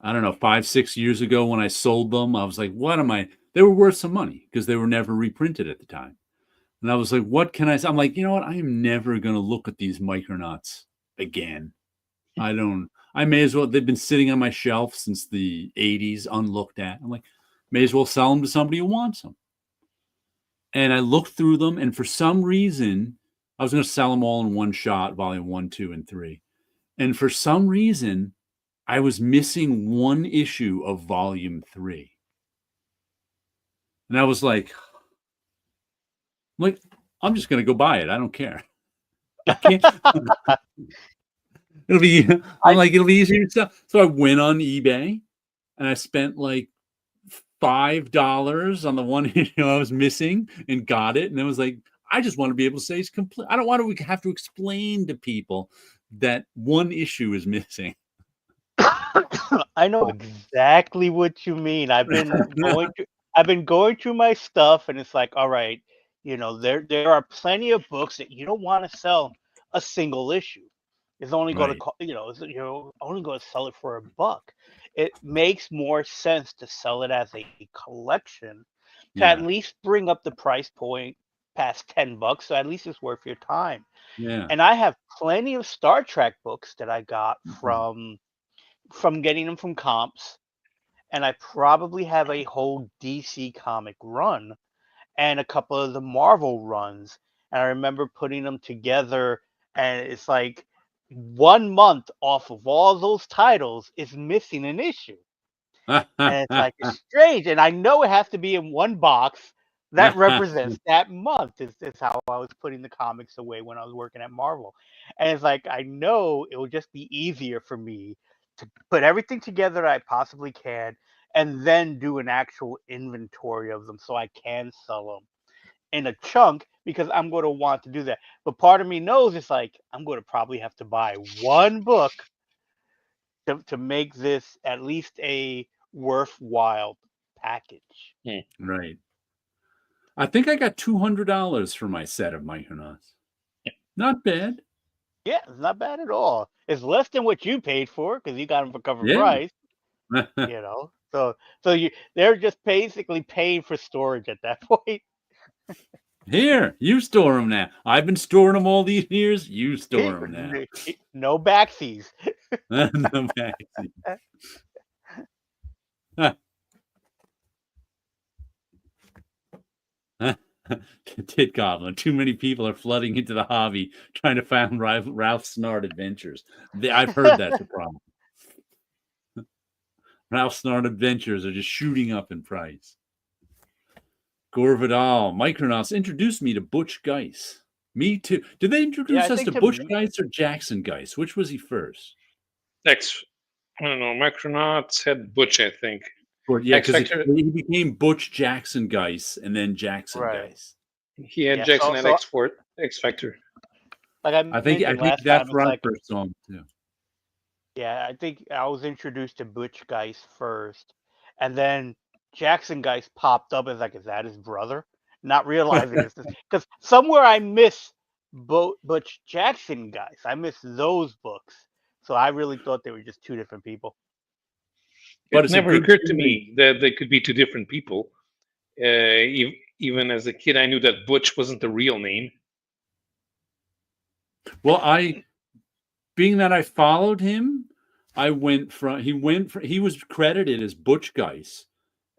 I don't know, 5, 6 years ago when I sold them, I was like, what am I? They were worth some money because they were never reprinted at the time. And I was like, what can I say? I'm like, you know what? I am never going to look at these Micronauts again. I may as well, they've been sitting on my shelf since the 80s, unlooked at. I'm like, may as well sell them to somebody who wants them. And I looked through them, and for some reason, I was going to sell them all in one shot, volume 1, 2, and 3. And for some reason, I was missing one issue of volume 3. And I was like, I'm just going to go buy it. I don't care. I can't. It'll be, I'm like, it'll be easier to sell. So I went on eBay and I spent like $5 on the one issue I was missing and got it. And it was like, I just want to be able to say it's complete. I don't want to have to explain to people that one issue is missing. I know exactly what you mean. I've been going through my stuff, and it's like, all right, there are plenty of books that you don't want to sell a single issue. It's only going Right. to you're only going to sell it for $1. It makes more sense to sell it as a collection to at Yeah. least bring up the price point past $10, so at least it's worth your time. Yeah. And I have plenty of Star Trek books that I got Mhm. from getting them from comps, and I probably have a whole DC comic run and a couple of the Marvel runs. And I remember putting them together, and it's like 1 month off of all those titles is missing an issue. And it's like it's strange. And I know it has to be in one box that represents that month. Is how I was putting the comics away when I was working at Marvel. And it's like I know it would just be easier for me to put everything together that I possibly can and then do an actual inventory of them so I can sell them in a chunk because I'm going to want to do that. But part of me knows it's like I'm going to probably have to buy one book to make this at least a worthwhile package. Right. I think I got $200 for my set of Micronauts. Not bad. Yeah, it's not bad at all. It's less than what you paid for because you got them for cover Yeah. price. So they're just basically paying for storage at that point. Here, you store them now. I've been storing them all these years. You store them now. No backsies. No vaccine. Tit Goblin. Too many people are flooding into the hobby trying to find Ralph Snart adventures. I've heard that's a problem. Ralph Snart adventures are just shooting up in price. Gore Vidal. Micronauts introduced me to Butch Geis. Me too. Did they Yeah, introduce I us to think to Butch me, Geist or Jackson Geist? Which was he first? I don't know. Micronauts had Butch, I think. Or, yeah, X because Factor, he became Butch Jackson Geist and then Jackson right? Geist. he had Yeah. Jackson So and so X Factor. like I I think mentioned last that's time, it's where I like first saw him too. yeah, I think I was introduced to Butch Geist first, and then Jackson Geist popped up as like, is that his brother? Not realizing it's because somewhere I miss Butch Jackson Geist. I miss those books, so I really thought they were just two different people. But It it's a never good occurred to feeling. me that they could be two different people. Even as a kid, I knew that Butch wasn't the real name. Well, being that I followed him, he was credited as Butch Geist,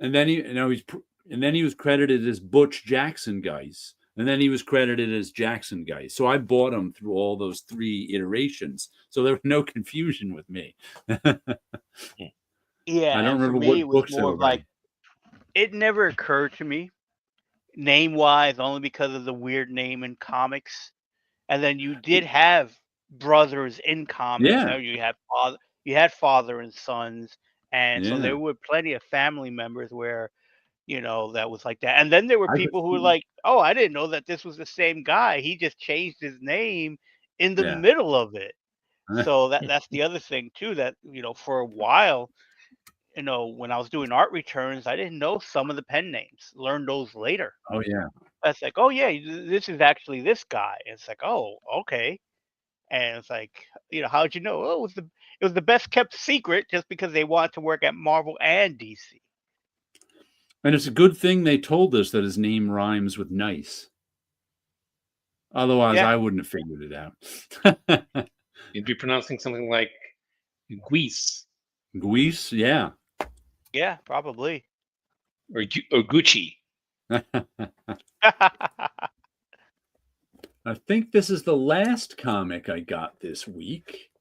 and then he was credited as Butch Jackson Geist, and then he was credited as Jackson Geist. So I bought him through all those 3 iterations, so there was no confusion with me. I Yeah, don't and for remember me, what it was books they more were of like writing. it never occurred to me name wise, only because of the weird name in comics. And then you did have brothers in comics. Yeah, You had father and sons, and so yeah. there were plenty of family members where that was like that. And then there were I could people who were see. like, "Oh, I didn't know that this was the same guy. He just changed his name in the Yeah. middle of it." So that's the other thing too. That for a while, when I was doing art returns, I didn't know some of the pen names. Learned those later. Oh, yeah. That's like, oh yeah, this is actually this guy. It's like, oh, okay. And it's like, how'd you know? Oh, it was the best kept secret just because they wanted to work at Marvel and DC. And it's a good thing they told us that his name rhymes with nice. Otherwise, Yeah, I wouldn't have figured it out. You'd be pronouncing something like Guis Guis, yeah. yeah, probably. or Gucci. I think this is the last comic I got this week,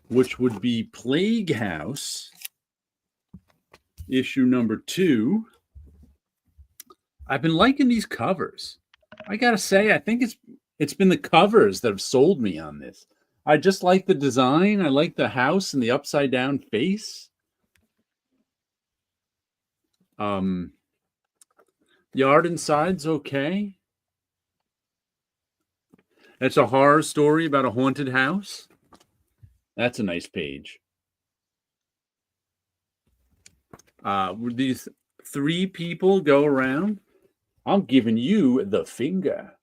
which would be Plague House, issue number 2. I've been liking these covers. I gotta say, I think it's been the covers that have sold me on this. I just like the design. I like the house and the upside down face. The art inside's okay. It's a horror story about a haunted house. That's a nice page. These 3 people go around. I'm giving you the finger.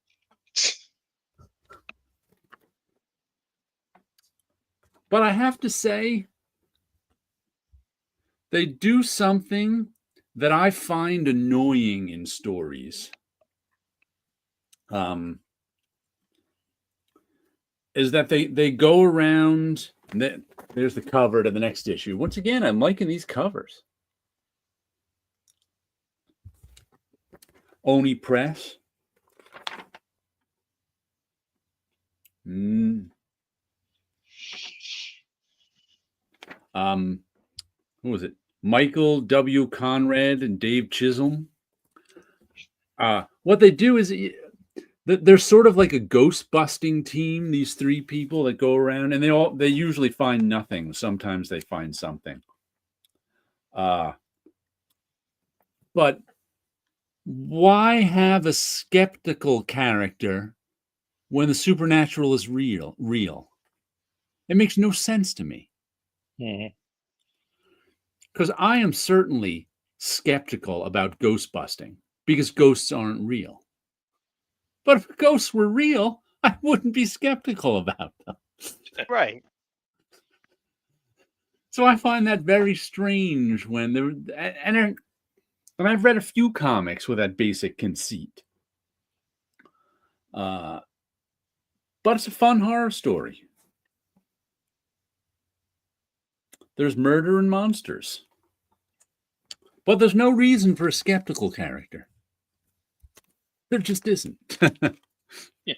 But I have to say, they do something that I find annoying in stories. Is that they go around. There's the cover to the next issue. Once again, I'm liking these covers. Oni Press. Who was it? Michael W. Conrad and Dave Chisholm. What they do is they're sort of like a ghost busting team. These 3 people that go around, and they usually find nothing. Sometimes they find something. But why have a skeptical character when the supernatural is real? It makes no sense to me. Because I am certainly skeptical about ghost busting because ghosts aren't real. But if ghosts were real, I wouldn't be skeptical about them. Right. So I find that very strange and I've read a few comics with that basic conceit. But it's a fun horror story. There's murder and monsters. But there's no reason for a skeptical character. There just isn't. Yeah.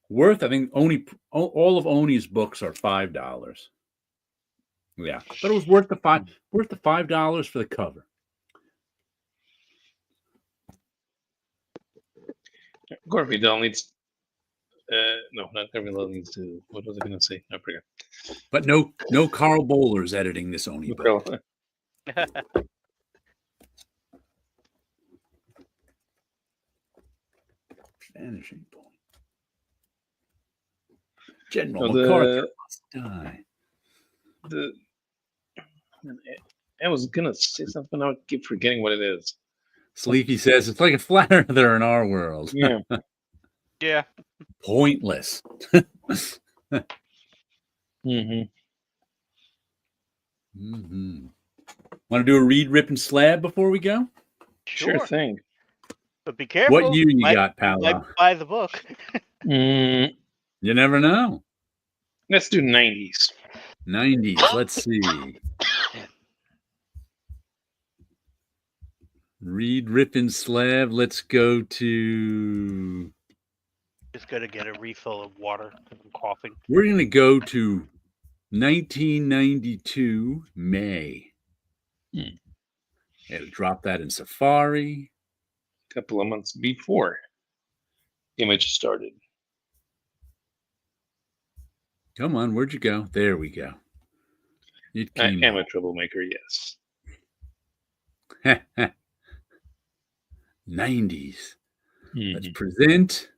Worth, I think, all of Oni's books are $5. Yeah, but it was worth the $5 for the cover. Gore Vidal needs. No, not Gore Vidal needs to. What was I going to say? I forgot. But no Carl Bowler's editing this Oni book. Vanishing point. General MacArthur must die. I was gonna say something. I keep forgetting what it is. Sleepy says it's like a flat earther in our world. Yeah. Yeah. Pointless. Mm-hmm. Mm-hmm. Want to do a read, rip, and slab before we go? Sure thing. But be careful. What year you got, Paulo? Might buy the book. You never know. Let's do 90s. 90s. Let's see. Read, rip, and slab. Let's go to... Just got to get a refill of water. I'm coughing. We're going to go to 1992 May. It'll drop that in Safari. A couple of months before Image started. Come on, where'd you go? There we go. I am a troublemaker, yes. 90s. Let's present.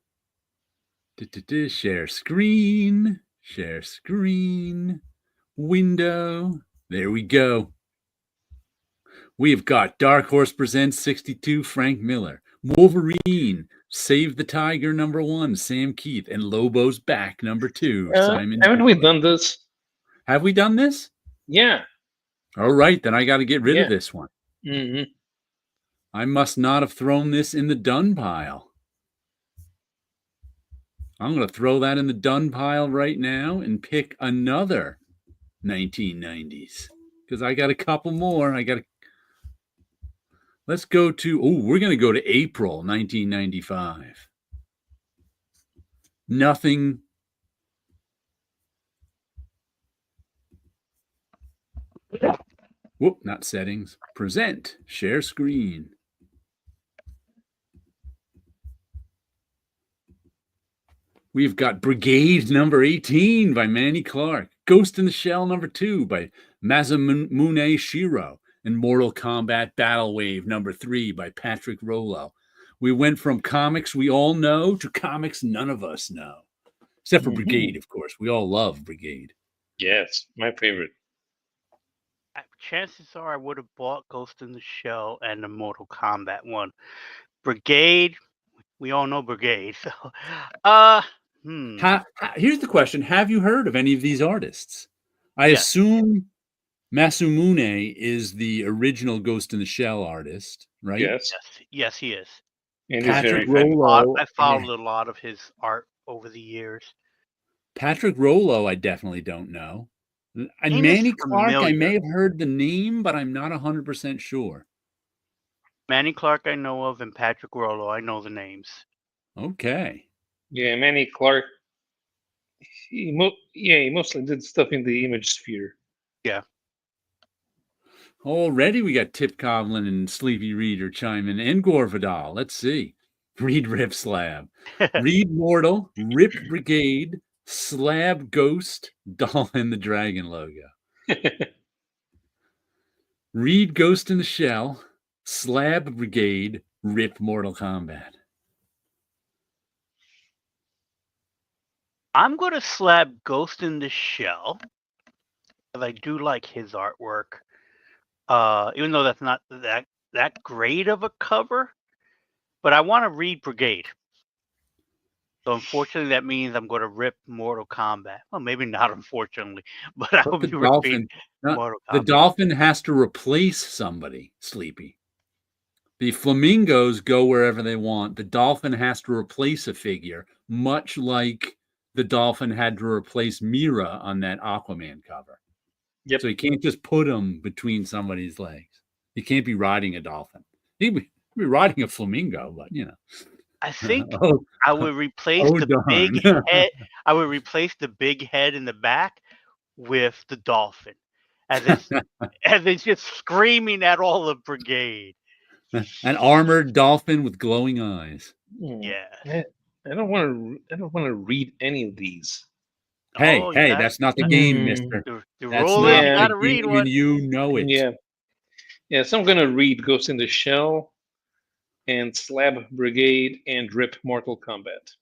Share screen. Share screen. Window. There we go. We've got Dark Horse Presents 62, Frank Miller. Wolverine, Save the Tiger, #1, Sam Keith. And Lobo's Back, #2, Simon. Haven't we done this? Have we done this? Yeah. All right, then I got to get rid of this one. Mm-hmm. I must not have thrown this in the done pile. I'm going to throw that in the done pile right now and pick another 1990s because I got a couple more. Let's go to, we're going to go to April 1995. Nothing. Whoop, not settings. Present, share screen. We've got Brigade #18 by Manny Clark. Ghost in the Shell #2 by Masamune Shiro. And Mortal Kombat Battle Wave #3 by Patrick Rollo. We went from comics we all know to comics none of us know. Except for Brigade, of course. We all love Brigade. Yes, my favorite. Chances are I would have bought Ghost in the Shell and the Mortal Kombat one. Brigade, we all know Brigade. So, here's the question. Have you heard of any of these artists? I assume Masamune is the original Ghost in the Shell artist, right? Yes, he is. And Patrick Rollo. I followed a lot of his art over the years. Patrick Rollo, I definitely don't know. And Manny Clark, I may have heard the name, but I'm not 100% sure. Manny Clark I know of, and Patrick Rollo, I know the names. Okay. Yeah, Manny Clark. He mostly did stuff in the Image sphere. Yeah. Already we got Tip Coughlin and Sleepy Reader chiming in, and Gore Vidal. Let's see. Read Rip Slab. Read Mortal. Rip Brigade. Slab Ghost. Dolphin the Dragon logo. Read Ghost in the Shell. Slab Brigade. Rip Mortal Kombat. I'm going to slab Ghost in the Shell. Because I do like his artwork. Even though that's not that great of a cover. But I want to read Brigade. So unfortunately, that means I'm going to rip Mortal Kombat. Well, maybe not unfortunately, but I will be ripping Mortal Kombat. The Dolphin has to replace somebody, Sleepy. The Flamingos go wherever they want. The Dolphin has to replace a figure, much like the Dolphin had to replace Mira on that Aquaman cover. Yep. So you can't just put him between somebody's legs. You can't be riding a dolphin. He'd be riding a flamingo, but you know. I think I would replace big head. I would replace the big head in the back with the dolphin, as it's just screaming at all of Brigade. An armored dolphin with glowing eyes. Yeah. I don't want to. I don't want to read any of these. Hey, Oh, you hey, got that's not the got game, Mm, mister. the That's rule is not you yeah, the gotta read game, and one. you know it. yeah, yeah. So I'm gonna read Ghost in the Shell and Slab Brigade and Rip Mortal Kombat.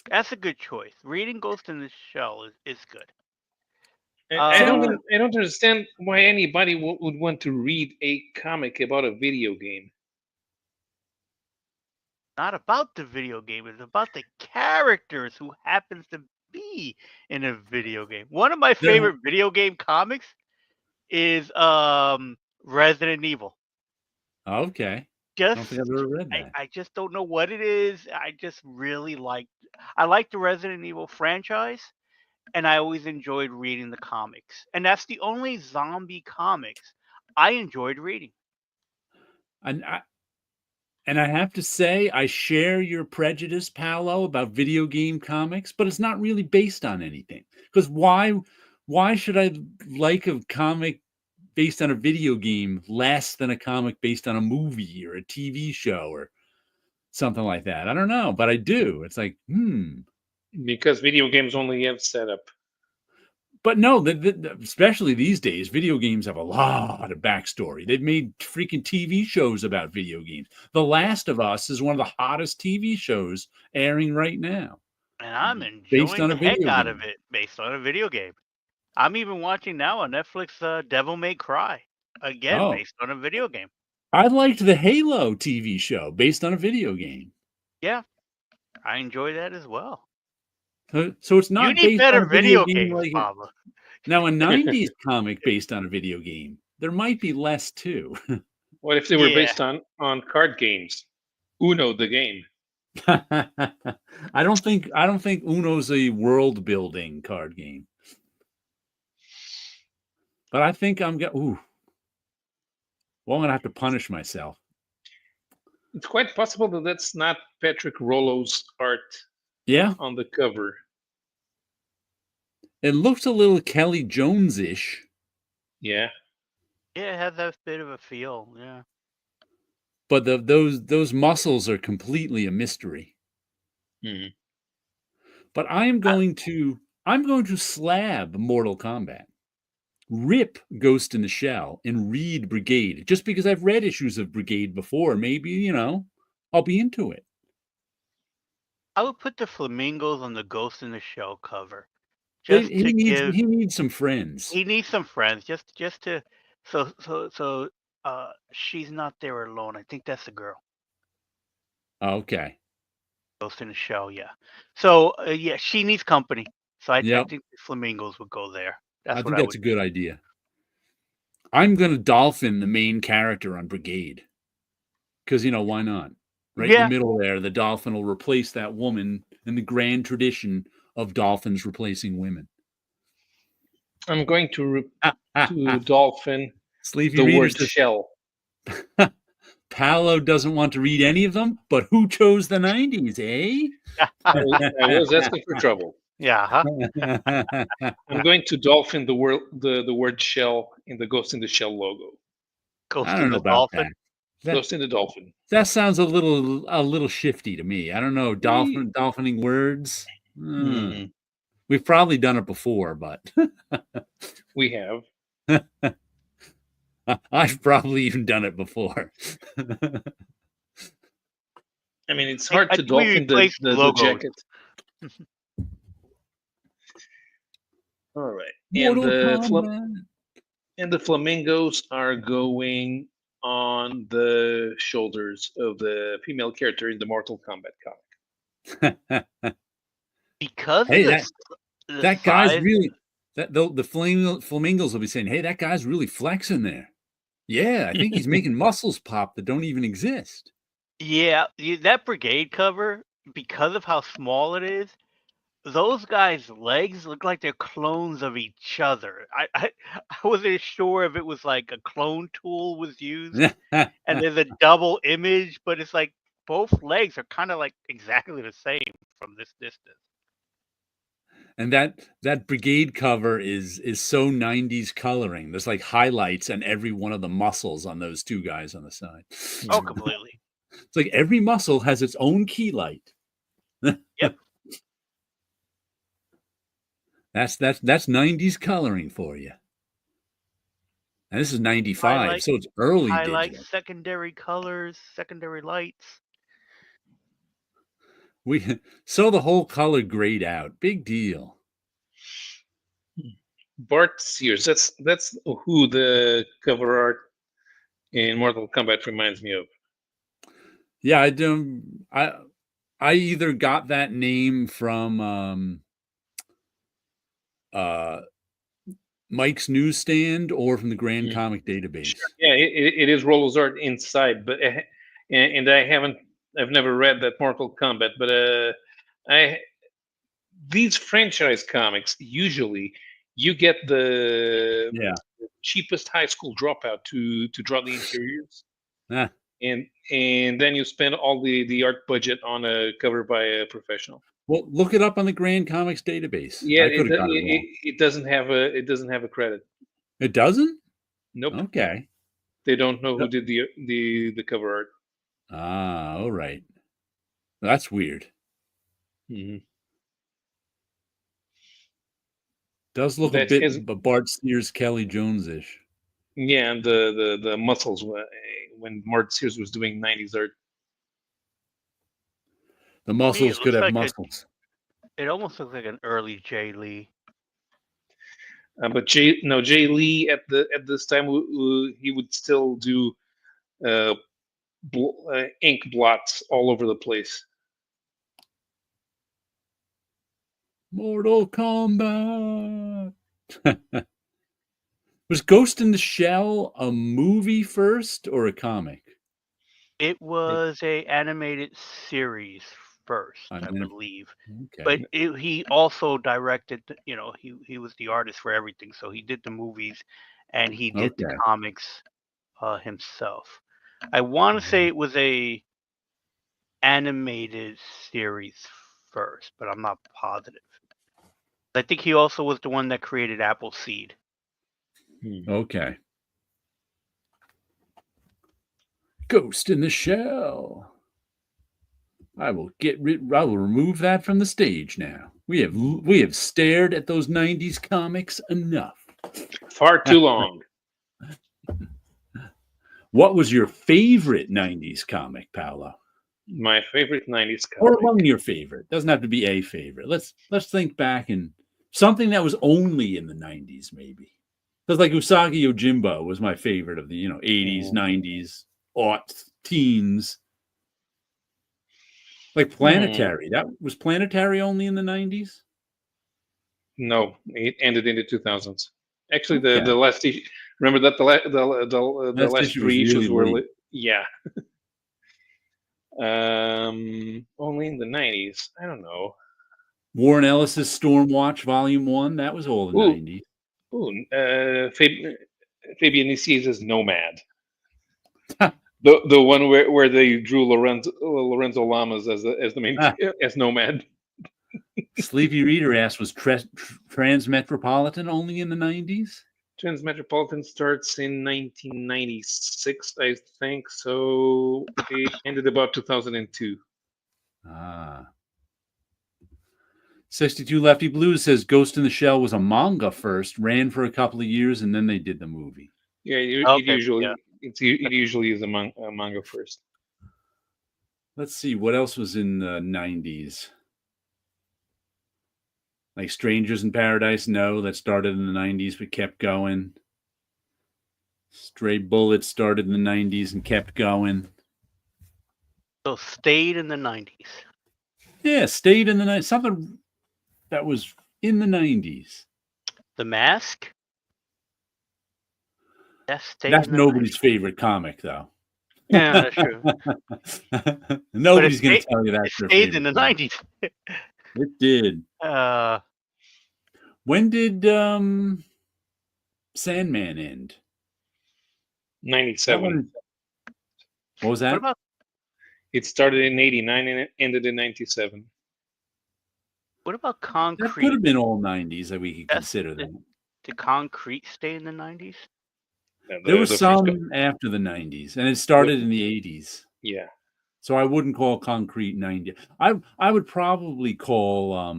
That's a good choice. Reading Ghost in the Shell is good. I See, I'm don't. gonna. I don't understand why anybody would want to read a comic about a video game. Not about the video game, it's about the characters who happens to be in a video game. One of my The, favorite video game comics is Resident Evil. okay, I don't Just think I've ever read that. I just don't know what it is. I just really I like the Resident Evil franchise, and I always enjoyed reading the comics. And that's the only zombie comics I enjoyed reading. And I have to say, I share your prejudice, Paolo, about video game comics, but it's not really based on anything. Because why should I like a comic based on a video game less than a comic based on a movie or a TV show or something like that? I don't know, but I do. It's like, Because video games only have setup. But no, especially these days, video games have a lot of backstory. They've made freaking TV shows about video games. The Last of Us is one of the hottest TV shows airing right now, And I'm based enjoying on the a heck video out of game. it based on a video game. I'm even watching now on Netflix Devil May Cry. Again, Oh, based on a video game. I liked the Halo TV show based on a video game. Yeah, I enjoy that as well. So it's You not need based on better a video video game games, like it. Pablo. Now, a 90s comic based on a video game, there might be less too. What if they were Yeah. based on card games? Uno, the game. I don't think Uno's a world building card game. But I think I'm going. Ooh, well, I'm gonna have to punish myself. It's quite possible that that's not Patrick Rollo's art Yeah, on the cover. it looks a little Kelly Jones-ish, Yeah. Yeah, it has that bit of a feel. Yeah. but those muscles are completely a mystery. Mhm. But I'm going to slab Mortal Kombat, rip Ghost in the Shell, and read Brigade just because I've read issues of Brigade before. Maybe I'll be into it. I would put the flamingos on the Ghost in the Shell cover. Just to give He needs some friends. he needs some friends. Just to so she's not there alone. I think that's the girl. Okay. Ghost in the Shell, yeah. So yeah, she needs company. So I Yep. think the flamingos would go there. I That's think what I that's a would. good idea. I'm gonna dolphin the main character on Brigade. Because why not? Right in the Yeah. middle there, the dolphin will replace that woman in the grand tradition of dolphins replacing women. I'm going to dolphin Sleepy the Reader word says shell. Paolo doesn't want to read any of them, but who chose the 90s, eh? I was asking for trouble. Yeah. Huh? I'm going to dolphin the word shell in the Ghost in the Shell logo. Ghost I in don't know the about dolphin. that. Ghost in the dolphin. That sounds a little shifty to me. I don't know. Dolphining words. Mhm. We've probably done it before, but We have. I've probably even done it before. I mean, it's hard I to think we dolphin replaced the logos. jacket. All right. Mortal Kombat. And the flamingos are going on the shoulders of the female character in the Mortal Kombat comic. Because Hey, of the that guy's size. really the flamingos will be saying, "Hey, that guy's really flexing there." Yeah, I think he's making muscles pop that don't even exist. Yeah, that brigade cover, because of how small it is, those guys' legs look like they're clones of each other. I wasn't sure if it was like a clone tool was used and there's a double image, but it's like both legs are kind of like exactly the same from this distance. And that brigade cover is so 90s coloring. There's like highlights on every one of the muscles on those two guys on the side. Oh, completely. It's like every muscle has its own key light. Yep. That's 90s coloring for you. And this is 95, Highlight, so it's early highlight, digital. secondary colors, secondary lights. We so the whole color grayed out. Big deal. Bart Sears. That's who the cover art in Mortal Kombat reminds me of. Yeah, I either got that name from uh Mike's Newsstand or from the Grand Mm. Comic Database. Sure. Yeah, it is Rollo's art inside, but and I've never read that Mortal Kombat, but I these franchise comics usually you get the Yeah. cheapest high school dropout to draw the interiors, Ah, and then you spend all the art budget on a cover by a professional. well, look it up on the Grand Comics Database. Yeah, I could have got it wrong. it doesn't have a credit. It doesn't? Nope, Okay. they don't know who No. did the cover art. Ah, all right. That's weird. Mm-hmm. Does look a That bit has Bart Sears, Kelly Jones-ish. Yeah, and the muscles when Mart Sears was doing '90s art. The To me, muscles it could looks have like muscles. it almost looks like an early Jay Lee. But Jay Lee at this time he would still do uh, ink blots all over the place. Mortal Kombat. Was Ghost in the Shell a movie first or a comic? It was a animated series first, I believe. Okay. But he also directed. You know, he was the artist for everything. So he did the movies, and he did the Okay. comics himself. I want to say it was a animated series first, but I'm not positive. I think he also was the one that created Appleseed. Okay. Ghost in the Shell. I will remove that from the stage now. We have stared at those 90s comics enough. Far too long. What was your favorite 90s comic, Paulo? My favorite '90s Or comic. among your favorite. Doesn't have to be a favorite. Let's think back and something that was only in the 90s, maybe. Because like Usagi Yojimbo was my favorite of the 80s, 90s, aughts, teens. Like Planetary. That was Planetary only in the 90s? No, it ended in the 2000s. Actually, Okay. the last issue. Remember that the last issue was three issues really were late. yeah. Only in the '90s. I don't know. Warren Ellis's Stormwatch Volume 1, that was all the Ooh. 90s. Ooh, Fabian Niciez's Nomad. The one where they drew Lorenzo Lamas as the main as Nomad. Sleepy Reader asked, was Transmetropolitan only in the 90s? Transmetropolitan starts in 1996, I think. So it ended about 2002. Ah. 62 Lefty Blues says Ghost in the Shell was a manga first, ran for a couple of years, and then they did the movie. Yeah, Okay, it usually is a manga first. Let's see, what else was in the 90s? Like Strangers in Paradise? No, that started in the 90s but kept going. Stray Bullets started in the 90s and kept going. So stayed in the 90s. Yeah, stayed in the 90s. Something that was in the 90s. The Mask? That's in the nobody's 90s. favorite comic, though. Yeah, that's true. Nobody's going to tell you that's it their stayed favorite in the comic. 90s. It did. When did Sandman end? 97. What was that? It started in 89 and it ended in 97. What about Concrete? That could have been all 90s that we could consider that. Did Concrete stay in the 90s? There was some after the 90s, and it started in the 80s. Yeah. So I wouldn't call Concrete 90. I would probably call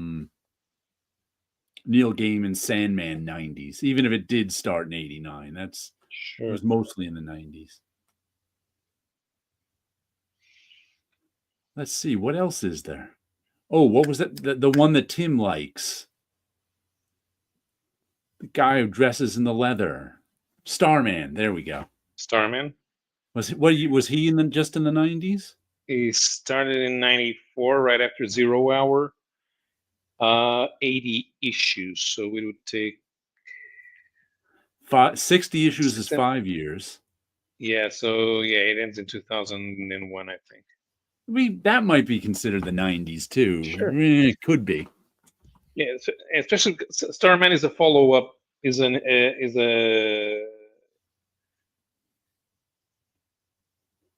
Neil Gaiman's Sandman 90s, even if it did start in 89. It Sure. was mostly in the 90s. Let's see, what else is there? Oh, what was that? The one that Tim likes. The guy who dresses in the leather. Starman. There we go. Starman. Was he just in the 90s? He started in 94, right after Zero Hour. 80 issues, so it would take 60 issues is 5 years. Yeah, so it ends in 2001, I think. That might be considered the 90s too. Sure. It could be. Yeah, especially Starman is a follow-up.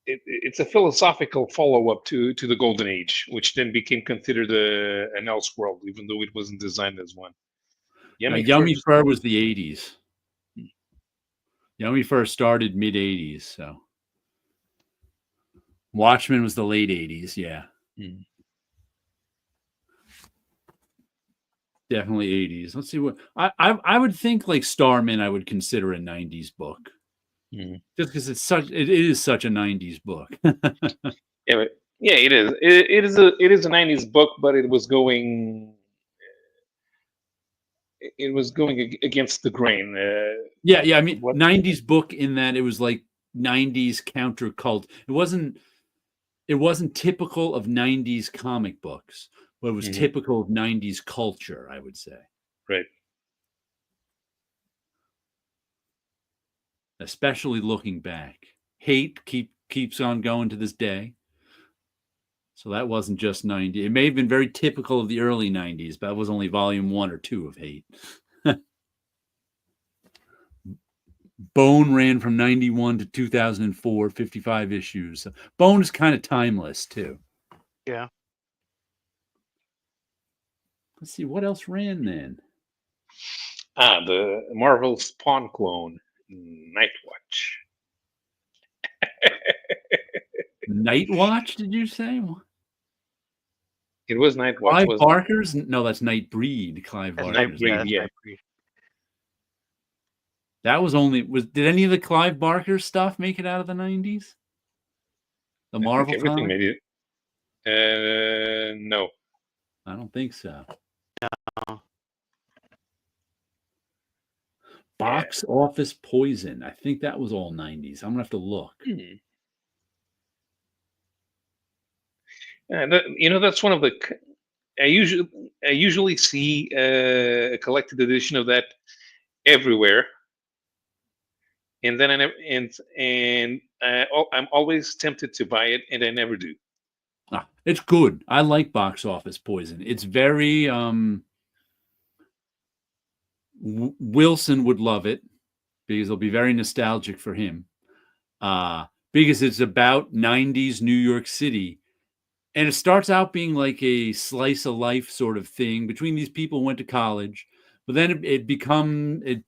It's a philosophical follow-up to the Golden Age, which then became considered an Elseworld, even though it wasn't designed as one. Yummy Fur was the 80s. Yummy Fur started mid 80s, so Watchmen was the late 80s, yeah. Definitely 80s. Let's see what I would think like Starman I would consider a 90s book. Just because it is such a 90s book. Yeah, it is. It is a 90s book, but it was going against the grain. Yeah. I mean, 90s book in that it was like 90s counter cult. It wasn't typical of 90s comic books, but it was typical of 90s culture, I would say. Right. Especially looking back. Hate keeps on going to this day. So that wasn't just 90. It may have been very typical of the early 90s, but that was only volume 1 or 2 of Hate. Bone ran from 91 to 2004, 55 issues. So Bone is kind of timeless, too. Yeah. Let's see, what else ran then? The Marvel Spawn clone, Nightwatch. Nightwatch, did you say? It was Nightwatch. Clive Barker's? No, that's Nightbreed. Clive Barker's. Nightbreed, yeah. Nightbreed. That was did any of the Clive Barker stuff make it out of the 90s? The Marvel everything comic? Maybe. No. I don't think so. No. Box Office Poison. I think that was all 90s. I'm going to have to look. That's one of the. I usually see a collected edition of that everywhere, and then I'm always tempted to buy it, and I never do. It's good. I like Box Office Poison. It's very Wilson would love it because it'll be very nostalgic for him. Because it's about 90s New York City. And it starts out being like a slice of life sort of thing between these people who went to college, but then it kind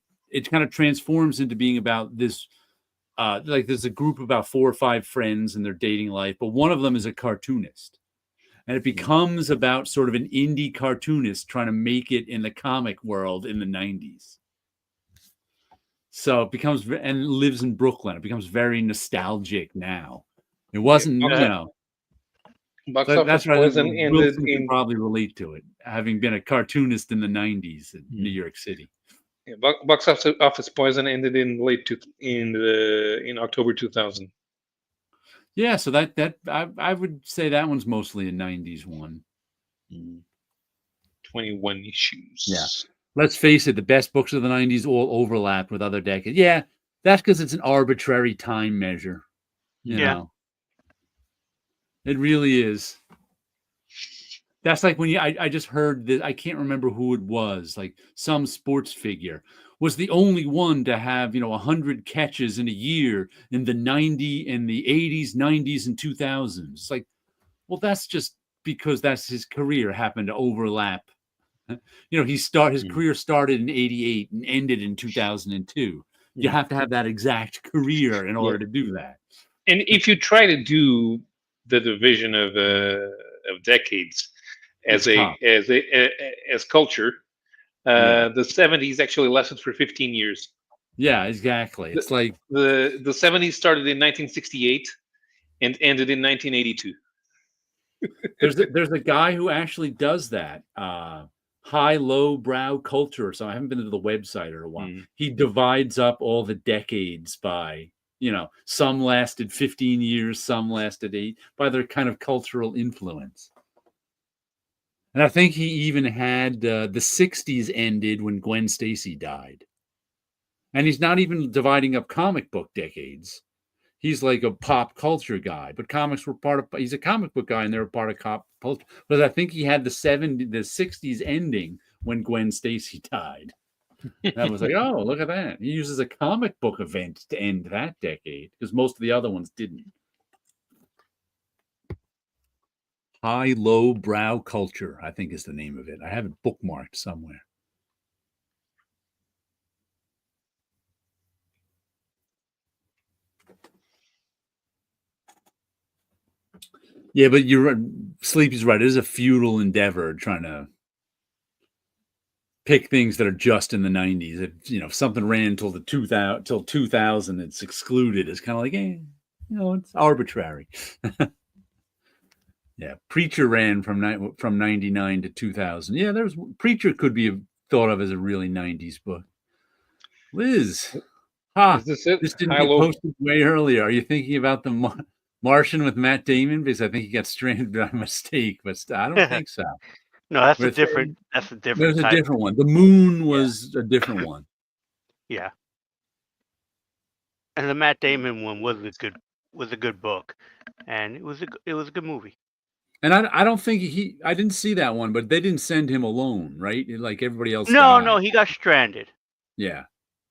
of transforms into being about this, like there's a group of about 4 or 5 friends and their dating life, but one of them is a cartoonist. And it becomes about sort of an indie cartoonist trying to make it in the comic world in the 90s. So it becomes, and lives in Brooklyn. It becomes very nostalgic now. It wasn't, Box Office Poison Wilson can probably relate to it, having been a cartoonist in the 90s in New York City. Yeah, Box Office Poison ended in in October 2000. Yeah, so that I would say that one's mostly a 90s one. 21 issues. Yeah. Let's face it, the best books of the 90s all overlap with other decades. Yeah, that's because it's an arbitrary time measure. You know. It really is. That's like when I just heard that, I can't remember who it was, like some sports figure was the only one to have, 100 catches in a year in the 80s, 90s, and 2000s. It's like, well, that's just because that's his career happened to overlap. His career started in 88 and ended in 2002. You have to have that exact career in order to do that. And if you try to do the division of decades It's tough. as culture. Yeah. The 70s actually lasted for 15 years. Yeah, exactly. The It's like the 70s started in 1968 and ended in 1982. there's a guy who actually does that. High low brow culture. So I haven't been to the website in a while. Mm. He divides up all the decades by, some lasted 15 years, some lasted 8, by their kind of cultural influence. And I think he even had the 60s ended when Gwen Stacy died. And he's not even dividing up comic book decades. He's like a pop culture guy, but comics were part of. He's a comic book guy, and they were part of pop culture. But I think he had the 60s ending when Gwen Stacy died. And I was like, oh, look at that. He uses a comic book event to end that decade because most of the other ones didn't. High low brow culture, I think is the name of it. I have it bookmarked somewhere. Yeah, but Sleepy's right. It is a futile endeavor trying to pick things that are just in the 90s. If something ran until 2000, it's excluded. It's kind of like, it's arbitrary. Yeah, Preacher ran from 99 to 2000. Yeah, Preacher could be thought of as a really 90s book. Liz, Is this it? this didn't High get low. posted way earlier. Are you thinking about the Martian with Matt Damon? Because I think he got stranded by mistake, but I don't think so. No, that's a With- different There's a type. different one. The Moon was a different one. Yeah. And the Matt Damon one was a good book, and it was a good movie. And I don't think I didn't see that one, but they didn't send him alone, right? Like everybody else No, died. no, he got stranded. Yeah,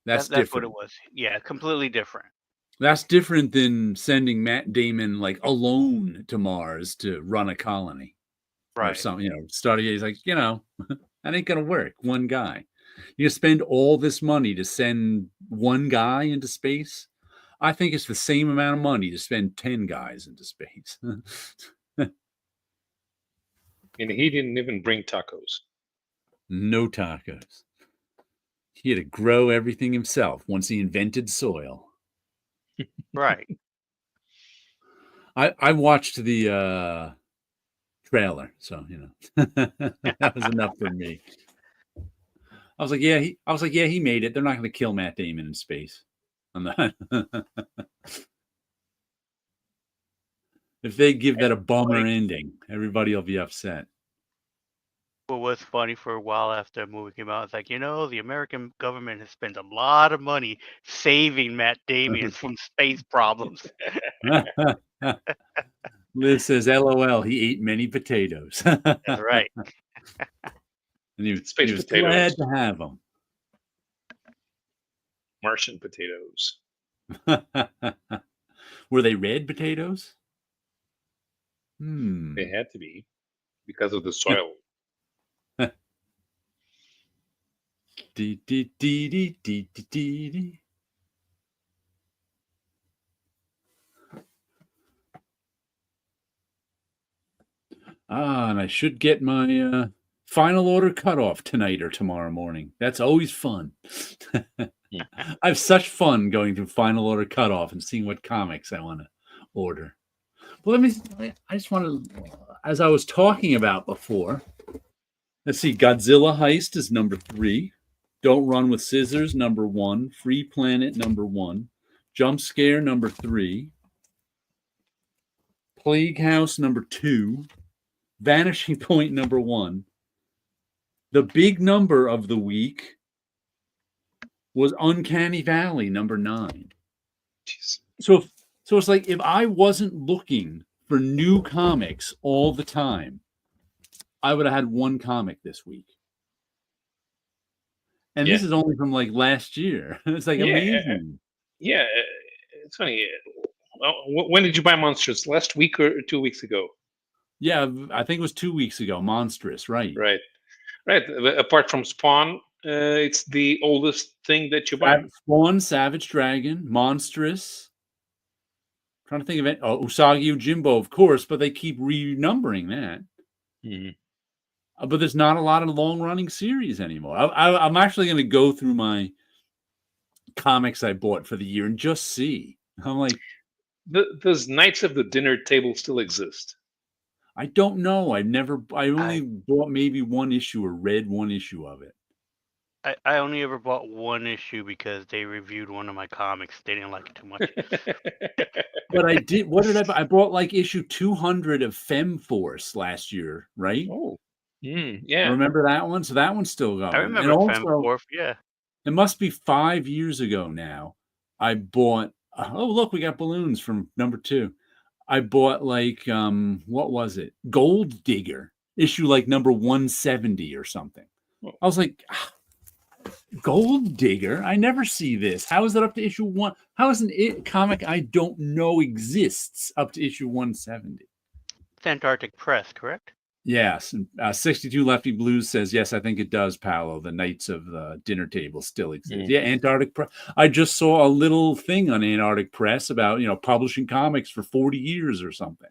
that's That's what different. it was. Yeah, completely different. That's different than sending Matt Damon like alone to Mars to run a colony. Or Right. something, study. He's like, that ain't gonna work. One guy. You spend all this money to send one guy into space. I think it's the same amount of money to spend 10 guys into space. And he didn't even bring tacos. No tacos. He had to grow everything himself once he invented soil. Right. I watched the trailer, so that was enough for me. I was like, yeah, he made it. They're not going to kill Matt Damon in space. I'm not. If they give that a bummer ending, everybody will be upset. What was funny for a while after the movie came out, it's like, the American government has spent a lot of money saving Matt Damon from space problems. Liz says, LOL, he ate many potatoes. That's right. And he Space was potatoes. glad to have them. Martian potatoes. Were they red potatoes? They had to be because of the soil. And I should get my final order cutoff tonight or tomorrow morning. That's always fun. I have such fun going through final order cutoff and seeing what comics I want to order. Well, I just want to, as I was talking about before, let's see, Godzilla Heist is number 3. Don't Run with Scissors, number 1. Free Planet, number 1. Jump Scare, number 3. Plague House, number 2. Vanishing Point, number 1. The big number of the week was Uncanny Valley, number 9. Jeez. So it's like if I wasn't looking for new comics all the time, I would have had one comic this week. And this is only from like last year. It's like amazing. Yeah, it's funny. When did you buy Monsters? Last week or 2 weeks ago? Yeah, I think it was 2 weeks ago. Monstrous, right? Right. Apart from Spawn, it's the oldest thing that you buy. Spawn, Savage Dragon, Monstrous. trying to think of it. Oh, Usagi Yojimbo, of course, but they keep renumbering that. But there's not a lot of long-running series anymore. I'm actually going to go through my comics I bought for the year and just see. I'm like, Does Knights of the Dinner Table still exist? I don't know. I only bought maybe one issue or read one issue of it. I only ever bought one issue because they reviewed one of my comics. They didn't like it too much. But I did. What did I buy? I bought like issue 200 of Femme Force last year, right? Oh, yeah. Remember that one? So that one's still going. I remember and Femme also, Force, yeah. it must be 5 years ago now. I bought. Oh, look, we got balloons from number 2. I bought like what was it? Gold Digger issue like number 170 or something. I was like, Gold Digger? I never see this. How is it up to issue 1? How is an comic I don't know exists up to issue 170? It's Antarctic Press, correct? Yes. 62 Lefty Blues says, yes, I think it does, Paulo. The Knights of the Dinner Table still exist. Yeah, Antarctic Press. I just saw a little thing on Antarctic Press about, publishing comics for 40 years or something.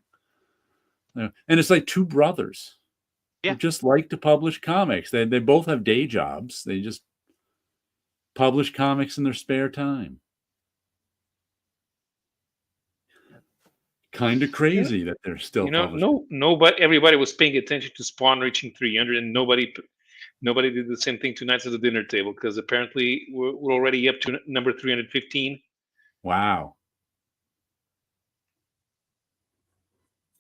And it's like two brothers who just like to publish comics. They both have day jobs. They just publish comics in their spare time. Kind of crazy that they're still publishing. But everybody was paying attention to Spawn reaching 300, and nobody did the same thing to Knights of the Dinner Table, because apparently we're already up to number 315. Wow.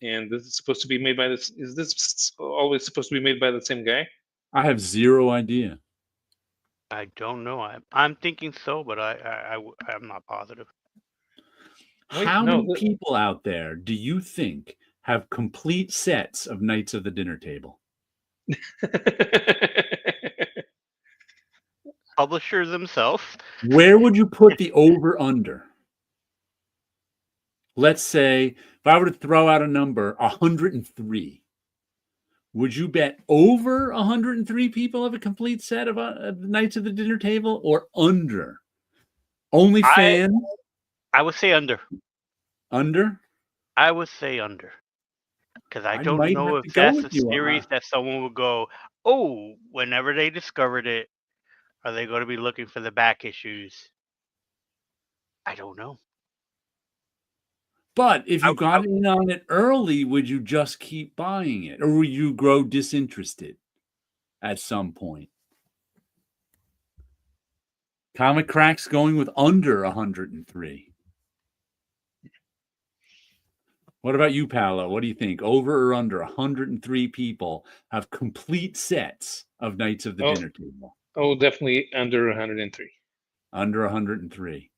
And this is supposed to be made by this. Is this always supposed to be made by the same guy? I have zero idea. I don't know. I'm thinking so, but I'm not positive. How many people out there do you think have complete sets of Knights of the Dinner Table? Publishers themselves. Where would you put the over-under? Let's say, if I were to throw out a number, 103. Would you bet over 103 people have a complete set of Knights of the Dinner Table, or under? Only fans? I would say under. Under? I would say under. Because I don't know if that's a series that someone would go, oh, whenever they discovered it, are they going to be looking for the back issues? I don't know. But if you got in on it early, would you just keep buying it? Or would you grow disinterested at some point? Comic Crack's going with under 103. What about you, Paulo? What do you think? Over or under 103 people have complete sets of Knights of the Dinner Table? Oh, definitely under 103. Under 103.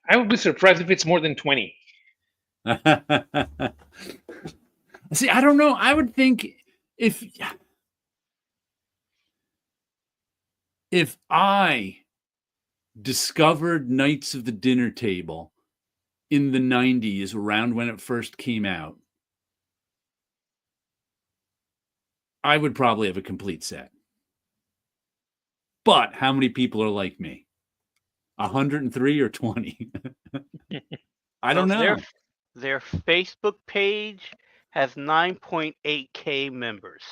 I would be surprised if it's more than 20. See, I don't know. I would think if I discovered Knights of the Dinner Table in the 90s, around when it first came out, I would probably have a complete set. But how many people are like me? 103 or 20? I don't know. Their Facebook page has 9.8K members.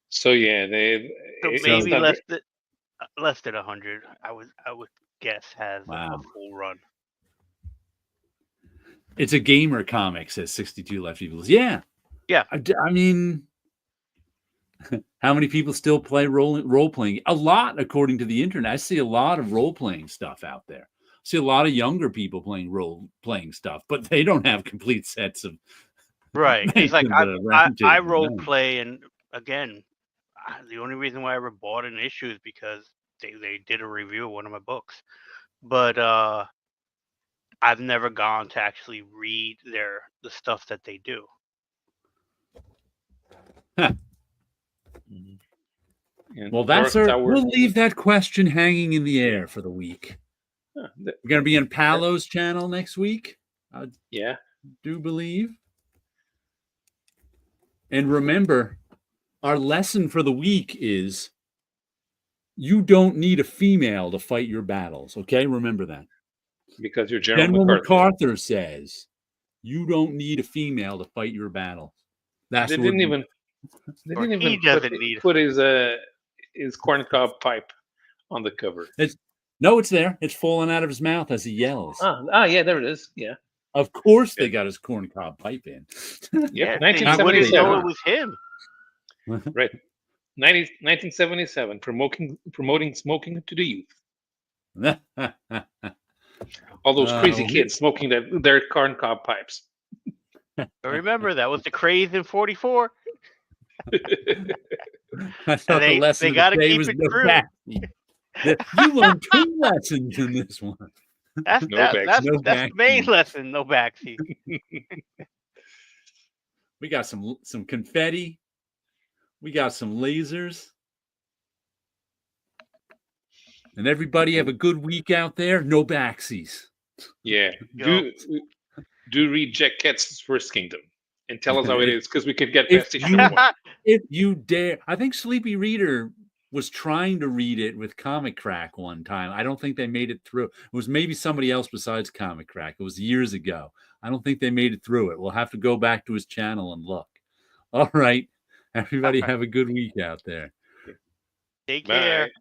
So yeah, maybe less than 100. I would guess has a full run. It's a gamer comic, says 62 Lefty Blues. Yeah. I mean, how many people still play role playing? A lot, according to the internet. I see a lot of role playing stuff out there. I see a lot of younger people playing role playing stuff, but they don't have complete sets of. Right. It's like I role play, and again, the only reason why I ever bought an issue is because they did a review of one of my books, but I've never gone to actually read the stuff that they do. Well, we'll leave that question hanging in the air for the week. We're going to be on Paulo's channel next week. I do believe. And remember, our lesson for the week is you don't need a female to fight your battles. Okay? Remember that. because you're General General MacArthur. MacArthur says you don't need a female to fight your battle. That's They what didn't even. They Or didn't he even doesn't need put his corncob pipe on the cover. No, it's there. It's falling out of his mouth as he yells. Yeah, there it is. Yeah. Of course, they got his corncob pipe in. Yeah, Yep, so you wouldn't 1977. know it was him. Right. 1977, promoting smoking to the youth. All those crazy kids smoking their corncob pipes. But remember, that was the craze in '44. I thought the lesson they of gotta the day keep was it no true. backseat. You learned 2 lessons in this one. That's No that's No the main backseat. lesson. No backseat. We got some confetti. We got some lasers. And everybody have a good week out there. No backseats. Yeah. Go. Do read Jack Katz's First Kingdom and tell us how it is, because we could get If past issue you- number 1. If you dare, I think Sleepy Reader was trying to read it with Comic Crack one time. I don't think they made it through. It was maybe somebody else besides Comic Crack. It was years ago. I don't think they made it through it. We'll have to go back to his channel and look. All right. Everybody have a good week out there. Take care. Bye.